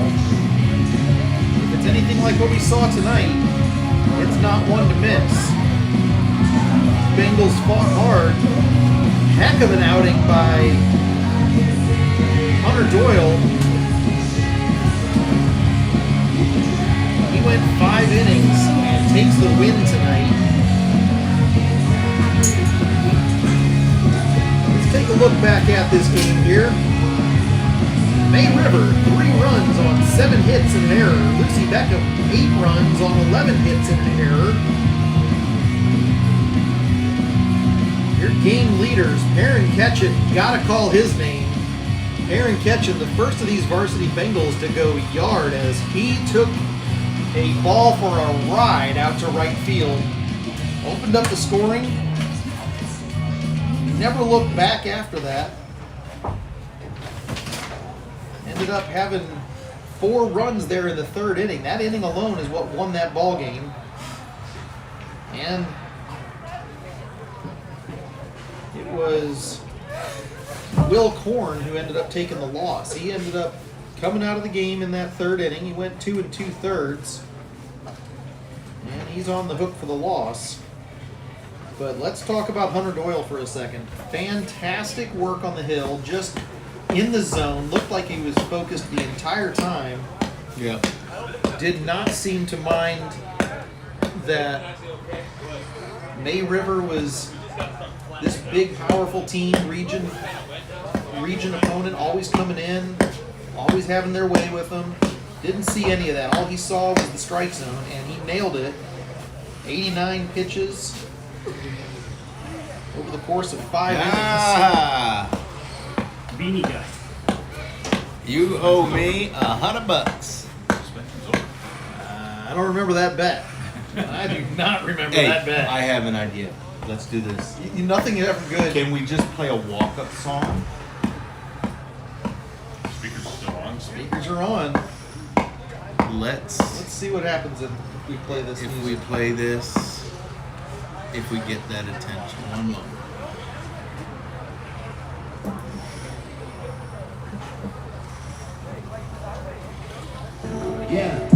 If it's anything like what we saw tonight, it's not one to miss. Bengals fought hard. Heck of an outing by Hunter Doyle. He went 5 innings and takes the win tonight. Let's take a look back at this game here. May River, 3 runs on 7 hits and an error. Lucy Beckham, 8 runs on 11 hits and an error. Your game leaders, Perrin Ketchen, gotta call his name. Perrin Ketchen, the first of these varsity Bengals to go yard, as he took a ball for a ride out to right field. Opened up the scoring. Never looked back after that. Ended up having 4 runs there in the 3rd inning. That inning alone is what won that ball game. And it was Will Korn who ended up taking the loss. He ended up coming out of the game in that 3rd inning. He went 2 2/3. And he's on the hook for the loss. But let's talk about Hunter Doyle for a second. Fantastic work on the hill, just in the zone. Looked like he was focused the entire time. Yeah. Did not seem to mind that May River was this big, powerful team, region opponent, always coming in, always having their way with them. Didn't see any of that. All he saw was the strike zone, and he nailed it. 89 pitches over the course of 5 innings. Ah, Beanie guy. you owe me $100. I don't remember that bet. I do not remember Hey, that bet. I have an idea. Let's do this. Nothing is ever good. Can we just play a walk-up song? Speakers are still on. Speakers are on. Let's Let's see what happens if we play this if music. we play this, if we get that attention. One moment. Yeah.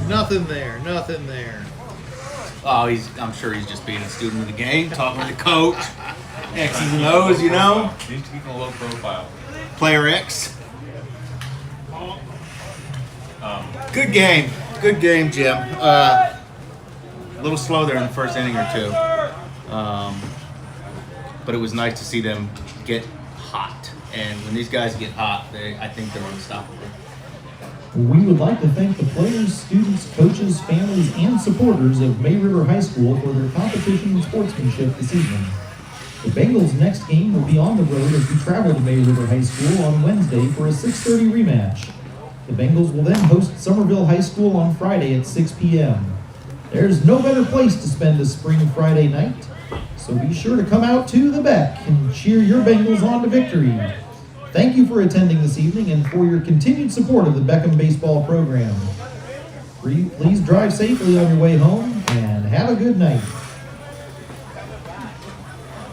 Nothing there. Nothing there. Oh, I'm sure he's just being a student of the game, talking to the coach. X's and O's, you know? Needs to keep a low profile. Player X. Good game. Good game, Jim. A little slow there in the first inning or two. But it was nice to see them get hot. And when these guys get hot, I think they're unstoppable. We would like to thank the players, students, coaches, families, and supporters of May River High School for their competition and sportsmanship this evening. The Bengals' next game will be on the road as we travel to May River High School on Wednesday for a 6:30 rematch. The Bengals will then host Somerville High School on Friday at 6 p.m. There's no better place to spend a spring Friday night, so be sure to come out to the Beck and cheer your Bengals on to victory. Thank you for attending this evening and for your continued support of the Beckham baseball program. Please drive safely on your way home and have a good night.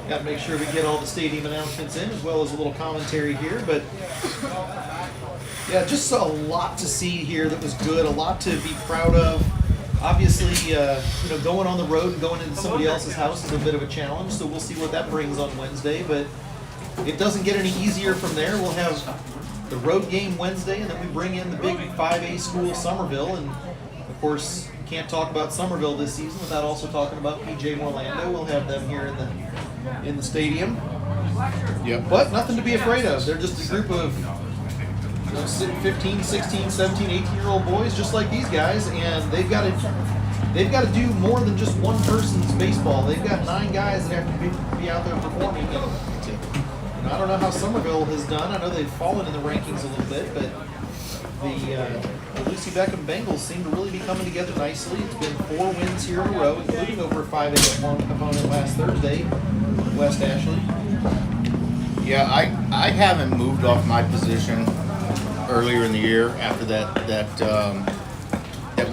Got to make sure we get all the stadium announcements in, as well as a little commentary here. But yeah, just a lot to see here that was good, a lot to be proud of. Obviously, going on the road and going into somebody else's house is a bit of a challenge, so we'll see what that brings on Wednesday. But it doesn't get any easier from there. We'll have the road game Wednesday, and then we bring in the big 5A school, Somerville. And, of course, can't talk about Somerville this season without also talking about PJ Orlando. We'll have them here in the stadium. Yep. But nothing to be afraid of. They're just a group of 15, 16, 17, 18-year-old boys just like these guys, and they've got to do more than just one person's baseball. They've got 9 guys that have to be out there performing. And I don't know how Somerville has done. I know they've fallen in the rankings a little bit, but the Lucy Beckham Bengals seem to really be coming together nicely. It's been 4 wins here in a row, including over a 5A opponent last Thursday, West Ashley. Yeah, I haven't moved off my position earlier in the year after that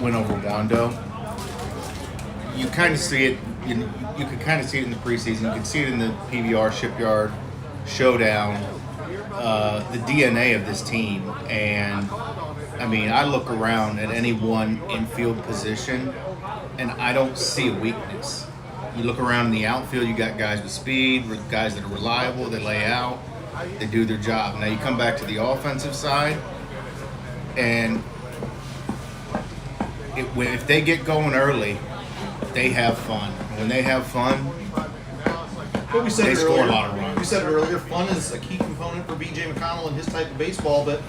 win over Wando. You kind of see it. You could kind of see it in the preseason. You could see it in the PBR Shipyard Showdown. The DNA of this team, and I mean, I look around at any one infield position, and I don't see a weakness. You look around in the outfield, you got guys with speed, guys that are reliable, they lay out, they do their job. Now you come back to the offensive side, and if they get going early, they have fun. When they have fun, But we said they it score earlier. a lot of runs. We said it earlier. Fun is a key component for B.J. McConnell and his type of baseball. But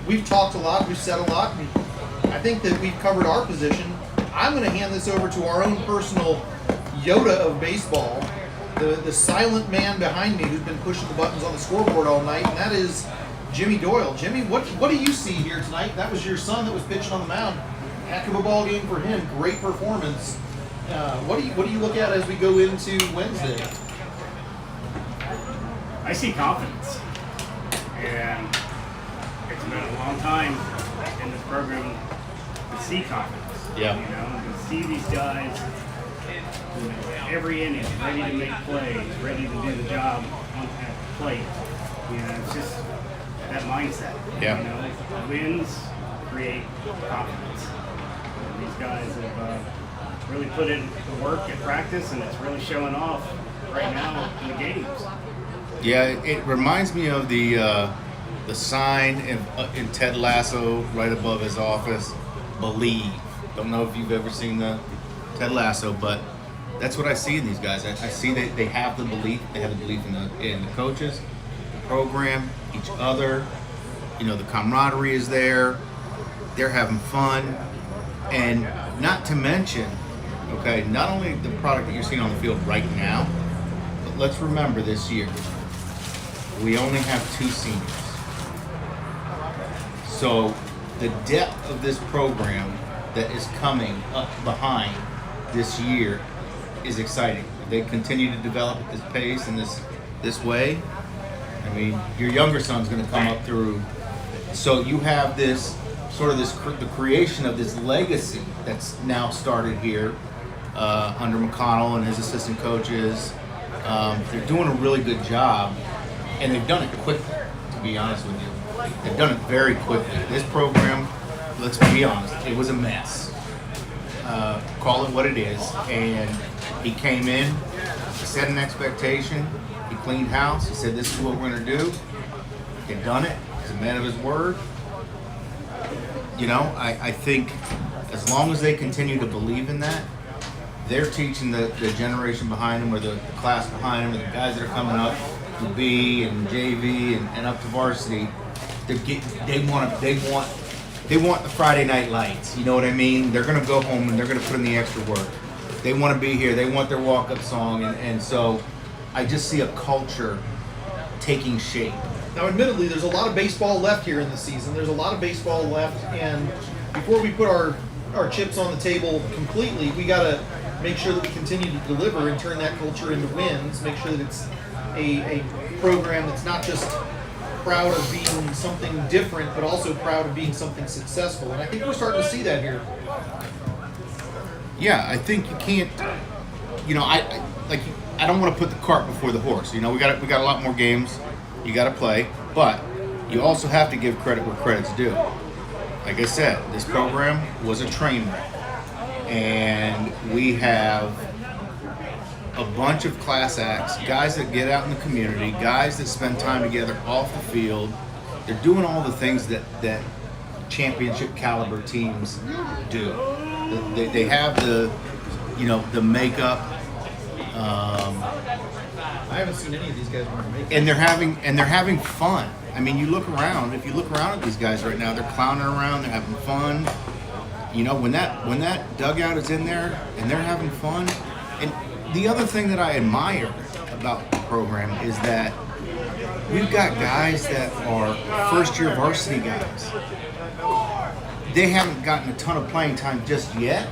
we've talked a lot. We've said a lot. And I think that we've covered our position. I'm going to hand this over to our own personal Yoda of baseball, the silent man behind me who's been pushing the buttons on the scoreboard all night, and that is Jimmy Doyle. Jimmy, what do you see here tonight? That was your son that was pitching on the mound. Heck of a ball game for him. Great performance. What do you look at as we go into Wednesday? I see confidence, and it's been a long time in this program to see confidence. Yeah. You know, to see these guys, you know, every inning ready to make plays, ready to do the job on at the plate. You know, it's just that mindset. Yeah. You know, wins create confidence. And these guys have really put in the work at practice, and it's really showing off right now in the games. Yeah, it reminds me of the sign in Ted Lasso right above his office, "Believe." Don't know if you've ever seen the Ted Lasso, but that's what I see in these guys. I see they have the belief. They have the belief in the coaches, the program, each other. You know, the camaraderie is there. They're having fun, and not to mention, okay, not only the product that you're seeing on the field right now, but let's remember this year, we only have 2 seniors. So the depth of this program that is coming up behind this year is exciting. If they continue to develop at this pace and this way, I mean, your younger son's going to come up through. So you have this sort of the creation of this legacy that's now started here under McConnell and his assistant coaches. They're doing a really good job, and they've done it quickly, to be honest with you. They've done it very quickly. This program, let's be honest, it was a mess. Call it what it is. And he came in, he set an expectation, he cleaned house, he said this is what we're going to do. He's done it. He's a man of his word. You know, I think as long as they continue to believe in that, they're teaching the generation behind them, or the class behind them, or the guys that are coming up to B and JV and up to varsity. They want the Friday night lights. You know what I mean? They're going to go home and they're going to put in the extra work. They want to be here. They want their walk-up song, and so I just see a culture taking shape. Now, admittedly, there's a lot of baseball left here in the season. There's a lot of baseball left, and before we put our chips on the table completely, we got to make sure that we continue to deliver and turn that culture into wins. Make sure that it's a program that's not just proud of being something different, but also proud of being something successful. And I think we're starting to see that here. Yeah, I think you can't. You know, I don't want to put the cart before the horse. You know, we got a lot more games you got to play, but you also have to give credit where credit's due. Like I said, this program was a train wreck, and we have a bunch of class acts, guys that get out in the community, guys that spend time together off the field. They're doing all the things that championship caliber teams do. They have the makeup. I haven't seen any of these guys wearing makeup. And they're having fun. I mean, you look around. If you look around at these guys right now, they're clowning around. They're having fun. You know, when that dugout is in there and they're having fun. And the other thing that I admire about the program is that we've got guys that are first-year varsity guys. They haven't gotten a ton of playing time just yet,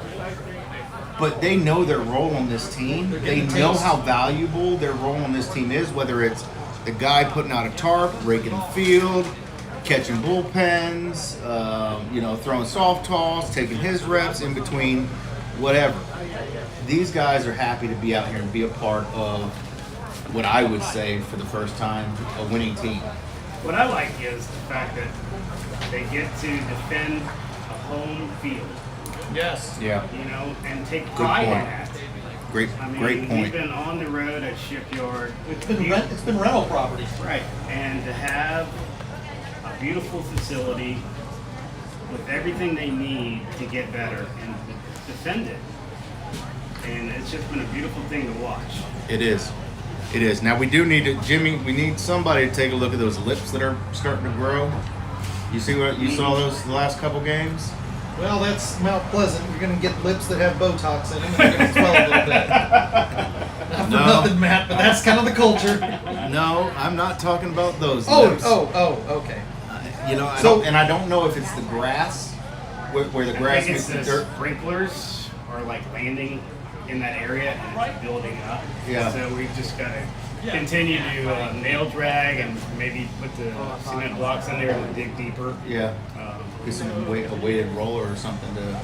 but they know their role on this team. They know how valuable their role on this team is, whether it's the guy putting out a tarp, raking the field, catching bullpens, throwing soft toss, taking his reps in between, whatever. These guys are happy to be out here and be a part of what I would say, for the first time, a winning team. What I like is the fact that they get to defend a home field. Yes. Yeah. You know, and take pride in that. Great We've point. been on the road at Shipyard. It's been rental property. Right. And to have a beautiful facility with everything they need to get better and defend it. And it's just been a beautiful thing to watch. It is. It is. Now we do need to, Jimmy, we need somebody to take a look at those lips that are starting to grow. You see what you saw those the last couple games? Well, that's Mount Pleasant. You're going to get lips that have Botox in them, and they're going to swell a little bit. Not for nothing, Matt, but that's kind of the culture. No, I'm not talking about those Oh, lips. okay. I don't know if it's the grass, where the grass I think meets it's the the dirt. sprinklers are like landing in that area and it's building up. Yeah. So we've just got to continue to nail drag and maybe put the cement blocks in there and dig deeper. Yeah. Get some a weighted roller or something to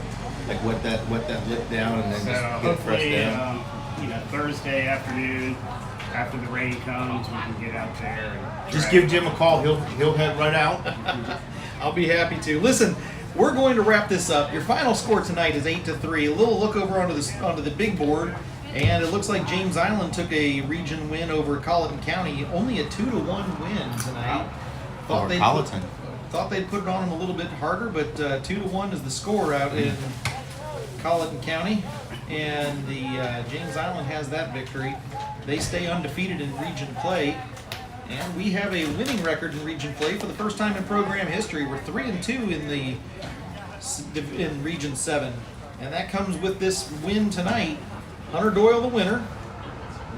like wet that lip down and then So just get it hopefully, pressed down. Thursday afternoon, after the rain comes, we can get out there and Just drag. give Jim a call. He'll head right out. I'll be happy to. Listen, we're going to wrap this up. Your final score tonight is 8-3. A little look over onto the big board, and it looks like James Island took a region win over Colleton County. Only a 2-1 win tonight. Over Colleton. Thought they'd put it on them a little bit harder, but 2-1 is the score out in Colleton County, and the James Island has that victory. They stay undefeated in region play, and we have a winning record in region play for the first time in program history. We're 3-2 in region 7, and that comes with this win tonight. Hunter Doyle the winner.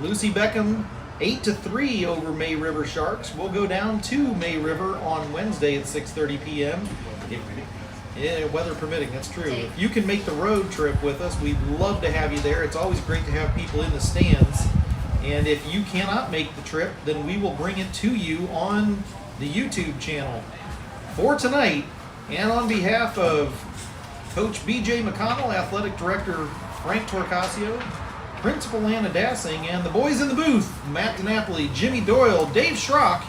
Lucy Beckham 8-3 over May River Sharks. We'll go down to May River on Wednesday at 6:30 p.m. Yeah, weather permitting, that's true. If you can make the road trip with us, we'd love to have you there. It's always great to have people in the stands. And if you cannot make the trip, then we will bring it to you on the YouTube channel. For tonight, and on behalf of Coach B.J. McConnell, Athletic Director Frank Torcasio, Principal Anna Dassing, and the boys in the booth, Matt DiNapoli, Jimmy Doyle, Dave Schrock,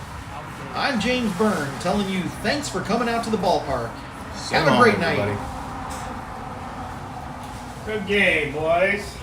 I'm James Byrne, telling you thanks for coming out to the ballpark. So Have a long, great everybody. night. Good game, boys.